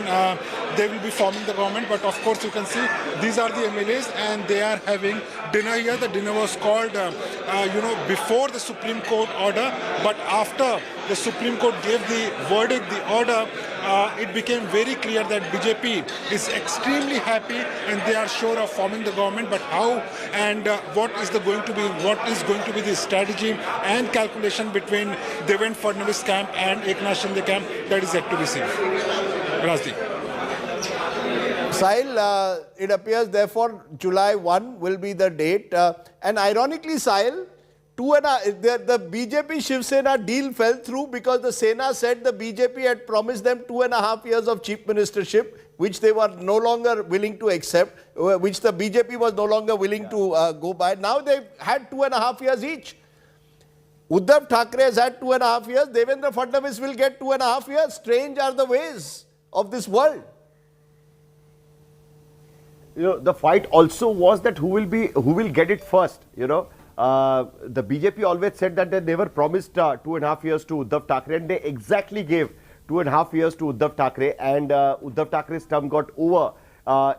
they will be forming the government. But of course, you can see these are the MLAs and they are having dinner here. The dinner was called, before the Supreme Court order, but after the Supreme Court gave the verdict, the order, it became very clear that BJP is extremely happy and they are sure of forming the government. But how and what is going to be the strategy and calculation between Devendra Fadnavis camp and Eknath Shinde camp, that is yet to be seen. Rajdeep. Sahil, it appears therefore July 1 will be the date. And ironically, Sahil, the BJP Shiv Sena deal fell through because the Sena said the BJP had promised them 2.5 years of chief ministership, which they were no longer willing to accept, which the BJP was no longer willing to go by. Now they've had 2.5 years each. Uddhav Thackeray has had 2.5 years. Devendra Fadnavis will get 2.5 years. Strange are the ways of this world. The fight also was that who will get it first. The BJP always said that they never promised 2.5 years to Uddhav Thackeray, and they exactly gave 2.5 years to Uddhav Thackeray, and Uddhav Thackeray's term got over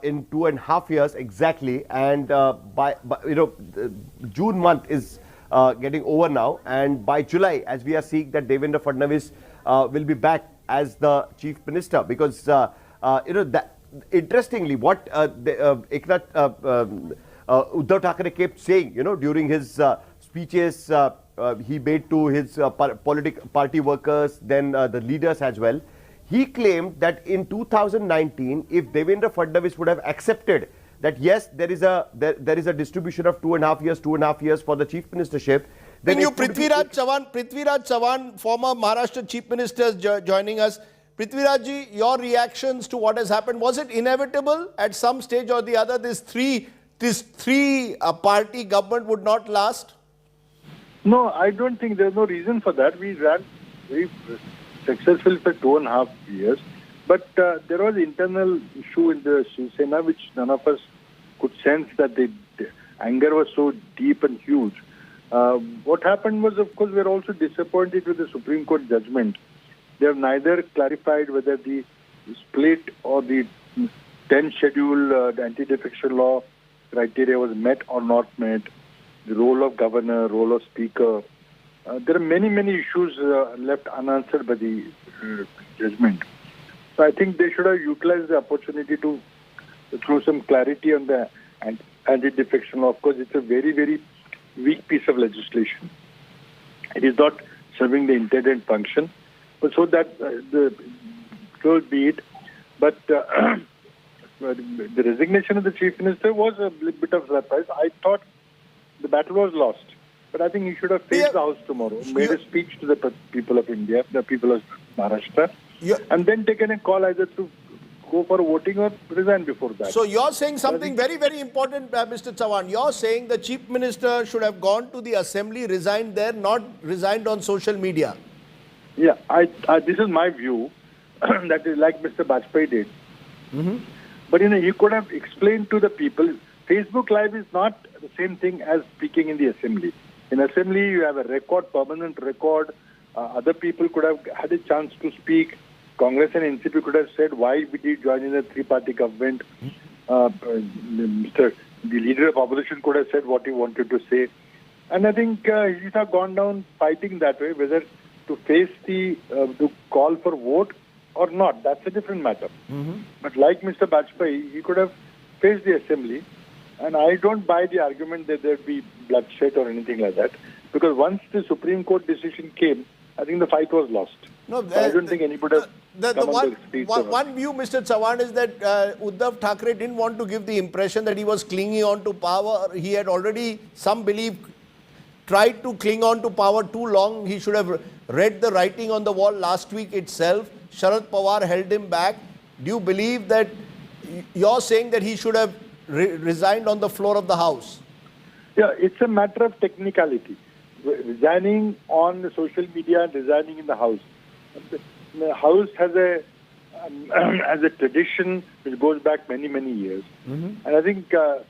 in 2.5 years exactly, and by June month is getting over now, and by July, as we are seeing that Devendra Fadnavis will be back as the chief minister, because that interestingly what Uddhav Thackeray kept saying, during his speeches he made to his party workers, then the leaders as well. He claimed that in 2019, if Devendra Fadnavis would have accepted that yes, there is a distribution of 2.5 years for the chief ministership. Then Prithviraj Chavan, former Maharashtra chief minister, joining us. Prithviraj ji, your reactions to what has happened, was it inevitable at some stage or the other this three party government would not last? No, I don't think there's no reason for that. We ran very successful for 2.5 years. But there was internal issue in the Shiv Sena which none of us could sense, that the anger was so deep and huge. What happened was, of course, we are also disappointed with the Supreme Court judgment. They have neither clarified whether the split or the 10th schedule, the anti-defection law criteria was met or not met, the role of governor, role of speaker. There are many issues left unanswered by the judgment. So I think they should have utilized the opportunity to throw some clarity on the anti-defection law. Of course, it's a very, very weak piece of legislation. It is not serving the intended function. But so that so be it. But the resignation of the chief minister was a bit of surprise. I thought the battle was lost. But I think he should have faced the House tomorrow, made a speech to the people of India, the people of Maharashtra, and then taken a call either to go for voting or resign before that. So you're saying something very, very important, Mr. Chavan. You're saying the chief minister should have gone to the assembly, resigned there, not resigned on social media. Yeah, this is my view. That is like Mr. Bajpayee did. But he could have explained to the people. Facebook Live is not the same thing as speaking in the assembly. In assembly, you have a record, permanent record. Other people could have had a chance to speak. Congress and NCP could have said why we did join in a three-party government. The leader of opposition could have said what he wanted to say. And I think he's have gone down fighting that way, whether to face to call for vote or not. That's a different matter. But like Mr. Bajpayee, he could have faced the assembly. And I don't buy the argument that there'd be bloodshed or anything like that. Because once the Supreme Court decision came, I think the fight was lost. No, so I don't think anybody would have come on the streets. One view, Mr. Chavan, is that Uddhav Thackeray didn't want to give the impression that he was clinging on to power. He had already, some believe, tried to cling on to power too long. He should have read the writing on the wall last week itself. Sharad Pawar held him back. Do you believe that you're saying that he should have resigned on the floor of the House? Yeah, it's a matter of technicality. Resigning on the social media and resigning in the House. The House has a tradition which goes back many, many years. And I think the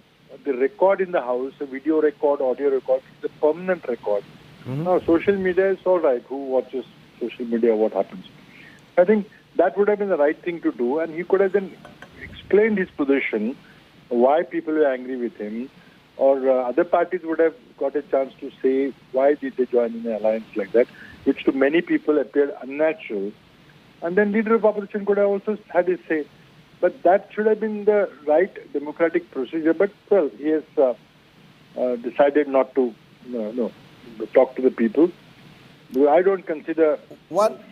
record in the House, a video record, audio record, is a permanent record. Now, social media is all right. Who watches social media? What happens? I think that would have been the right thing to do, and he could have then explained his position, why people were angry with him, or other parties would have got a chance to say why did they join in an alliance like that, which to many people appeared unnatural. And then leader of opposition could have also had his say. But that should have been the right democratic procedure. But, well, he has decided not to talk to the people. I don't consider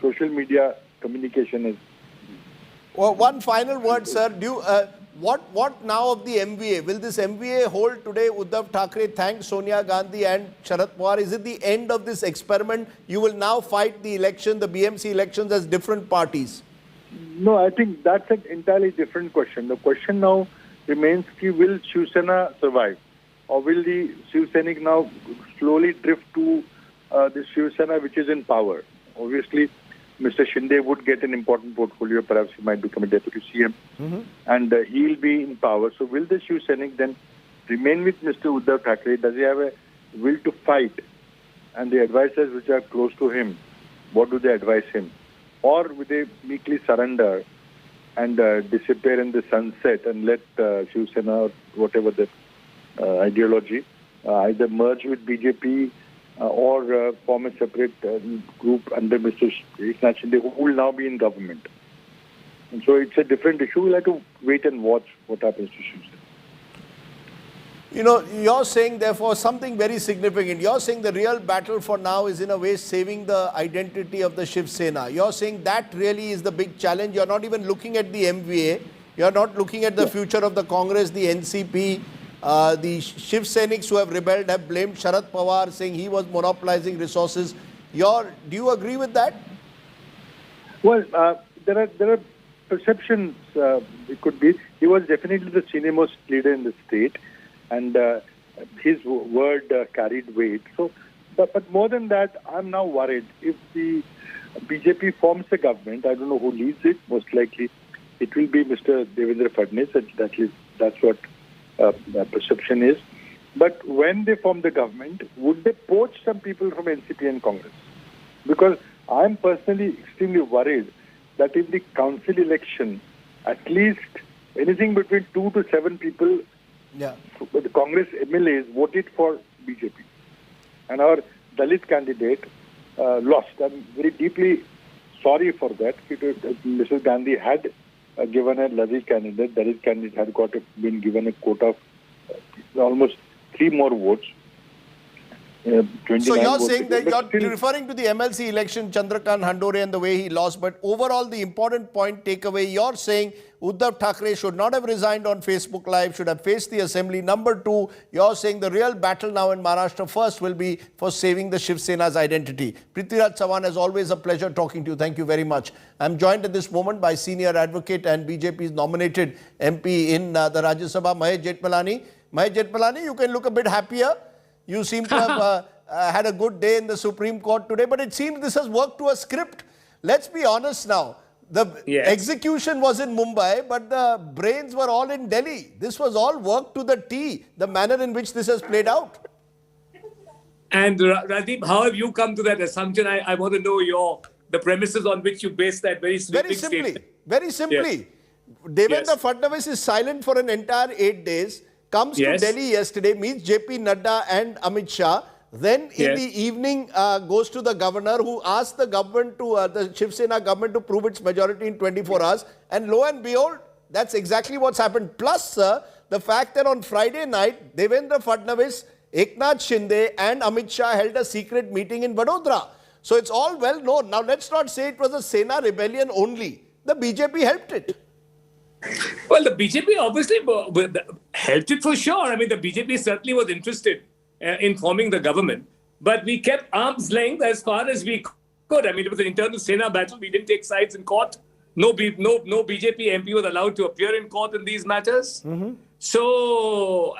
social media communication as... Well, one final word, sir. What now of the MVA? Will this MVA hold today? Uddhav Thackeray thanked Sonia Gandhi and Sharad Pawar. Is it the end of this experiment? You will now fight the election, the BMC elections, as different parties. No, I think that's an entirely different question. The question now remains, will Shiv Sena survive? Or will the Shiv Sainik now slowly drift to the Shiv Sena which is in power? Obviously, Mr. Shinde would get an important portfolio. Perhaps he might become a deputy CM. And he'll be in power. So will the Shiv Sainik then remain with Mr. Uddhav Thackeray? Does he have a will to fight? And the advisors which are close to him, what do they advise him? Or will they meekly surrender and disappear in the sunset and let Shiv Sena or whatever the ideology either merge with BJP or form a separate group under Mr. Eknath Shinde, who will now be in government. And so it's a different issue. We'll have to wait and watch what happens to Shiv Sena. You know, you're saying, therefore, something very significant. You're saying the real battle for now is, in a way, saving the identity of the Shiv Sena. You're saying that really is the big challenge. You're not even looking at the MVA. You're not looking at the future of the Congress, the NCP. The Shiv Sainiks who have rebelled have blamed Sharad Pawar, saying he was monopolizing resources. Do you agree with that? Well, there are perceptions. It could be. He was definitely the senior-most leader in the state. And his word carried weight. So, but more than that, I'm now worried. If the BJP forms a government, I don't know who leads it. Most likely, it will be Mr. Devendra Fadnavis. That's what the perception is. But when they form the government, would they poach some people from NCP and Congress? Because I'm personally extremely worried that in the council election, at least anything between 2 to 7 people. Yeah. The Congress MLAs voted for BJP. And our Dalit candidate lost. I'm very deeply sorry for that. Mrs. Gandhi had given a Dalit candidate. Dalit candidate had been given a quota of almost 3 more votes. So you're saying that you're referring to the MLC election, Chandrakant Handore, and the way he lost. But overall, the important point takeaway, you're saying Uddhav Thackeray should not have resigned on Facebook Live, should have faced the assembly. Number 2, you're saying the real battle now in Maharashtra first will be for saving the Shiv Sena's identity. Prithviraj Chavan, as always, a pleasure talking to you. Thank you very much. I'm joined at this moment by senior advocate and BJP's nominated MP in the Rajya Sabha, Mahesh Jethmalani. Mahesh Jethmalani, you can look a bit happier. You seem to have had a good day in the Supreme Court today, but it seems this has worked to a script. Let's be honest now. The execution was in Mumbai, but the brains were all in Delhi. This was all worked to the T, the manner in which this has played out. And Rajdeep, how have you come to that assumption? I want to know the premises on which you base that very sweeping statement. Very simply. Yes. Devendra Fadnavis is silent for an entire 8 days, comes to Delhi yesterday, meets JP Nadda and Amit Shah, then in the evening goes to the governor, who asked the government the Shiv Sena government to prove its majority in 24 hours. And lo and behold, that's exactly what's happened. Plus, the fact that on Friday night, Devendra Fadnavis, Eknath Shinde and Amit Shah held a secret meeting in Vadodara. So it's all well known. Now let's not say it was a Sena rebellion only. The BJP helped it. Well, the BJP obviously helped it for sure. I mean, the BJP certainly was interested in forming the government. But we kept arm's length as far as we could. I mean, it was an internal Sena battle. We didn't take sides in court. No BJP MP was allowed to appear in court in these matters. So,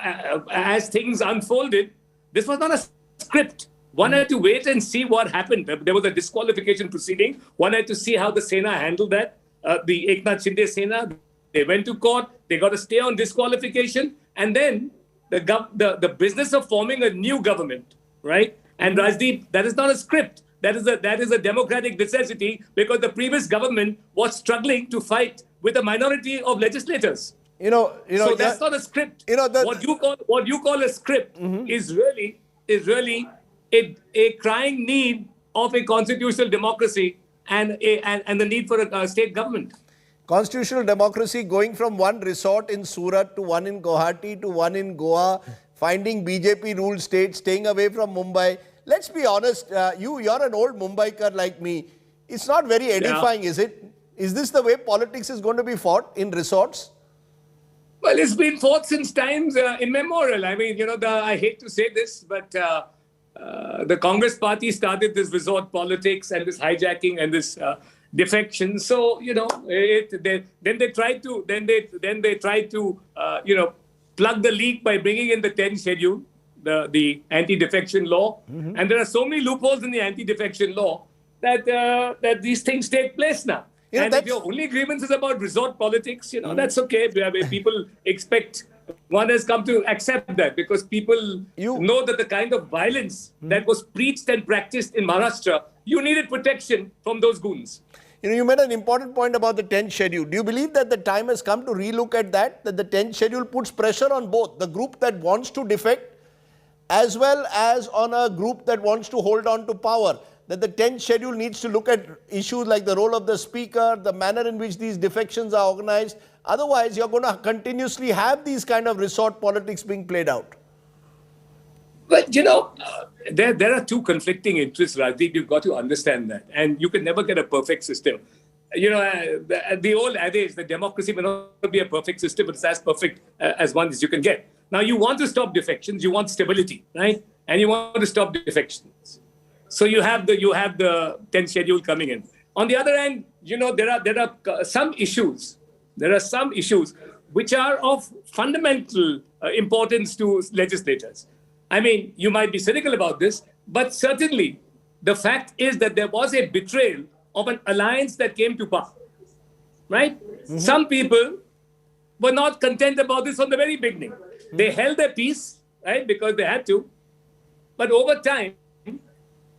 as things unfolded, this was not a script. One had to wait and see what happened. There was a disqualification proceeding. One had to see how the Sena handled that. The Eknath Shinde Sena, they went to court. They got a stay on disqualification. And then the business of forming a new government, right? And Rajdeep, that is not a script. That is a democratic necessity, because the previous government was struggling to fight with a minority of legislators. So that's not a script. What you call a script is really a crying need of a constitutional democracy and the need for a state government. Constitutional democracy going from one resort in Surat to one in Guwahati to one in Goa, finding BJP-ruled states, staying away from Mumbai. Let's be honest, you're an old Mumbaikar like me. It's not very edifying, is it? Is this the way politics is going to be fought in resorts? Well, it's been fought since times immemorial. I mean, I hate to say this, but the Congress party started this resort politics and this hijacking and this defection. So, then they tried to plug the leak by bringing in the 10th schedule, the anti-defection law. And there are so many loopholes in the anti-defection law that these things take place now. And if your only grievance is about resort politics, that's okay. People expect, one has come to accept that, because people know that the kind of violence that was preached and practiced in Maharashtra, you needed protection from those goons. You made an important point about the 10th schedule. Do you believe that the time has come to relook at that the 10th schedule puts pressure on both the group that wants to defect as well as on a group that wants to hold on to power? That the 10th schedule needs to look at issues like the role of the speaker, the manner in which these defections are organized. Otherwise, you're going to continuously have these kind of resort politics being played out. But, there are two conflicting interests, Rajdeep. You've got to understand that. And you can never get a perfect system. The old adage, the democracy may not be a perfect system, but it's as perfect as one as you can get. Now, you want to stop defections. You want stability, right? And you want to stop defections. So you have the 10th schedule coming in. On the other hand, there are some issues. There are some issues which are of fundamental importance to legislators. I mean, you might be cynical about this, but certainly the fact is that there was a betrayal of an alliance that came to power, right? Some people were not content about this from the very beginning. They held their peace, right, because they had to. But over time,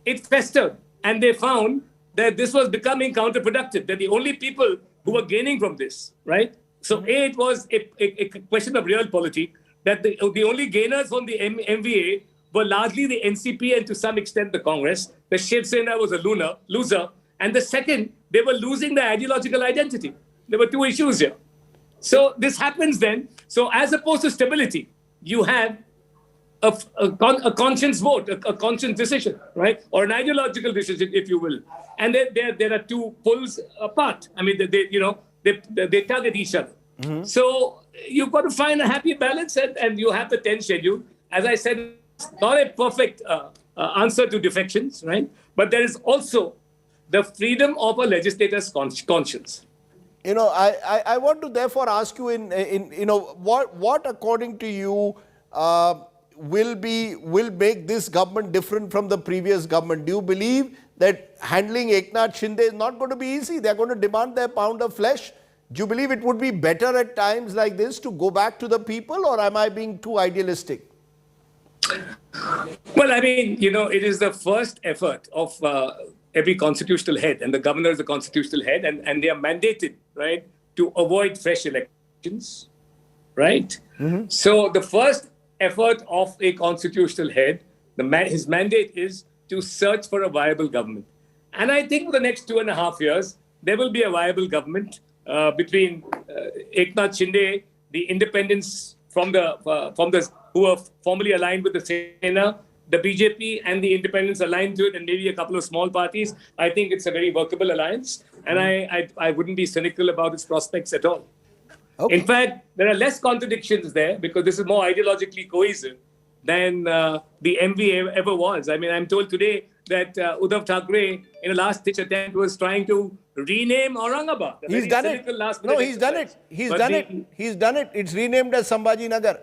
it festered, and they found that this was becoming counterproductive, that the only people who were gaining from this, right? So it was a question of realpolitik, that the only gainers from the MVA were largely the NCP and to some extent the Congress. The Shiv Sena was a loser. And the second, they were losing their ideological identity. There were two issues here. So this happens then. So as opposed to stability, you have a conscience vote, a conscience decision, right? Or an ideological decision, if you will. And there are two pulls apart. I mean, they tug at each other. So you've got to find a happy balance, and you have the 10th schedule. As I said, it's not a perfect answer to defections, right? But there is also the freedom of a legislator's conscience. I want to therefore ask you what according to you will make this government different from the previous government? Do you believe that handling Eknath Shinde is not going to be easy? They're going to demand their pound of flesh. Do you believe it would be better at times like this to go back to the people, or am I being too idealistic? Well, I mean, it is the first effort of every constitutional head, and the governor is the constitutional head, and they are mandated, right, to avoid fresh elections, right? So the first effort of a constitutional head, his mandate is to search for a viable government. And I think for the next 2.5 years, there will be a viable government between Eknath Shinde, the independents from the who are formally aligned with the Sena, the BJP and the independents aligned to it, and maybe a couple of small parties. I think it's a very workable alliance, and I wouldn't be cynical about its prospects at all. Okay. In fact, there are less contradictions there because this is more ideologically cohesive than the MV ever was. I mean, I'm told today that Uddhav Thackeray, in a last-ditch attempt, was trying to rename Aurangabad. He's done it. No, he's done it. He's done it. He's done it. It's renamed as Sambhaji Nagar.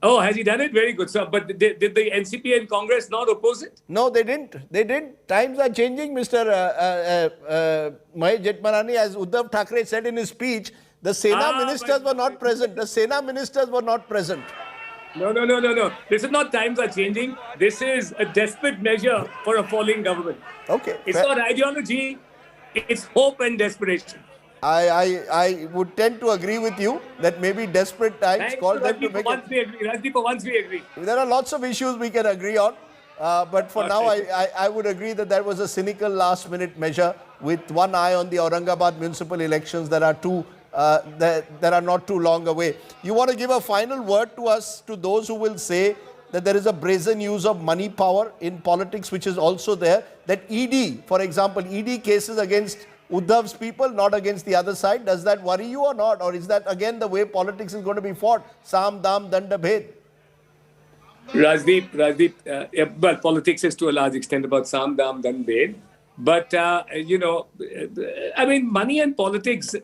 Oh, has he done it? Very good. So, but did the NCP and Congress not oppose it? No, they didn't. They didn't. Times are changing, Mr. Mahesh Jethmalani. As Uddhav Thackeray said in his speech, the Sena ministers were not present. The Sena ministers were not present. No. This is not times are changing. This is a desperate measure for a falling government. Okay. It's not ideology. It's hope and desperation. I would tend to agree with you that maybe desperate times call them to make it. Rajdeep, for once we agree. There are lots of issues we can agree on. But for now, I would agree that was a cynical last-minute measure with one eye on the Aurangabad municipal elections that are not too long away. You want to give a final word to us, to those who will say that there is a brazen use of money power in politics, which is also there, that ED, for example, ED cases against Uddhav's people, not against the other side. Does that worry you or not? Or is that again the way politics is going to be fought? Sam, Dam, Danda, Bhed. Rajdeep, well, politics is to a large extent about Sam, Dam, Danda, Bhed. But, I mean, money and politics,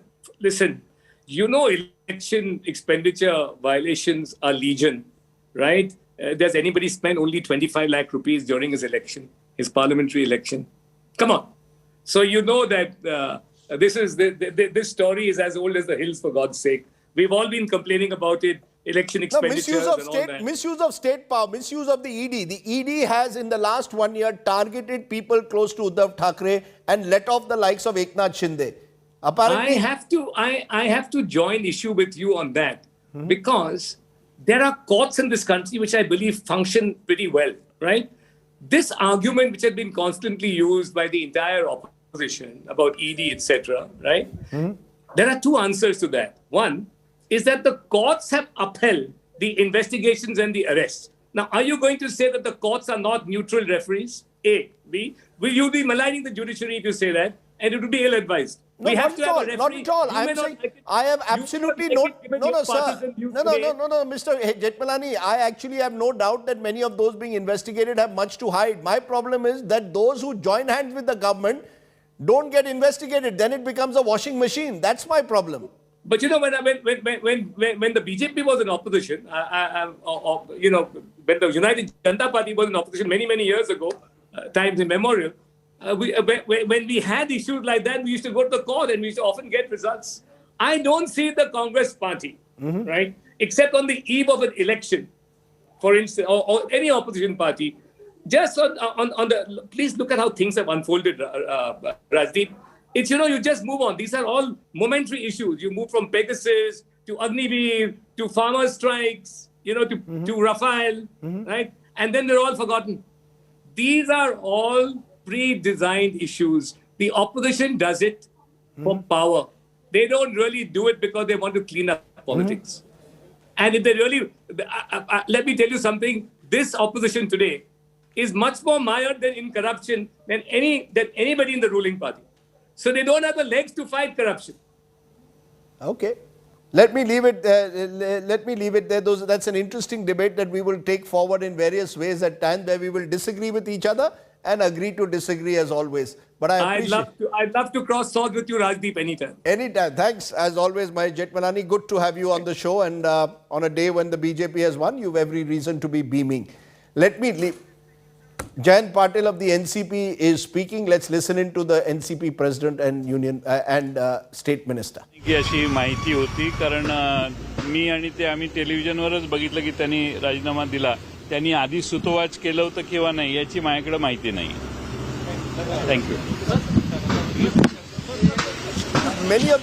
listen, election expenditure violations are legion, right? Does anybody spend only 25 lakh rupees during his election, his parliamentary election? Come on. So you know that this story is as old as the hills, for God's sake. We've all been complaining about it, election expenditures and all that. Misuse of state power, misuse of the ED. The ED has, in the last 1 year, targeted people close to Uddhav Thackeray and let off the likes of Eknath Shinde. Apparently, I have to join issue with you on that because there are courts in this country which I believe function pretty well, right? This argument which has been constantly used by the entire opposition about ED, etc., right? There are two answers to that. One is that the courts have upheld the investigations and the arrests. Now, are you going to say that the courts are not neutral referees? A. B. Will you be maligning the judiciary if you say that? And it would be ill-advised. No, we have to have a referee. Not at all. I'm saying I have absolutely no, sir. No, Mr. Jethmalani, I actually have no doubt that many of those being investigated have much to hide. My problem is that those who join hands with the government don't get investigated. Then it becomes a washing machine. That's my problem. But when the BJP was in opposition, when the United Janata Party was in opposition many years ago, times immemorial, when we had issues like that, we used to go to the court and we used to often get results. I don't see the Congress party, right, except on the eve of an election, for instance, or any opposition party, just on the, please look at how things have unfolded, Rajdeep. It's, you just move on. These are all momentary issues. You move from Pegasus to Agniveer to farmer strikes, to Rafale, right? And then they're all forgotten. These are all pre-designed issues. The opposition does it for power. They don't really do it because they want to clean up politics. And if they really, let me tell you something, this opposition today is much more mired in corruption than anybody in the ruling party. So they don't have the legs to fight corruption. Okay. Let me leave it there. That's an interesting debate that we will take forward in various ways at times where we will disagree with each other and agree to disagree as always. But But I'd love to cross swords with you, Rajdeep, anytime. Anytime. Thanks, as always, my Jetmalani. Good to have you on the show. And on a day when the BJP has won, you have every reason to be beaming. Let me leave. Jayant Patil of the NCP is speaking. Let's listen into the NCP President and Union and State Minister. अशी माहिती होती कारण मी आणि ते आम्ही टेलिव्हिजनवरच बघितलं की त्यांनी राजीनामा दिला. त्यांनी आधी सुतोवाच केलं होतं किंवा नाही याची माझ्याकडे माहिती नाही. Thank you. Many of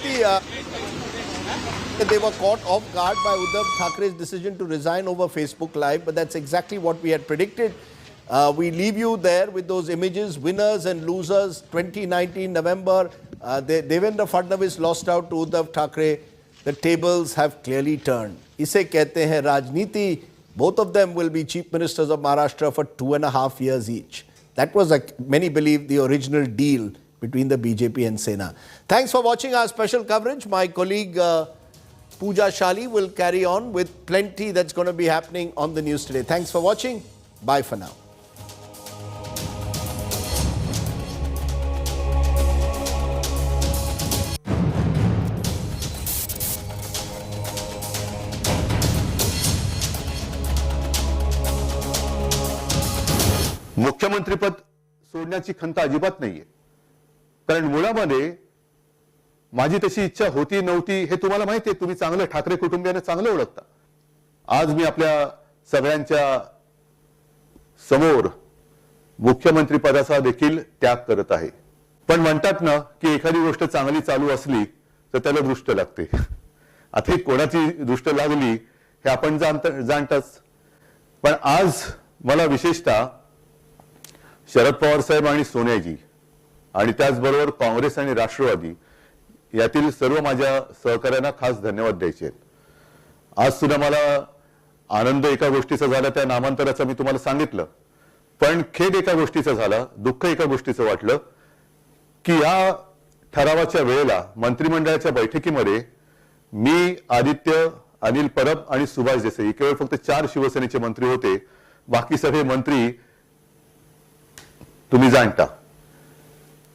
they were caught off guard by Uddhav Thackeray's decision to resign over Facebook Live, but that's exactly what we had predicted. We leave you there with those images, winners and losers. 2019 November, Devendra Fadnavis lost out to Uddhav Thackeray. The tables have clearly turned. Ise kehte hain Rajniti. Both of them will be chief ministers of Maharashtra for 2.5 years each. That was, many believe, the original deal between the BJP and Sena. Thanks for watching our special coverage. My colleague Pooja Shali will carry on with plenty that's going to be happening on the news today. Thanks for watching. Bye for now. मुख्यमंत्रीपद सोडण्याची खंत अजिबात नाहीये. कारण मुळामध्ये माझी तशी इच्छा होती नव्हती हे तुम्हाला माहिती आहे. तुम्ही चांगलं ठाकरे कुटुंबियांना चांगलं ओळखता. आज मी आपल्या सगळ्यांच्या समोर मुख्यमंत्री पदाचा देखील त्याग करत आहे. पण म्हणतात ना की एखादी गोष्ट चांगली चालू असली तर त्याला दृष्ट लागते. आता कोणाची दृष्ट लागली हे आपण जाणताच. पण आज मला विशेषतः शरद पवार साहेब आणि सोनियाजी आणि त्याचबरोबर काँग्रेस आणि राष्ट्रवादी यातील सर्व माझ्या सहकाऱ्यांना खास धन्यवाद द्यायचे आहेत. आज सुद्धा मला आनंद एका गोष्टीचा झाला, त्या नामांतराचा मी तुम्हाला सांगितलं. पण खेद एका गोष्टीचा झाला, दुःख एका गोष्टीचं वाटलं की या ठरावाच्या वेळेला मंत्रिमंडळाच्या बैठकीमध्ये मी, आदित्य, अनिल परब आणि सुभाष देसाई केवळ फक्त 4 शिवसेनेचे मंत्री होते. बाकी सगळे मंत्री तुम्ही जाणता.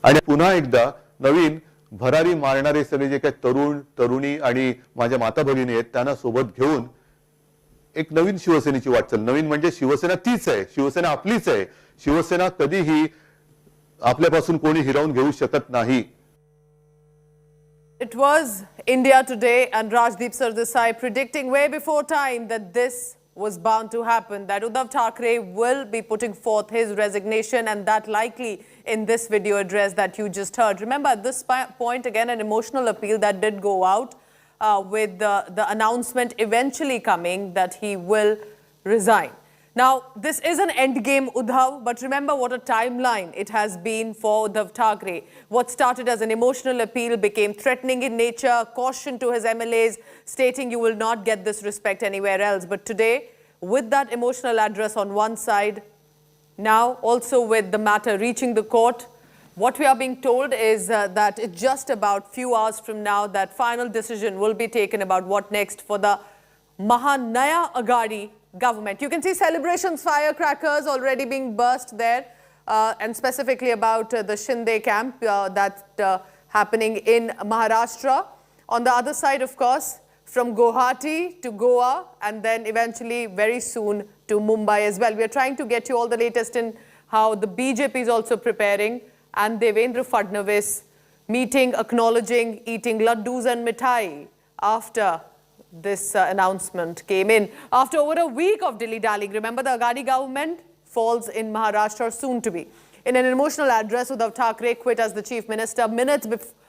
आणि पुन्हा एकदा नवीन भरारी मारणारे सगळे जे काही तरुण तरुणी आणि माझ्या माता भगिनी आहेत त्यांना सोबत घेऊन एक नवीन शिवसेनेची वाटचाल. नवीन म्हणजे शिवसेना तीच आहे, शिवसेना आपलीच आहे. शिवसेना कधीही आपल्यापासून कोणी हिरावून घेऊ शकत नाही. It was India Today and Rajdeep Sardesai predicting way before time that this was bound to happen, that Uddhav Thackeray will be putting forth his resignation, and that likely in this video address that you just heard. Remember, at this point, again, an emotional appeal that did go out with the announcement eventually coming that he will resign. Now, this is an end game, Uddhav, but remember what a timeline it has been for Uddhav Thackeray. What started as an emotional appeal became threatening in nature, caution to his MLAs, stating you will not get this respect anywhere else. But today, with that emotional address on one side, now also with the matter reaching the court, what we are being told is that it's just about few hours from now that final decision will be taken about what next for the Mahanaya Agadi government. You can see celebrations, firecrackers already being burst there, and specifically about the Shinde camp that's happening in Maharashtra. On the other side, of course, from Guwahati to Goa, and then eventually very soon to Mumbai as well. We are trying to get you all the latest in how the BJP is also preparing, and Devendra Fadnavis meeting, acknowledging, eating laddus and mithai after this announcement came in. After over a week of dilly-dallying, remember the Agadi government falls in Maharashtra soon to be. In an emotional address, Uddhav Thackeray quit as the chief minister minutes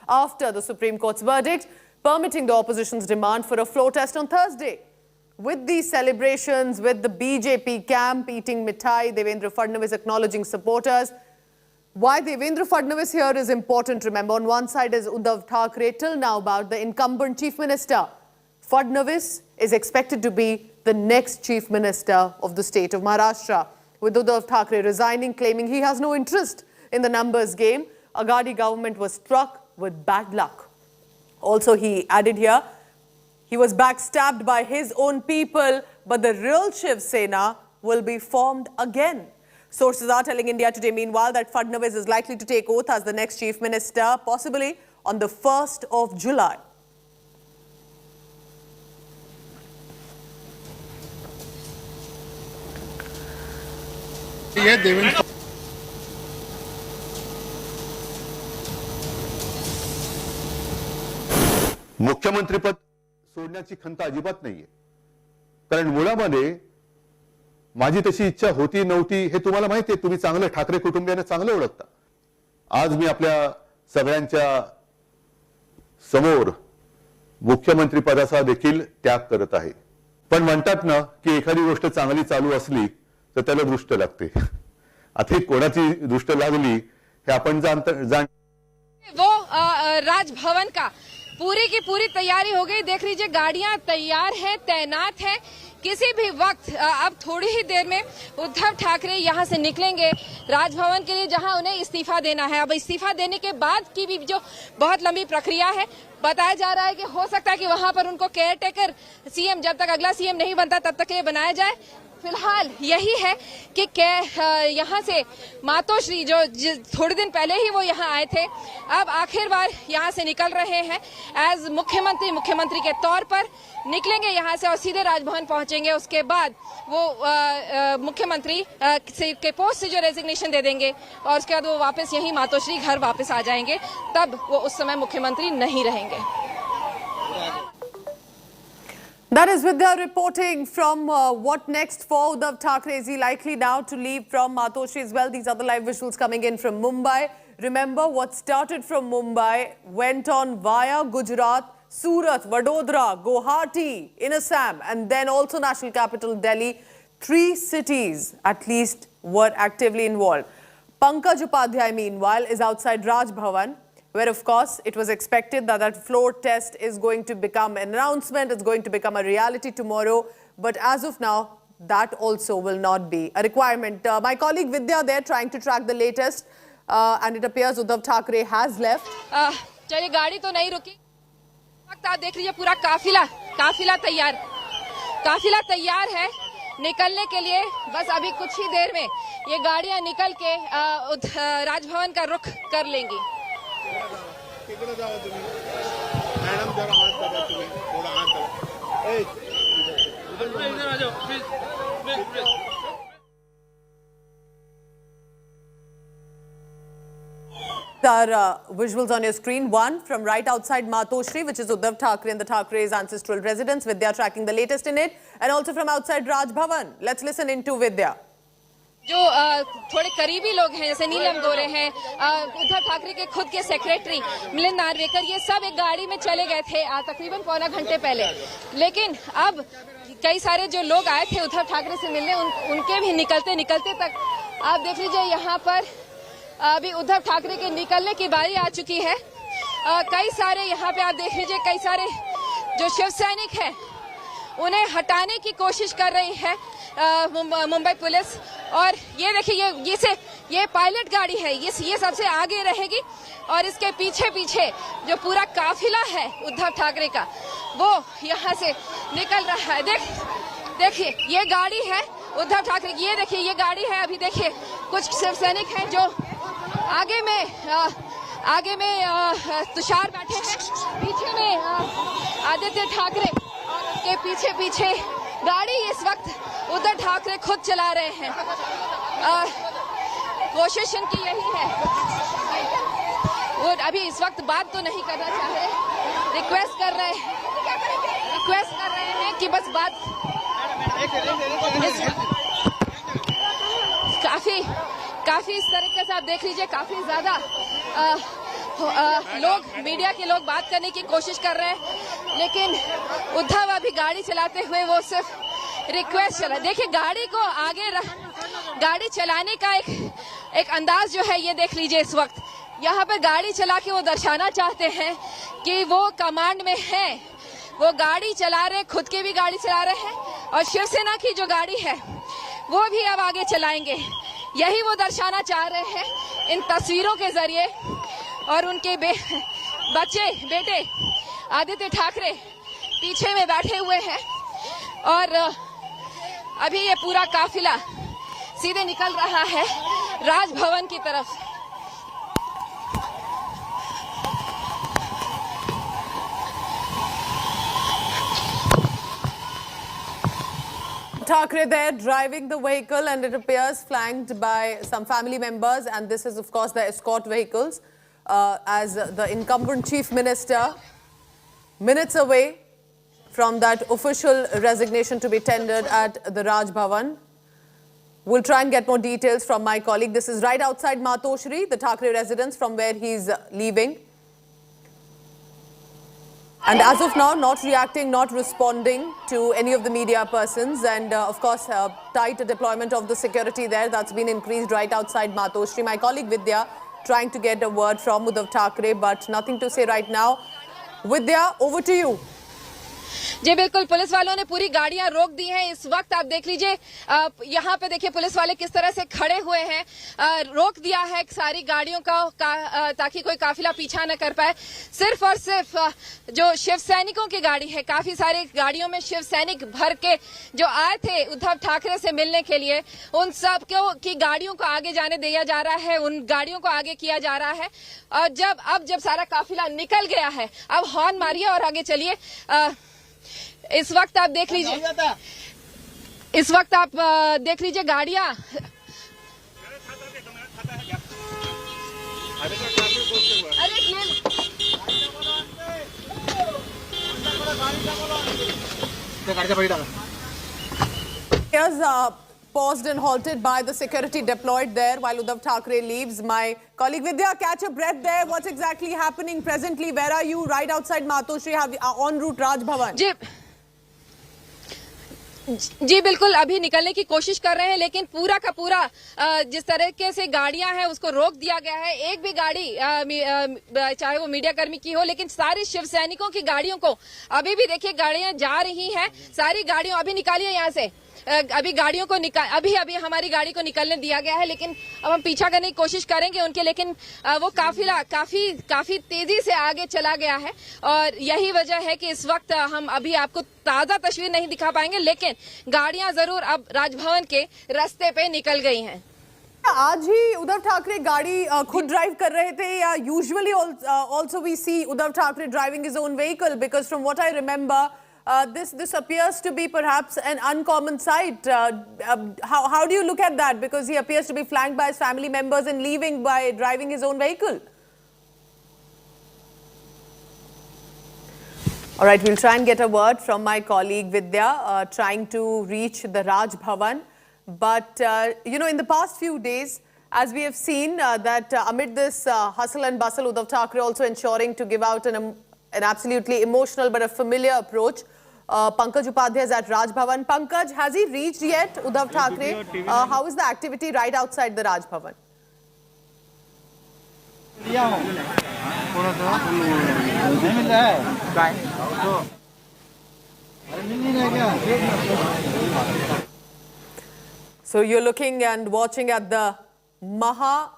after the Supreme Court's verdict, permitting the opposition's demand for a floor test on Thursday. With these celebrations, with the BJP camp eating mithai, Devendra Fadnavis acknowledging supporters. Why Devendra Fadnavis here is important, remember, on one side is Uddhav Thackeray, till now about the incumbent chief minister. Fadnavis is expected to be the next chief minister of the state of Maharashtra. With Uddhav Thackeray resigning, claiming he has no interest in the numbers game, Agadi government was struck with bad luck. Also, he added here, he was backstabbed by his own people, but the real Shiv Sena will be formed again. Sources are telling India Today, meanwhile, that Fadnavis is likely to take oath as the next chief minister, possibly on the 1st of July. मुख्यमंत्रीपद सोडण्याची खंत अजिबात नाहीये. कारण मुळामध्ये माझी तशी इच्छा होती नव्हती हे तुम्हाला माहिती आहे. तुम्ही चांगलं ठाकरे कुटुंबियांना चांगलं ओळखता. आज मी आपल्या सगळ्यांच्या समोर मुख्यमंत्री पदाचा देखील त्याग करत आहे. पण म्हणतात ना की एखादी गोष्ट चांगली चालू असली तर त्याला दृष्ट लागते. आता कोणाची दृष्ट लागली हे आपण वो राजभवन का पूरी की पूरी तैयारी हो गई. देख लीजिए गाड़ियां तैयार हैं, तैनात हैं. किसी भी वक्त अब थोड़ी ही देर में उद्धव ठाकरे यहां से निकलेंगे राजभवन के लिए, जहां उन्हें इस्तीफा देना है. अब इस्तीफा देने के बाद की भी जो बहुत लंबी प्रक्रिया है, बताया जा रहा है कि हो सकता है कि वहां पर उनको केयर टेकर सीएम, जब तक अगला सीएम नहीं बनता तब तक के लिए बनाया जाए. फिलहाल यही है कि यहाँ से मातोश्री जो थोड़े दिन पहले ही वो यहाँ आए थे, अब आखिर बार यहाँ से निकल रहे हैं एज मुख्यमंत्री के तौर पर निकलेंगे यहाँ से और सीधे राजभवन पहुंचेंगे. उसके बाद वो मुख्यमंत्री के पोस्ट से जो रेजिग्नेशन दे देंगे और उसके बाद वो वापस यही मातोश्री घर वापस आ जाएंगे. तब वो उस समय मुख्यमंत्री नहीं रहेंगे. That is Vidya reporting from what next for Uddhav Thackeray. Is he likely now to leave from Matoshri as well? These are the live visuals coming in from Mumbai. Remember, what started from Mumbai went on via Gujarat, Surat, Vadodara, Guwahati, in Assam, and then also national capital Delhi. 3 cities at least were actively involved. Pankaj Upadhyay, meanwhile, is outside Raj Bhavan, where of course it was expected that that floor test is going to become an announcement, it's going to become a reality tomorrow, but as of now that also will not be a requirement. My colleague Vidya there trying to track the latest and it appears Uddhav Thackeray has left. चलिए गाड़ी तो नहीं रुकी. वक्त आप देख लीजिए पूरा काफिला तैयार है निकलने के लिए. बस अभी कुछ ही देर में ये गाड़ियां निकल के राजभवन का रुख कर लेंगी. तिकडे जावा तुम्ही. मॅडम जरा हात दाबा तुम्ही. थोडा हात दाबा. इधर आ जाओ please. Visuals on your screen. One from right outside Matoshri, which is Uddhav Thackeray and the Thackerays' ancestral residence. Vidya tracking the latest in it, and also from outside Raj Bhavan. Let's listen into Vidya. जो थोड़े करीबी लोग हैं जैसे नीलम गोरे हैं, उद्धव ठाकरे के खुद के सेक्रेटरी मिलिंद नार्वेकर, ये सब एक गाड़ी में चले गए थे तकरीबन पौना घंटे पहले. लेकिन अब कई सारे जो लोग आए थे उद्धव ठाकरे से मिलने, उनके भी निकलते तक आप देख लीजिए यहाँ पर अभी उद्धव ठाकरे के निकलने की बारी आ चुकी है. कई सारे यहाँ पे आप देख लीजिए, कई सारे जो शिव सैनिक हैं उन्हें हटाने की कोशिश कर रही है मुंबई पुलिस. और ये देखिए ये पायलट गाड़ी है, ये सबसे आगे रहेगी और इसके पीछे जो पूरा काफिला है उद्धव ठाकरे का वो यहाँ से निकल रहा है. देखिए ये गाड़ी है उद्धव ठाकरे की. ये देखिए ये गाड़ी है. अभी देखिए कुछ शिव सैनिक हैं जो आगे में तुषार बैठे हैं, पीछे में आदित्य ठाकरे और उसके पीछे गाड़ी इस वक्त उद्धव ठाकरे खुद चला रहे हैं. कोशिश इनकी यही है, वो अभी इस वक्त बात तो नहीं करना चाह रहे, रिक्वेस्ट कर रहे हैं कि बस बात काफी इस तरीके से आप देख लीजिए काफी ज्यादा लोग मीडिया के लोग बात करने की कोशिश कर रहे हैं, लेकिन उद्धव अभी गाड़ी चलाते हुए वो सिर्फ रिक्वेस्ट चला. देखिए गाड़ी को गाड़ी चलाने का एक अंदाज जो है ये देख लीजिए. इस वक्त यहाँ पर गाड़ी चला के वो दर्शाना चाहते हैं कि वो कमांड में है. वो गाड़ी चला रहे, खुद की भी गाड़ी चला रहे हैं और शिवसेना की जो गाड़ी है वो भी अब आगे चलाएंगे. यही वो दर्शाना चाह रहे हैं इन तस्वीरों के जरिए. और उनके बेटे आदित्य ठाकरे पीछे में बैठे हुए हैं और अभी ये पूरा काफिला सीधे निकल रहा है राजभवन की तरफ। Thackeray there driving the vehicle, and it appears flanked by some family members, and this is of course the escort vehicles as the incumbent chief minister minutes away from that official resignation to be tendered at the Raj Bhavan. We'll try and get more details from my colleague. This is right outside Matoshri, the Thackeray residence, from where he's leaving. And as of now, not reacting, not responding to any of the media persons. And of course, tight deployment of the security there. That's been increased right outside Matoshri. My colleague Vidya trying to get a word from Uddhav Thackeray, but nothing to say right now. Vidya, over to you. जी बिल्कुल, police वालों ने पूरी गाड़ियां रोक दी हैं। इस वक्त आप देख लीजिए, यहाँ पे देखिए पुलिस वाले किस तरह से खड़े हुए हैं। रोक दिया है सारी गाड़ियों का ताकि कोई काफिला पीछा न कर पाए। सिर्फ और सिर्फ जो शिव सैनिकों की गाड़ी है, काफी सारी गाड़ियों में शिव सैनिक भर के जो आए थे उद्धव ठाकरे से मिलने के लिए, उन सब की गाड़ियों को आगे जाने दिया जा रहा है, उन गाड़ियों को आगे किया जा रहा है। और जब सारा काफिला निकल गया है, अब हॉर्न मारिए और आगे चलिए। इस वक्त आप देख लीजिए, गाड़ियां। Paused and halted by the security deployed there while Uddhav Thackeray leaves. My colleague Vidya, catch a breath there. What's exactly happening presently? Where are you? Right outside Matoshri, en route Raj Bhavan. जी बिल्कुल, अभी निकलने की कोशिश कर रहे हैं, लेकिन पूरा का पूरा जिस तरीके से गाड़ियां हैं उसको रोक दिया गया है। एक भी गाड़ी चाहे वो मीडिया कर्मी की हो, लेकिन सारी शिव सैनिकों की गाड़ियों को अभी भी देखिए गाड़ियां जा रही हैं। सारी गाड़ियों अभी निकालिए यहाँ से, अभी गाड़ियों को अभी हमारी गाड़ी को निकलने दिया गया है, लेकिन अब हम पीछा करने की कोशिश करेंगे उनके, लेकिन वो काफिला काफी तेजी से आगे चला गया है। और यही वजह है कि इस वक्त हम अभी आपको ताजा तस्वीर नहीं दिखा पाएंगे, लेकिन गाड़ियां जरूर अब राजभवन के रास्ते पे निकल गई हैं। आज ही उद्धव ठाकरे गाड़ी खुद ड्राइव कर रहे थे, या usually also we see Uddhav Thackeray driving his own vehicle? Because from what I remember, this appears to be perhaps an uncommon sight. How do you look at that? Because he appears to be flanked by his family members and leaving by driving his own vehicle. All right, we'll try and get a word from my colleague Vidya, trying to reach the Raj Bhavan. But, you know, in the past few days, as we have seen that amid this hustle and bustle, Uddhav Thackeray also ensuring to give out an absolutely emotional but a familiar approach. Pankaj Upadhyay is at Raj Bhavan. Pankaj, has he reached yet, Uddhav Thackeray? How is the activity right outside the Raj Bhavan? So you're looking and watching at the Maha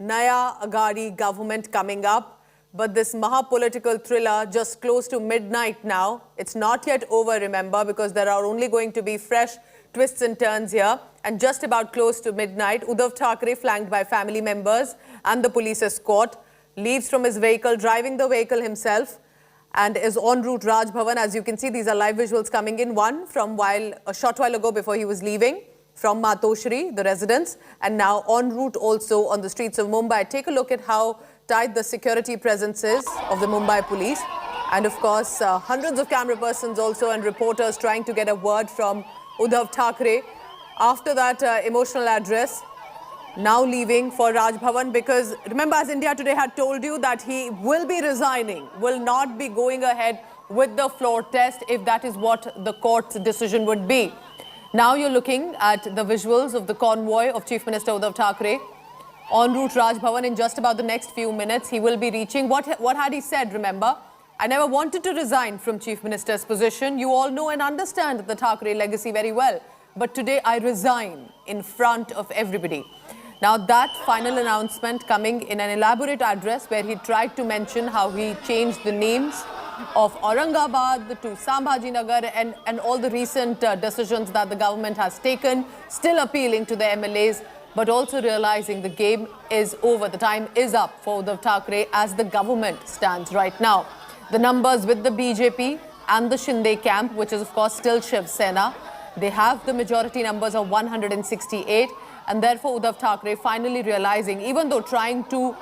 Naya Agadi government coming up. But this Maha-political thriller just close to midnight now. It's not yet over, remember, because there are only going to be fresh twists and turns here. And just about close to midnight, Uddhav Thackeray, flanked by family members and the police escort, leaves from his vehicle, driving the vehicle himself, and is en route Raj Bhavan. As you can see, these are live visuals coming in. One from a short while ago before he was leaving from Matoshri, the residence, and now en route also on the streets of Mumbai. Take a look at how tight the security presence is of the Mumbai police, and of course hundreds of camera persons also and reporters trying to get a word from Uddhav Thackeray after that emotional address, now leaving for Raj Bhavan, because remember, as India Today had told you, that he will be resigning, will not be going ahead with the floor test if that is what the court's decision would be. Now you're looking at the visuals of the convoy of Chief Minister Uddhav Thackeray en route Raj Bhavan. In just about the next few minutes, he will be reaching. What had he said, remember? I never wanted to resign from Chief Minister's position. You all know and understand the Thackeray legacy very well. But today I resign in front of everybody. Now that final announcement coming in an elaborate address where he tried to mention how he changed the names of Aurangabad to Sambhajinagar and all the recent decisions that the government has taken, still appealing to the MLAs, but also realizing the game is over. The time is up for Uddhav Thackeray as the government stands right now. The numbers with the BJP and the Shinde camp, which is of course still Shiv Sena, they have the majority numbers of 168, and therefore Uddhav Thackeray finally realizing, even though trying to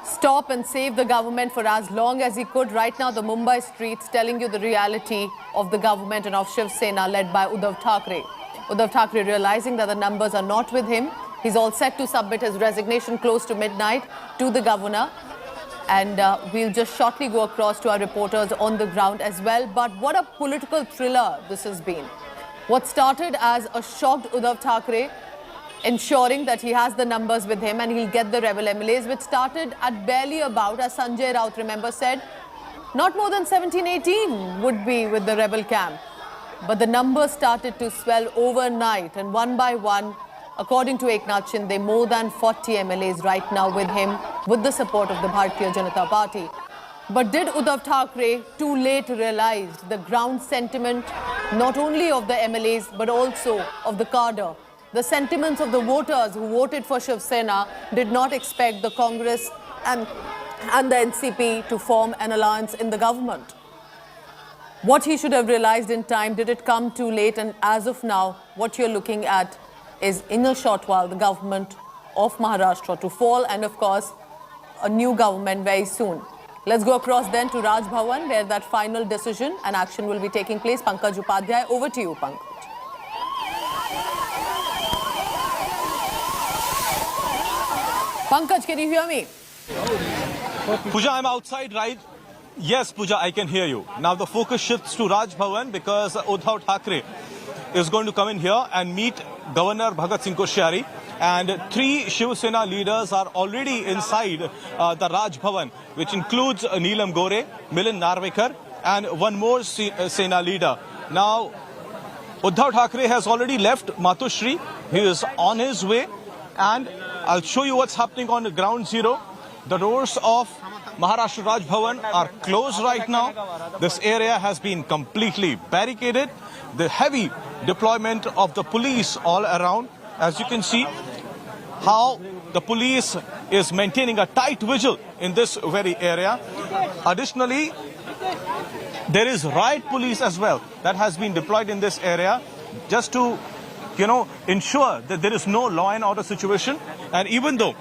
stop and save the government for as long as he could, right now the Mumbai streets telling you the reality of the government and of Shiv Sena led by Uddhav Thackeray. Uddhav Thackeray realizing that the numbers are not with him. He's all set to submit his resignation close to midnight to the governor. And we'll just shortly go across to our reporters on the ground as well. But what a political thriller this has been. What started as a shocked Uddhav Thackeray ensuring that he has the numbers with him and he'll get the rebel MLAs, which started at barely about, as Sanjay Raut, remember, said, not more than 17-18 would be with the rebel camp. But the numbers started to swell overnight, and one by one, according to Eknath Shinde, more than 40 MLAs right now with him, with the support of the Bharatiya Janata Party. But did Uddhav Thackeray too late realize the ground sentiment, not only of the MLAs, but also of the cadre? The sentiments of the voters who voted for Shiv Sena did not expect the Congress and the NCP to form an alliance in the government. What he should have realized in time, did it come too late? And as of now, what you're looking at is, in a short while, the government of Maharashtra to fall, and of course, a new government very soon. Let's go across then to Raj Bhavan, where that final decision and action will be taking place. Pankaj Upadhyay, over to you, Pankaj. Pankaj, can you hear me? Pooja, I'm outside, right? Yes, Pooja, I can hear you. Now the focus shifts to Raj Bhavan because Uddhav Thackeray is going to come in here and meet Governor Bhagat Singh Koshyari. And 3 Shiv Sena leaders are already inside the Raj Bhavan, which includes Neelam Gore, Milind Narvekar, and one more Sena leader. Now, Uddhav Thackeray has already left Matushri. He is on his way, and I'll show you what's happening on the ground zero. The doors of Maharashtra Raj Bhavan are closed right now. This area has been completely barricaded. The heavy deployment of the police all around. As you can see, how the police is maintaining a tight vigil in this very area. Additionally, there is riot police as well that has been deployed in this area just to, ensure that there is no law and order situation. And even though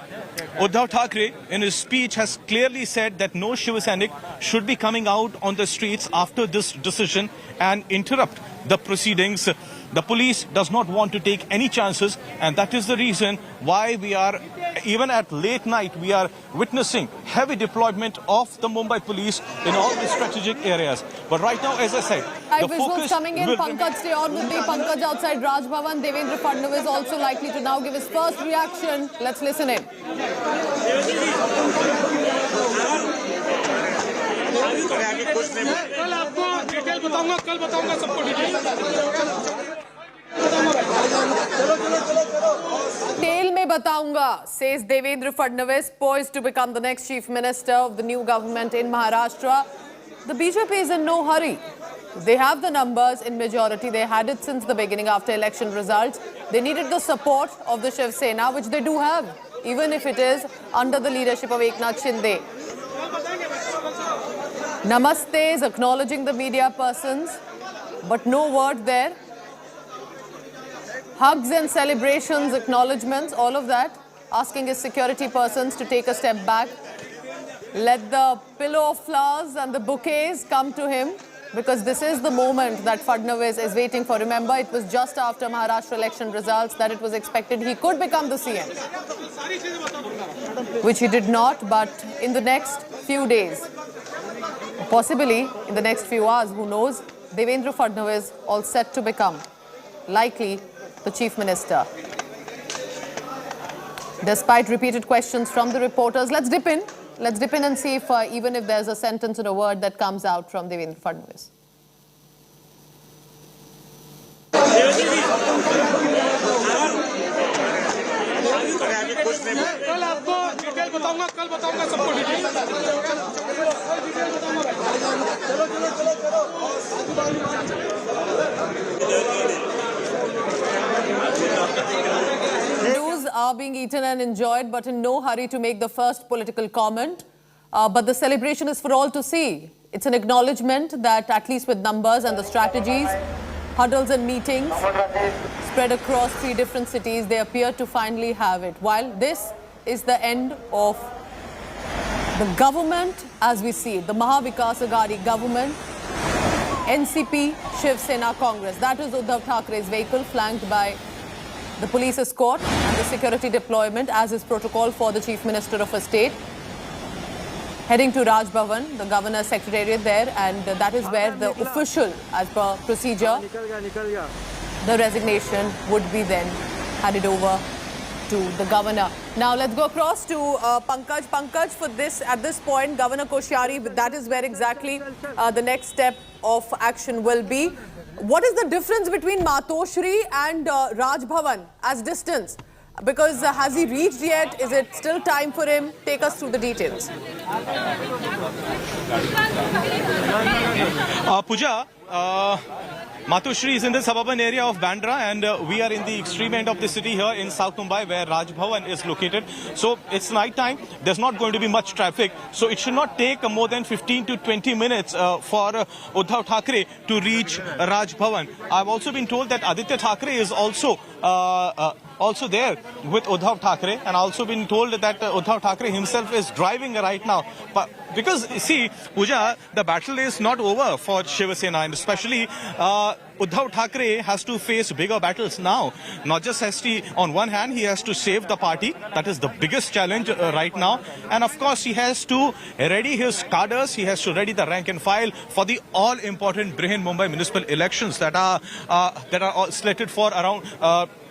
Uddhav Thackeray in his speech has clearly said that no Shiv Sainik should be coming out on the streets after this decision and interrupt the proceedings, the police does not want to take any chances, and that is the reason why we are, even at late night, we are witnessing heavy deployment of the Mumbai police in all the strategic areas. But right now, as I said, the focus coming in. Pankaj, stay on with me. Pankaj outside Raj Bhavan. Devendra Fadnavis also likely to now give his first reaction. Let's listen in. Detail में बताऊंगा, says Devendra Fadnavis, poised to become the next chief minister of the new government in Maharashtra. The BJP is in no hurry. They have the numbers in majority. They had it since the beginning after election results. They needed the support of the Shiv Sena, which they do have, even if it is under the leadership of Eknath Shinde. Namaste is acknowledging the media persons, but no word there. Hugs and celebrations, acknowledgements, all of that. Asking his security persons to take a step back. Let the pillow of flowers and the bouquets come to him, because this is the moment that Fadnavis is waiting for. Remember, it was just after Maharashtra election results that it was expected he could become the CM, which he did not, but in the next few days, possibly in the next few hours, who knows, Devendra Fadnavis all set to become, likely, the chief minister. Despite repeated questions from the reporters, let's dip in and see if even if there's a sentence or a word that comes out from Devendra Fadnavis. कल आपको detail बताऊंगा, कल बताऊंगा सबको detail. News are being eaten and enjoyed, but in no hurry to make the first political comment. But the celebration is for all to see. It's an acknowledgement that, at least with numbers and the strategies, huddles and meetings spread across 3 different cities, they appear to finally have it. While this is the end of the government as we see it, the Mahavikas Aghadi government, NCP, Shiv Sena, Congress. That is Uddhav Thackeray's vehicle, flanked by the police escort and the security deployment as is protocol for the Chief Minister of a state. Heading to Raj Bhavan, the Governor's Secretariat there, and that is where the official, as per procedure, the resignation would be then handed over to the Governor. Now let's go across to Pankaj. Pankaj, for this, at this point, Governor Koshyari, that is where exactly the next step of action will be. What is the difference between Matoshri and Raj Bhavan as distance? Because has he reached yet? Is it still time for him? Take us through the details. Pooja, Matoshri is in the suburban area of Bandra, and we are in the extreme end of the city here in South Mumbai, where Raj Bhavan is located. So it's night time. There's not going to be much traffic. So it should not take more than 15 to 20 minutes for Uddhav Thackeray to reach Raj Bhavan. I've also been told that Aditya Thackeray is also there with Uddhav Thackeray, and also been told that Uddhav Thackeray himself is driving right now. But because, see, Pooja, the battle is not over for Shiv Sena, and especially Uddhav Thackeray has to face bigger battles now. Not just has he, on one hand, he has to save the party. That is the biggest challenge right now. And of course, he has to ready his cadres. He has to ready the rank and file for the all-important Brihan Mumbai municipal elections that are slated for around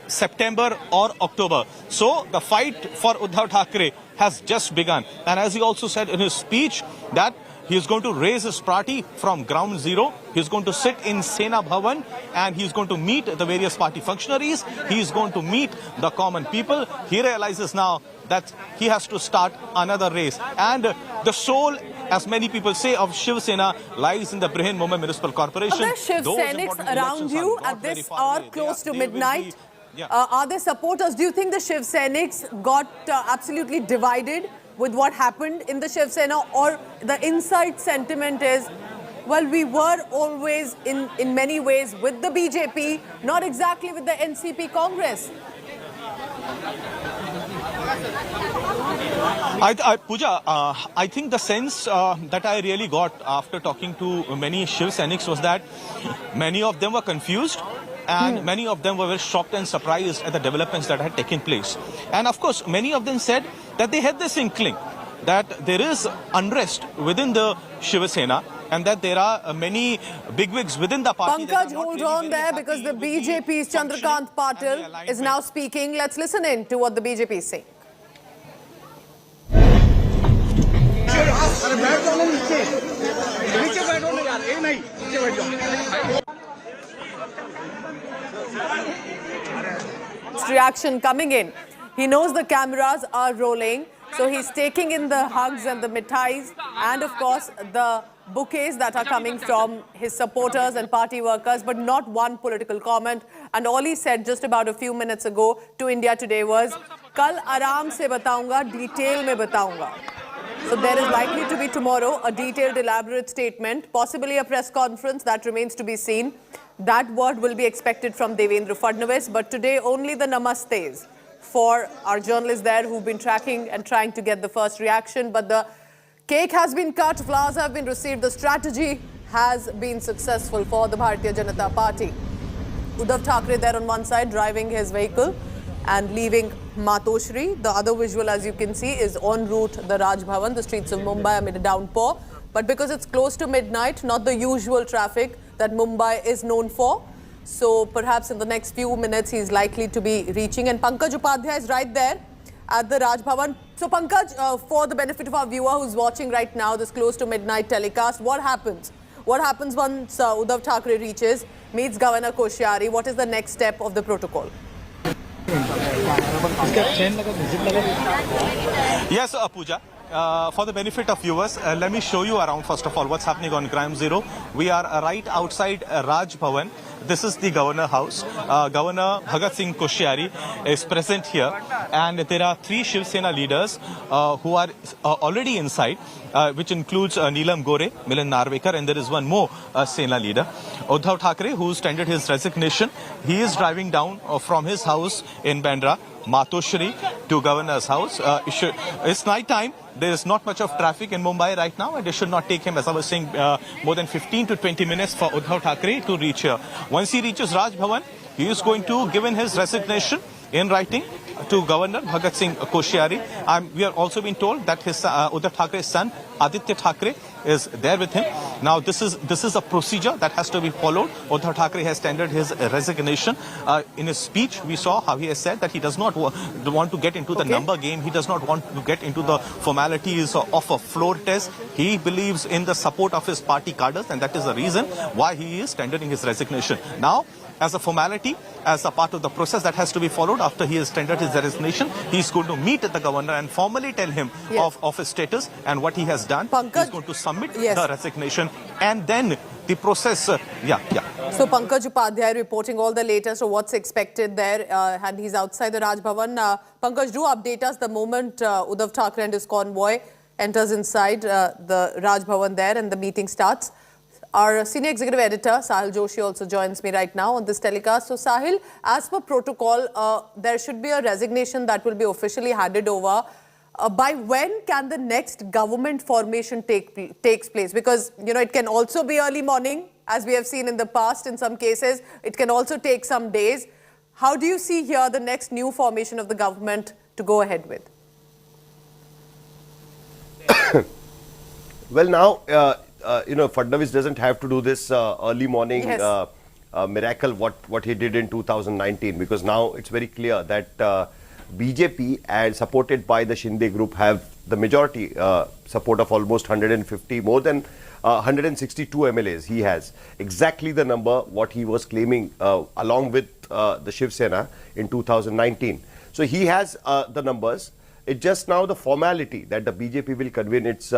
September or October. So the fight for Uddhav Thackeray has just begun. And as he also said in his speech, that he is going to raise his party from ground zero. He is going to sit in Sena Bhavan, and he is going to meet the various party functionaries. He is going to meet the common people. He realizes now that he has to start another race. And the soul, as many people say, of Shiv Sena lies in the Brihan Mumbai Municipal Corporation. Are there Shiv Senics around you at this hour, close to midnight? Are there supporters? Do you think the Shiv Senics got absolutely divided with what happened in the Shiv Sena, or the inside sentiment is, well, we were always in many ways with the BJP, not exactly with the NCP Congress? Pooja, I think the sense that I really got after talking to many Shiv Senics was that many of them were confused, and many of them were very shocked and surprised at the developments that had taken place. And of course, many of them said that they had this inkling that there is unrest within the Shiv Sena, and that there are many bigwigs within the party. Pankaj, hold on there, because the BJP's Chandrakant Patil is now speaking. Let's listen in to what the BJP is saying. Reaction coming in. He knows the cameras are rolling, so he's taking in the hugs and the mithais, and of course the bouquets that are coming from his supporters and party workers, but not one political comment. And all he said just about a few minutes ago to India Today was, "Kal aaram se bataunga, detail mein bataunga." So there is likely to be tomorrow a detailed, elaborate statement, possibly a press conference. That remains to be seen. That word will be expected from Devendra Fadnavis, but today only the namastes for our journalists there who've been tracking and trying to get the first reaction. But the cake has been cut, flowers have been received, the strategy has been successful for the Bharatiya Janata Party. Uddhav Thackeray there on one side driving his vehicle and leaving Matoshri. The other visual, as you can see, is en route the Raj Bhavan, the streets of Mumbai amid a downpour. But because it's close to midnight, not the usual traffic that Mumbai is known for, so perhaps in the next few minutes he's likely to be reaching. And Pankaj Upadhyay is right there at the Raj Bhavan. So Pankaj, for the benefit of our viewer who's watching right now this close to midnight telecast, what happens? What happens once Uddhav Thackeray reaches, meets Governor Koshyari? What is the next step of the protocol? Yes, Pooja. For the benefit of viewers, let me show you around first of all what's happening on Crime Zero. We are right outside Raj Bhavan. This is the Governor House. Governor Bhagat Singh Koshyari is present here, and there are three Shiv Sena leaders who are already inside, which includes Neelam Gore, Milan Narvekar, and there is one more Sena leader. Uddhav Thackeray, who's tendered his resignation, he is driving down from his house in Bandra, Matoshri, to Governor's house. It's night time. There is not much of traffic in Mumbai right now, and it should not take him, as I was saying, more than 15 to 20 minutes for Uddhav Thackeray to reach here. Once he reaches Raj Bhavan, he is going to give in his resignation in writing to Governor Bhagat Singh Koshyari. We are also being told that his Uddhav Thakray's son Aditya Thackeray is there with him. Now this is a procedure that has to be followed. Uddhav Thackeray has tendered his resignation. In his speech, we saw how he has said that he does not want to get into the number game. He does not want to get into the formalities of a floor test. He believes in the support of his party cadres, and that is the reason why he is tendering his resignation. Now, as a formality, as a part of the process that has to be followed after he has tendered his resignation, he is going to meet the governor and formally tell him of his status and what he has done. He is going to submit the resignation, and then the process. So Pankaj Upadhyay reporting all the latest of what's expected there, and he's outside the Raj Bhavan. Pankaj, do update us the moment Uddhav Thackeray and his convoy enters inside the Raj Bhavan there and the meeting starts. Our senior executive editor, Sahil Joshi, also joins me right now on this telecast. So, Sahil, as per protocol, there should be a resignation that will be officially handed over. By when can the next government formation takes place? Because, you know, it can also be early morning, as we have seen in the past in some cases. It can also take some days. How do you see here the next new formation of the government to go ahead with? Well, now, Fadnavis doesn't have to do this early morning miracle what he did in 2019, because now it's very clear that BJP and supported by the Shinde group have the majority support of almost 150, more than 162 MLAs he has. Exactly the number what he was claiming along with the Shiv Sena in 2019. So he has the numbers. It's just now the formality that the BJP will convene its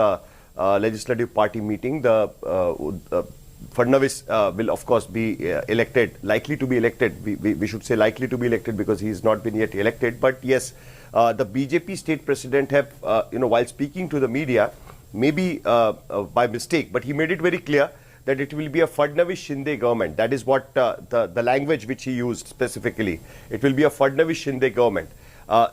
legislative party meeting. The Fadnavis will of course be elected, likely to be elected. We should say likely to be elected because he has not been yet elected. But yes, the BJP state president have, while speaking to the media, maybe by mistake, but he made it very clear that it will be a Fadnavis-Shinde government. That is what the language which he used specifically. It will be a Fadnavis-Shinde government.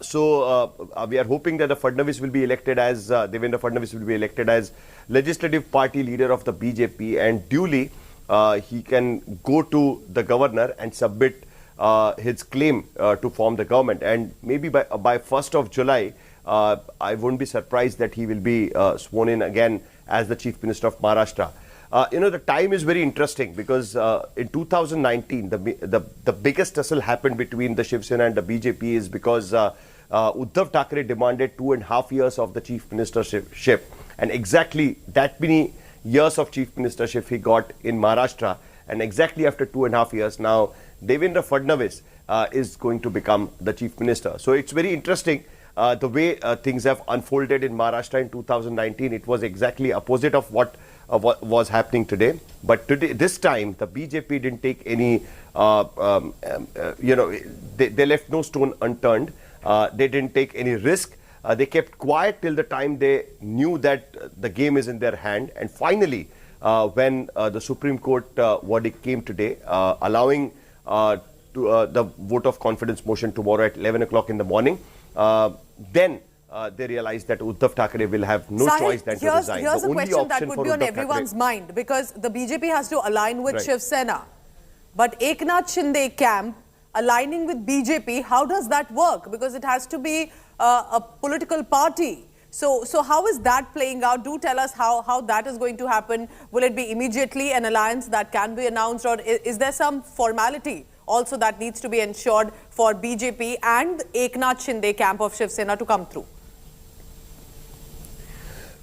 So we are hoping that the Fadnavis will be elected as Devendra Fadnavis will be elected as legislative party leader of the BJP, and duly he can go to the governor and submit his claim to form the government. And maybe by 1st of July, I won't be surprised that he will be sworn in again as the Chief Minister of Maharashtra. The time is very interesting because in 2019, the biggest tussle happened between the Shiv Sena and the BJP is because Uddhav Thackeray demanded 2.5 years of the Chief Ministership. And exactly that many years of Chief Ministership he got in Maharashtra. And exactly after 2.5 years, now Devendra Fadnavis is going to become the Chief Minister. So it's very interesting the way things have unfolded in Maharashtra in 2019. It was exactly opposite of what was happening today. But today, this time, the BJP didn't take any, they left no stone unturned. They didn't take any risk. They kept quiet till the time they knew that the game is in their hand. And finally, when the Supreme Court verdict came today, allowing the vote of confidence motion tomorrow at 11 o'clock in the morning, then they realized that Uddhav Thackeray will have no choice than to resign. Here's a question that would be on everyone's mind, because the BJP has to align with Shiv Sena. But Eknath Shinde camp aligning with BJP, how does that work? Because it has to be a political party. So how is that playing out? Do tell us how that is going to happen. Will it be immediately an alliance that can be announced, or is there some formality also that needs to be ensured for BJP and Eknath Shinde camp of Shiv Sena to come through?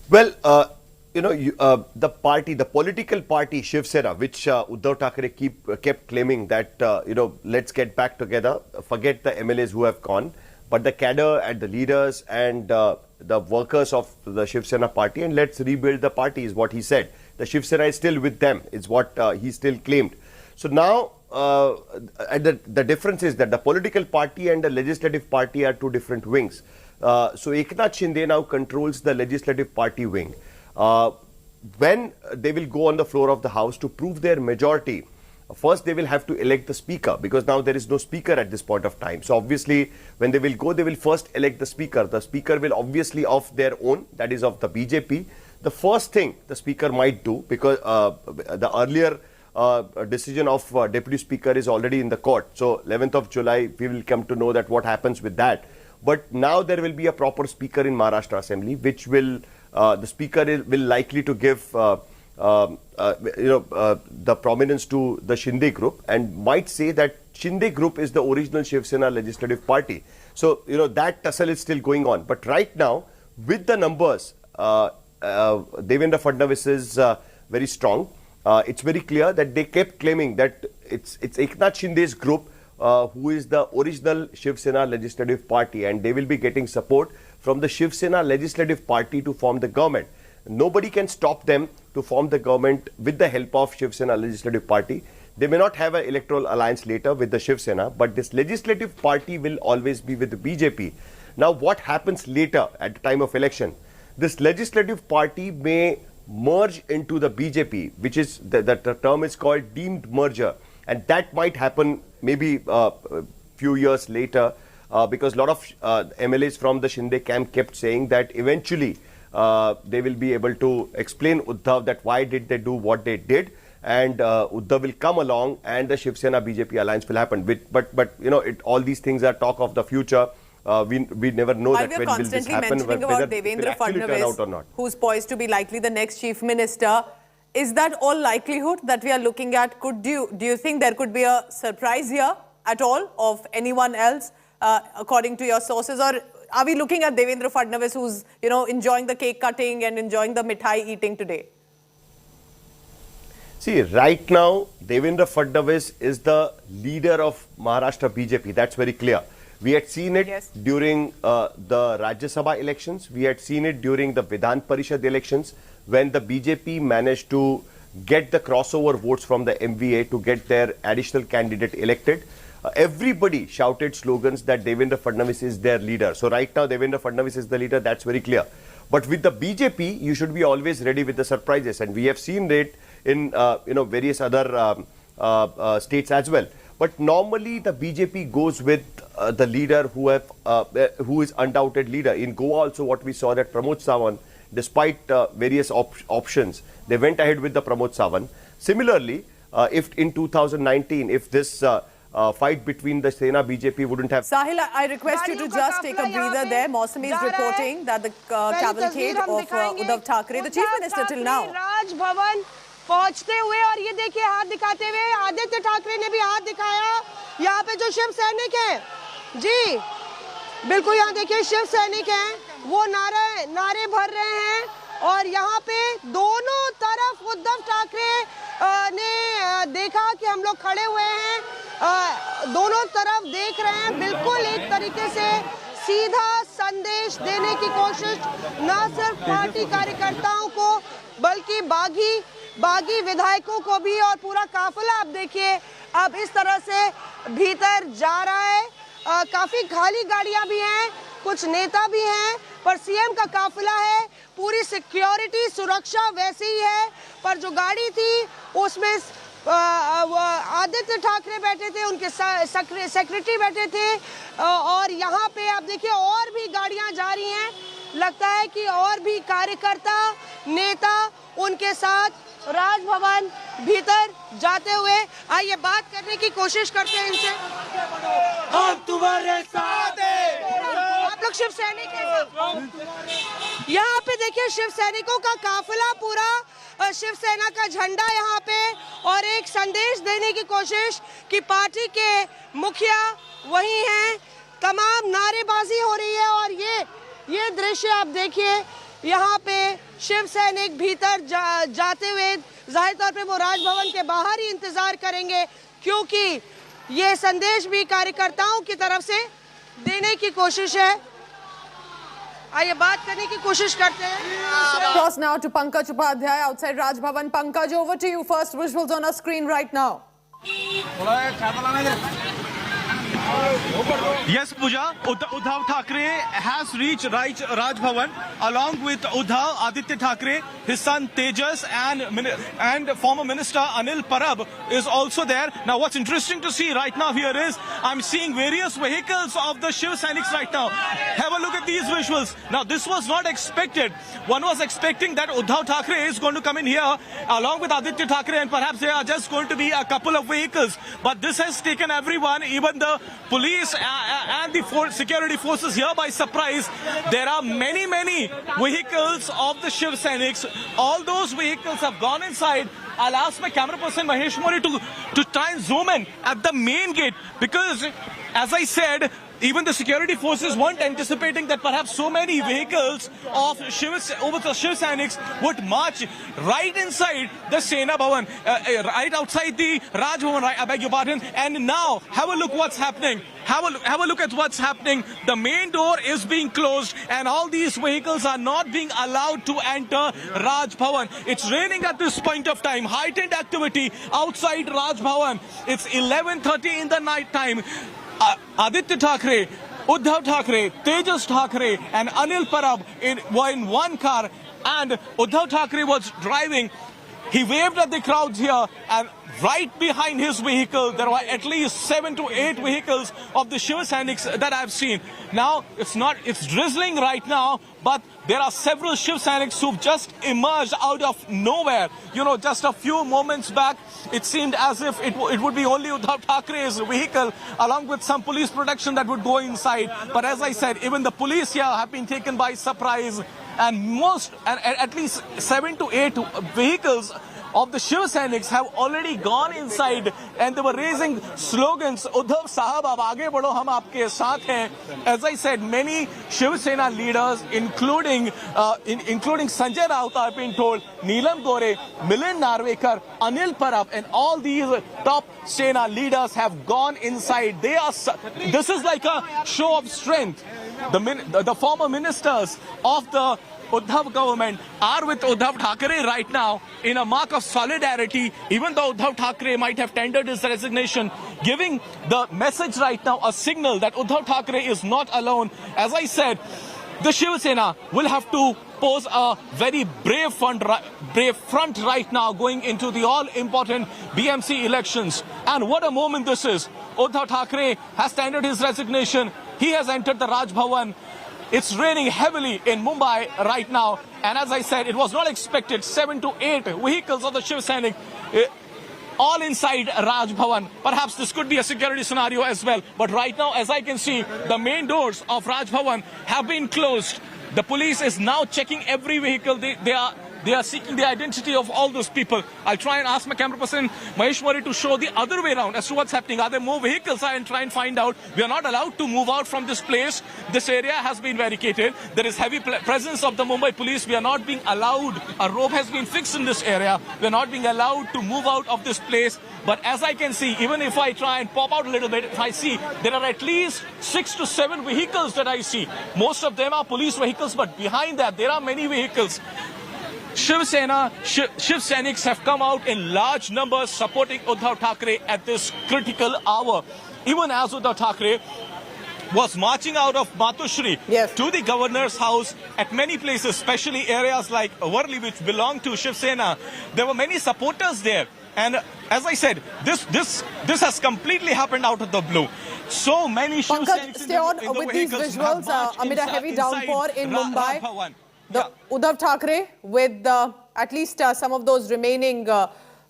Well, the political party Shiv Sena, which Uddhav Thackeray kept claiming that, let's get back together, forget the MLAs who have gone, but the cadre and the leaders and the workers of the Shiv Sena party, and let's rebuild the party is what he said. The Shiv Sena is still with them, is what he still claimed. So now, the difference is that the political party and the legislative party are two different wings. So Eknath Shinde now controls the legislative party wing. When they will go on the floor of the house to prove their majority, first they will have to elect the speaker, because now there is no speaker at this point of time. So obviously when they will go, they will first elect the speaker. The speaker will obviously of their own, that is of the BJP. The first thing the speaker might do, because the earlier decision of deputy speaker is already in the court. So 11th of July, we will come to know that what happens with that. But now there will be a proper speaker in Maharashtra Assembly, which will the speaker will likely to give the prominence to the Shinde group, and might say that Shinde group is the original Shiv Sena legislative party. So that tussle is still going on. But right now, with the numbers, Devendra Fadnavis is very strong. It's very clear that they kept claiming that it's Eknath Shinde's group who is the original Shiv Sena legislative party, and they will be getting support from the Shiv Sena legislative party to form the government. Nobody can stop them to form the government with the help of Shiv Sena legislative party. They may not have an electoral alliance later with the Shiv Sena, but this legislative party will always be with the BJP. Now what happens later at the time of election? This legislative party may merge into the BJP, which is the term is called deemed merger, and that might happen maybe a few years later, because a lot of MLAs from the Shinde camp kept saying that eventually they will be able to explain Uddhav that why did they do what they did, and Uddhav will come along and the Shiv Sena BJP alliance will happen. But all these things are talk of the future. We never know that when will this happen, whether it will actually turn out or not. Who's poised to be likely the next chief minister. Is that all likelihood that we are looking at? Do you think there could be a surprise here at all of anyone else, according to your sources? Or are we looking at Devendra Fadnavis, who's enjoying the cake cutting and enjoying the mithai eating today? See, right now, Devendra Fadnavis is the leader of Maharashtra BJP. That's very clear. We had seen it during the Rajya Sabha elections. We had seen it during the Vidhan Parishad elections, when the BJP managed to get the crossover votes from the MVA to get their additional candidate elected. Everybody shouted slogans that Devendra Fadnavis is their leader. So right now, Devendra Fadnavis is the leader. That's very clear. But with the BJP, you should be always ready with the surprises. And we have seen it in various other states as well. But normally the BJP goes with the leader who is undoubted leader. In Goa also, what we saw that Pramod Sawant, despite various options, they went ahead with the Pramod Sawant. Similarly, if in 2019, if this fight between the Sena BJP wouldn't have... Sahil, I request you to just take a breather there. Mausami is reporting that the cavalcade of Uddhav Thackeray, the chief minister till now... Raj Bhavan पहुंचते हुए, और ये देखिए हाथ दिखाते हुए आदित्य ठाकरे ने भी हाथ दिखाया. यहाँ पे जो शिव सैनिक हैं, जी बिल्कुल यहाँ देखिए शिव सैनिक हैं, वो नारे भर रहे हैं, और यहाँ पे दोनों तरफ उद्धव ठाकरे ने देखा कि हम लोग खड़े हुए हैं, दोनों तरफ देख रहे हैं. बिल्कुल एक तरीके से सीधा संदेश देने की कोशिश न सिर्फ पार्टी कार्यकर्ताओं को, बल्कि बागी विधायकों को भी, और पूरा काफिला आप देखिए अब इस तरह से भीतर जा रहा है. काफी खाली गाड़ियां भी हैं, कुछ नेता भी हैं, पर सीएम का काफिला है. पूरी सिक्योरिटी सुरक्षा वैसी ही है, पर जो गाड़ी थी उसमें आदित्य ठाकरे बैठे थे, उनके सेक्रेटरी बैठे थे, और यहाँ पे आप देखिए और भी गाड़ियां जा रही हैं. लगता है कि और भी कार्यकर्ता नेता उनके साथ राजभवन भीतर जाते हुए. आइए बात करने की कोशिश करते हैं इनसे. हम तुम्हारे साथ हैं. आप लोग शिव सैनिक हैं. यहाँ पे देखिए शिव सैनिकों का काफिला पूरा, शिव सेना का झंडा यहाँ पे, और एक संदेश देने की कोशिश कि पार्टी के मुखिया वही हैं. तमाम नारेबाजी हो रही है, और ये दृश्य आप देखिए यहाँ पे शिव सैनिक भीतर जाते हुए जाहिर तौर पे वो राजभवन के बाहर ही इंतजार करेंगे, क्योंकि ये संदेश भी कार्यकर्ताओं की तरफ से देने की कोशिश है। आइए बात करने की कोशिश करते हैं। Cross now to Pankaj Upadhyay outside Raj Bhavan. Pankaj, over to you. First visuals on our screen right now. Yes, Pooja. Uddhav Thackeray has reached Raj Bhavan along with Uddhav, Aditya Thackeray, his son Tejas, and former Minister Anil Parab is also there. Now, what's interesting to see right now here is I'm seeing various vehicles of the Shiv Sainiks right now. Have a look at these visuals. Now, this was not expected. One was expecting that Uddhav Thackeray is going to come in here along with Aditya Thackeray, and perhaps there are just going to be a couple of vehicles. But this has taken everyone, even the police and the security forces here by surprise. There are many vehicles of the Shiv Sainiks. All those vehicles have gone inside. I'll ask my camera person Mahesh Mori to try and zoom in at the main gate, because as I said, even the security forces weren't anticipating that perhaps so many vehicles of the Shiv Sainiks would march right inside the Sena Bhavan, right outside the Raj Bhavan, I beg your pardon. And now, have a look what's happening. Have a look at what's happening. The main door is being closed and all these vehicles are not being allowed to enter Raj Bhavan. It's raining at this point of time. Heightened activity outside Raj Bhavan. It's 11:30 in the night time. Aditya Thackeray, Uddhav Thackeray, Tejas Thackeray and Anil Parab were in one car, and Uddhav Thackeray was driving. He waved at the crowds here, and right behind his vehicle there were at least 7 to 8 vehicles of the Shiv Sainiks that I've seen. Now it's drizzling right now, but there are several Shiv Sainiks who've just emerged out of nowhere. You know, just a few moments back it seemed as if it would be only Uddhav Thackeray's vehicle along with some police protection that would go inside. But as I said, even the police here have been taken by surprise, and at least 7 to 8 vehicles of the Shiv Sainiks have already gone inside, and they were raising slogans, Uddhav Sahab, ab aage badho, hum aapke saath hain. As I said, many Shiv Sena leaders, including Sanjay Raut, I've been told, Neelam Gore, Milind Narvekar, Anil Parab, and all these top Sena leaders have gone inside. This is like a show of strength. The former ministers of the Uddhav government are with Uddhav Thackeray right now in a mark of solidarity, even though Uddhav Thackeray might have tendered his resignation, giving the message right now, a signal that Uddhav Thackeray is not alone. As I said, the Shiv Sena will have to pose a very brave front right now going into the all-important BMC elections. And what a moment this is. Uddhav Thackeray has tendered his resignation. He has entered the Raj Bhavan. It's raining heavily in Mumbai right now, and as I said, it was not expected. 7 to 8 vehicles of the Shiv Sainik all inside Raj Bhavan. Perhaps this could be a security scenario as well, but right now, as I can see, the main doors of Raj Bhavan have been closed. The police is now checking every vehicle. They are seeking the identity of all those people. I'll try and ask my camera person Mahesh Mori to show the other way around as to what's happening. Are there more vehicles? I'll try and find out. We are not allowed to move out from this place. This area has been barricaded. There is heavy presence of the Mumbai police. We are not being allowed. A rope has been fixed in this area. We are not being allowed to move out of this place. But as I can see, even if I try and pop out a little bit, if I see, there are at least 6 to 7 vehicles that I see. Most of them are police vehicles, but behind that, there are many vehicles. Shiv Sainiks have come out in large numbers supporting Uddhav Thackeray at this critical hour. Even as Uddhav Thackeray was marching out of Matushri to the governor's house at many places, especially areas like Worli, which belong to Shiv Sena, there were many supporters there. And as I said, this has completely happened out of the blue. So many Shiv Sainiks stay on with these visuals amid a heavy downpour in Mumbai. Uddhav Thackeray with at least some of those remaining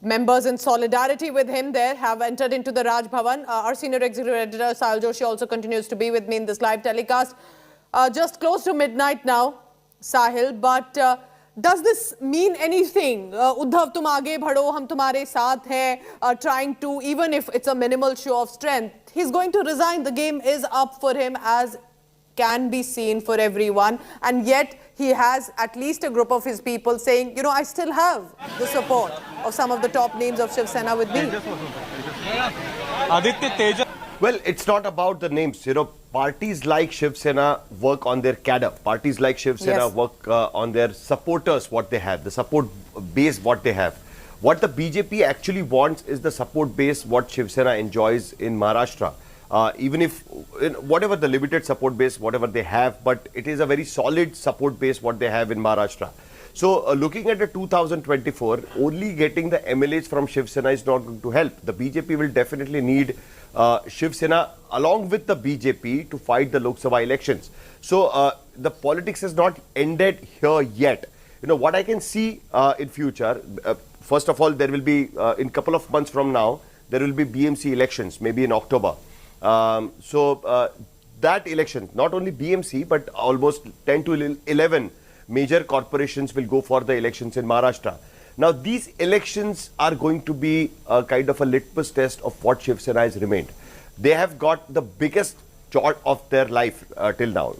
members in solidarity with him there have entered into the Raj Bhavan. Our senior executive editor Sahil Joshi also continues to be with me in this live telecast. Just close to midnight now, Sahil, but does this mean anything? Uddhav, tum aage bhado, hum tumhare saath hain, trying to, even if it's a minimal show of strength, he's going to resign. The game is up for him as can be seen for everyone, and yet he has at least a group of his people saying, you know, I still have the support of some of the top names of Shiv Sena with me. Aditya Teja. Well, it's not about the names. You know, parties like Shiv Sena work on their cadre. Parties like Shiv Sena work on their supporters, what they have, the support base, what they have. What the BJP actually wants is the support base what Shiv Sena enjoys in Maharashtra. Even if, whatever the limited support base, whatever they have, but it is a very solid support base what they have in Maharashtra. So, looking at the 2024, only getting the MLAs from Shiv Sena is not going to help. The BJP will definitely need Shiv Sena along with the BJP to fight the Lok Sabha elections. So, the politics has not ended here yet. You know, what I can see in future, first of all, there will be, in a couple of months from now, there will be BMC elections, maybe in October. That election, not only BMC, but almost 10 to 11 major corporations will go for the elections in Maharashtra. Now, these elections are going to be a kind of a litmus test of what Shiv Sena has remained. They have got the biggest shot of their life till now.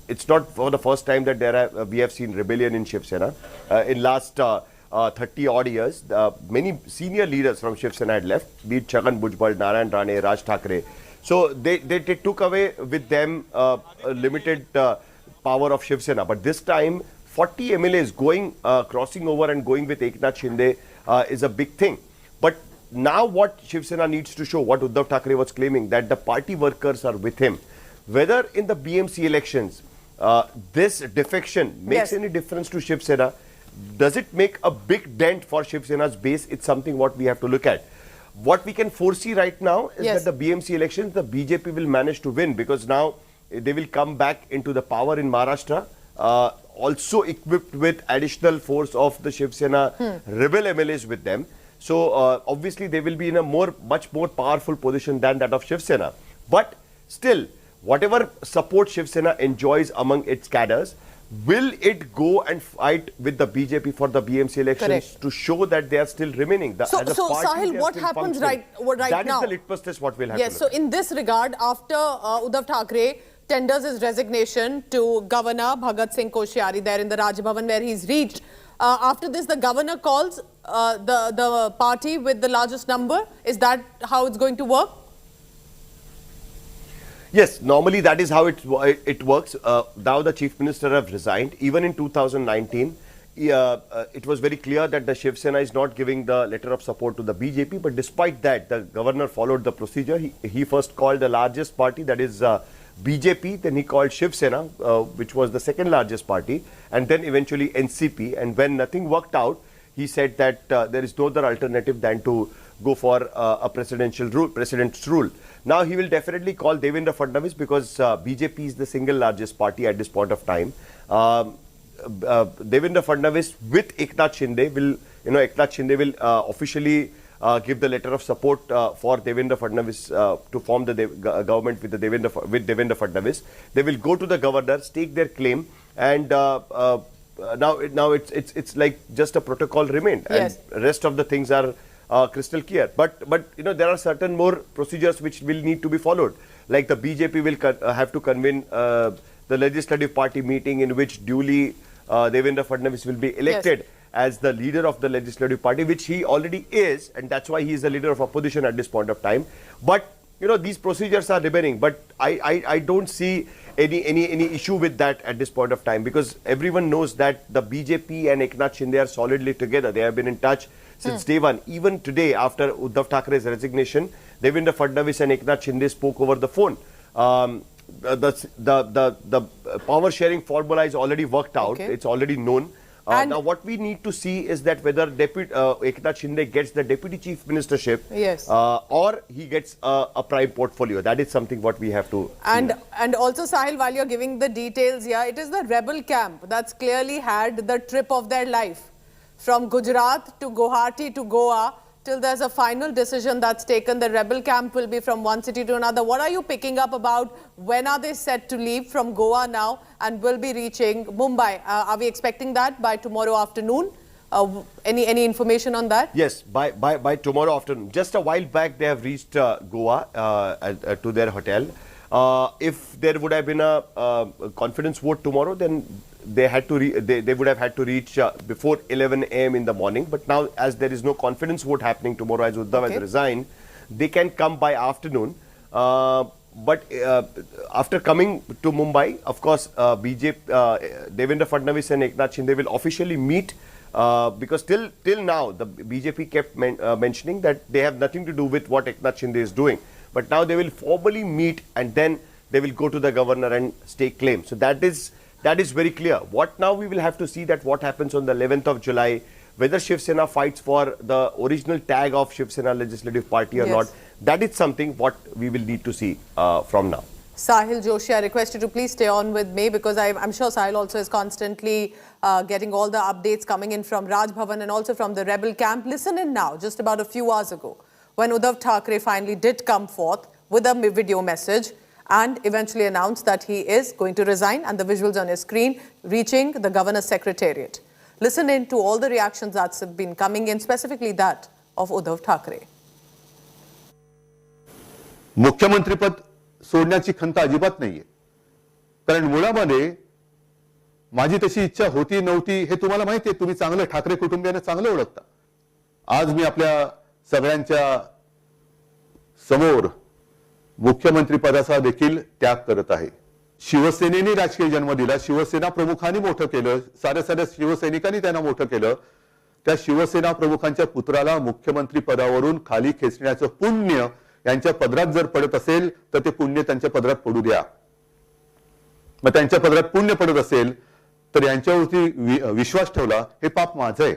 It's not for the first time that we have seen rebellion in Shiv Sena. In last 30 odd years, many senior leaders from Shiv Sena had left, be it Chhagan Bhujbal, Narayan Rane, Raj Thackeray. So they took away with them a limited power of Shiv Sena. But this time, 40 MLAs going, crossing over and going with Eknath Shinde is a big thing. But now what Shiv Sena needs to show, what Uddhav Thackeray was claiming, that the party workers are with him. Whether in the BMC elections, this defection makes any difference to Shiv Sena, does it make a big dent for Shiv Sena's base? It's something what we have to look at. What we can foresee right now is that the BMC elections, the BJP will manage to win, because now they will come back into the power in Maharashtra, also equipped with additional force of the Shiv Sena rebel MLAs with them. So obviously they will be in a much more powerful position than that of Shiv Sena. But still, whatever support Shiv Sena enjoys among its cadres, will it go and fight with the BJP for the BMC elections to show that they are still remaining? So Sahil, what happens right now? That is the litmus test what we'll have to look so in this regard, after Uddhav Thackeray tenders his resignation to Governor Bhagat Singh Koshyari there in the Raj Bhavan where he's reached, after this the governor calls the party with the largest number. Is that how it's going to work? Yes, normally that is how it works. Now the Chief Minister have resigned. Even in 2019, it was very clear that the Shiv Sena is not giving the letter of support to the BJP. But despite that, the governor followed the procedure. He first called the largest party, that is BJP. Then he called Shiv Sena, which was the second largest party. And then eventually NCP. And when nothing worked out, he said that there is no other alternative than to go for a president's rule. Now he will definitely call Devendra Fadnavis, because BJP is the single largest party at this point of time. Devendra Fadnavis with Eknath Shinde will, Eknath Shinde will officially give the letter of support for Devendra Fadnavis to form the government with Devendra Fadnavis. They will go to the governor, stake their claim, and now it's like just a protocol remained, and rest of the things are crystal clear. But there are certain more procedures which will need to be followed. Like the BJP will have to convene the legislative party meeting, in which duly Devendra Fadnavis will be elected as the leader of the legislative party, which he already is, and that's why he is the leader of opposition at this point of time. But these procedures are remaining. But I don't see any issue with that at this point of time, because everyone knows that the BJP and Eknath Shinde are solidly together. They have been in touch since day one. Even today, after Uddhav Thackeray's resignation, Devendra Fadnavis and Eknath Shinde spoke over the phone. The power sharing formula is already worked out. It's already known. Now what we need to see is that whether Eknath Shinde gets the deputy chief ministership, or he gets a prime portfolio. That is something what we have to and also, Sahil, while you're giving the details here, it is the rebel camp that's clearly had the trip of their life. From Gujarat to Guwahati to Goa, till there's a final decision that's taken, the rebel camp will be from one city to another. What are you picking up about when are they set to leave from Goa now and will be reaching Mumbai? Are we expecting that by tomorrow afternoon? Any information on that? Yes, by tomorrow afternoon. Just a while back, they have reached Goa to their hotel. If there would have been a confidence vote tomorrow, then they had to they would have had to reach before 11 a.m. in the morning. But now, as there is no confidence vote happening tomorrow, as Uddhav has resigned, they can come by afternoon. But after coming to Mumbai, of course, BJP, Devendra Fadnavis and Eknath Shinde will officially meet, because till now the BJP kept mentioning that they have nothing to do with what Eknath Shinde is doing. But now they will formally meet, and then they will go to the governor and stake claim. So that is very clear. What now we will have to see that what happens on the 11th of July, whether Shiv Sena fights for the original tag of Shiv Sena Legislative Party or not. That is something what we will need to see from now. Sahil Joshi, I request you to please stay on with me, because I'm sure Sahil also is constantly getting all the updates coming in from Raj Bhavan and also from the rebel camp. Listen in now, just about a few hours ago, when Uddhav Thackeray finally did come forth with a video message and eventually announced that he is going to resign, and the visuals on his screen reaching the governor's secretariat. Listen in to all the reactions that have been coming in, specifically that of Uddhav Thackeray. मुख्यमंत्रीपद सोडण्याची खंत अजिबात नाहीये, कारण मुळामध्ये माझी तशी इच्छा होती नव्हती हे तुम्हाला माहिती आहे. तुम्ही चांगलं ठाकरे कुटुंबियांना चांगलं ओळखता. आज मी आपल्या सगळ्यांच्या समोर मुख्यमंत्री पदाचा देखील त्याग करत आहे. शिवसेनेने राजकीय जन्म दिला, शिवसेना प्रमुखांनी मोठं केलं, साऱ्या शिवसैनिकांनी त्यांना मोठं केलं. त्या शिवसेना प्रमुखांच्या पुत्राला मुख्यमंत्री पदावरून खाली खेचण्याचं पुण्य यांच्या पदरात जर पडत असेल तर ते पुण्य त्यांच्या पदरात पडू द्या. मग त्यांच्या पदरात पुण्य पडत असेल तर यांच्यावरती विश्वास ठेवला हे पाप माझं आहे.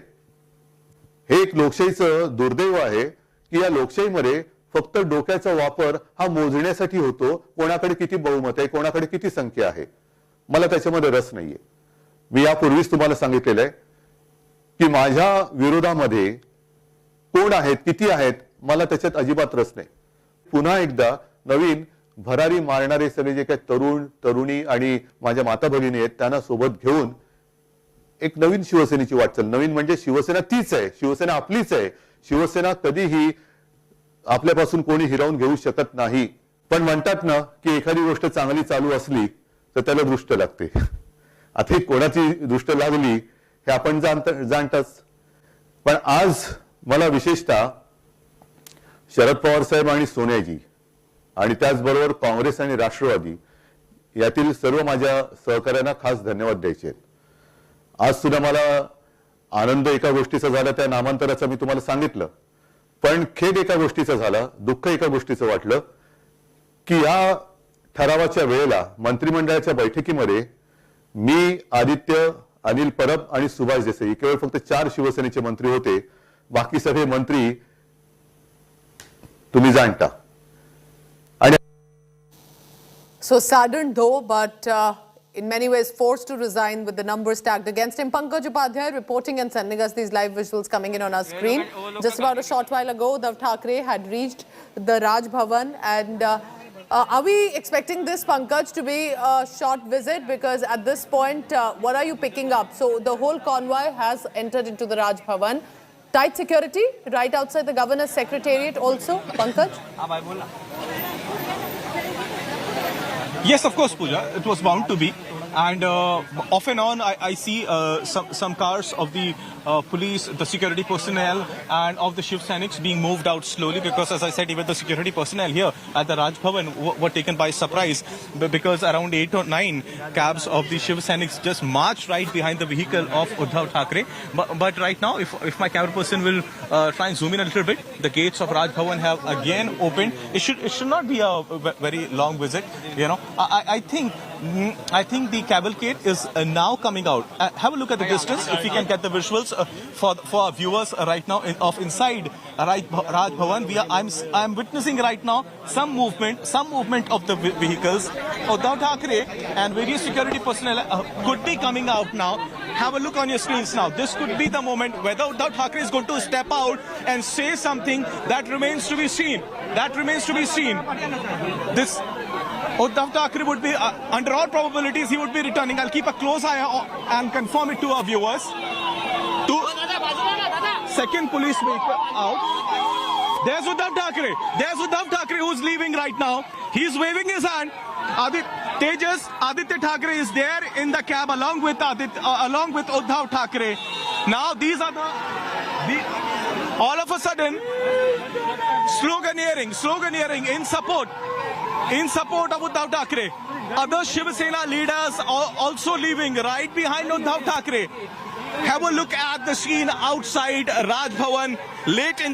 हे एक लोकशाहीचं दुर्दैव आहे की या लोकशाहीमध्ये फक्त डोक्याचा वापर हा मोजण्यासाठी होतो, कोणाकडे किती बहुमत आहे, कोणाकडे किती संख्या आहे. मला त्याच्यामध्ये रस नाहीये. मी यापूर्वीच तुम्हाला सांगितलेलं आहे की माझ्या विरोधामध्ये कोण आहेत, किती आहेत, मला त्याच्यात अजिबात रस नाही. पुन्हा एकदा नवीन भरारी मारणारे सगळे जे काही तरुण तरुणी आणि माझ्या माता भगिनी आहेत त्यांना सोबत घेऊन एक नवीन शिवसेनेची वाटचाल. नवीन म्हणजे शिवसेना तीच आहे, शिवसेना आपलीच आहे. शिवसेना कधीही आपल्यापासून कोणी हिरावून घेऊ शकत नाही. पण म्हणतात ना की एखादी गोष्ट चांगली चालू असली तर त्याला दृष्ट लागते. आता कोणाची दृष्ट लागली हे आपण जाणताच. पण आज मला विशेषतः शरद पवार साहेब आणि सोनियाजी आणि त्याचबरोबर काँग्रेस आणि राष्ट्रवादी यातील सर्व माझ्या सहकाऱ्यांना खास धन्यवाद द्यायचे आहेत. आज सुद्धा मला आनंद एका गोष्टीचा झाला, त्या नामांतराचा मी तुम्हाला सांगितलं. पण खेद एका गोष्टीचा झाला, दुःख एका गोष्टीचं वाटलं की या ठरावाच्या वेळेला मंत्रिमंडळाच्या बैठकीमध्ये मी, आदित्य, अनिल परब आणि सुभाष देसाई केवळ फक्त 4 शिवसेनेचे मंत्री होते. बाकी सगळे मंत्री तुम्ही जाणता. So saddened though, but in many ways forced to resign with the numbers stacked against him. Pankaj Upadhyay reporting and sending us these live visuals coming in on our screen. Just about a short while ago, Uddhav Thackeray had reached the Raj Bhavan, and are we expecting this, Pankaj, to be a short visit? Because at this point, what are you picking up? So the whole convoy has entered into the Raj Bhavan. Tight security right outside the governor's secretariat also, Pankaj? Yes, of course, Pooja. It was bound to be. And off and on, I see some cars of the police, the security personnel, and of the Shiv Sainiks being moved out slowly, because, as I said, even the security personnel here at the Raj Bhavan were taken by surprise, because around 8 or 9 cabs of the Shiv Sainiks just marched right behind the vehicle of Uddhav Thackeray. But right now, if my camera person will try and zoom in a little bit, the gates of Raj Bhavan have again opened. It should not be a very long visit. You know, I think the cavalcade is now coming out. Have a look at the distance, if we can get the visuals for our viewers right now of inside Raj Bhavan. I'm witnessing right now some movement of the vehicles. Uddhav Thackeray and various security personnel could be coming out now. Have a look on your screens now. This could be the moment whether Uddhav Thackeray is going to step out and say something. That remains to be seen. This Uddhav Thackeray would be, under all probabilities, he would be returning. I'll keep a close eye and confirm it to our viewers. Second police vehicle out. There's Uddhav Thackeray. There's Uddhav Thackeray who's leaving right now. He's waving his hand. Aditya Thackeray is there in the cab along with Uddhav Thackeray. Now these are all of a sudden sloganeering in support of Uddhav Thackeray. Other Shiv Sena leaders are also leaving right behind Uddhav Thackeray. Have a look at the scene outside Raj Bhavan late in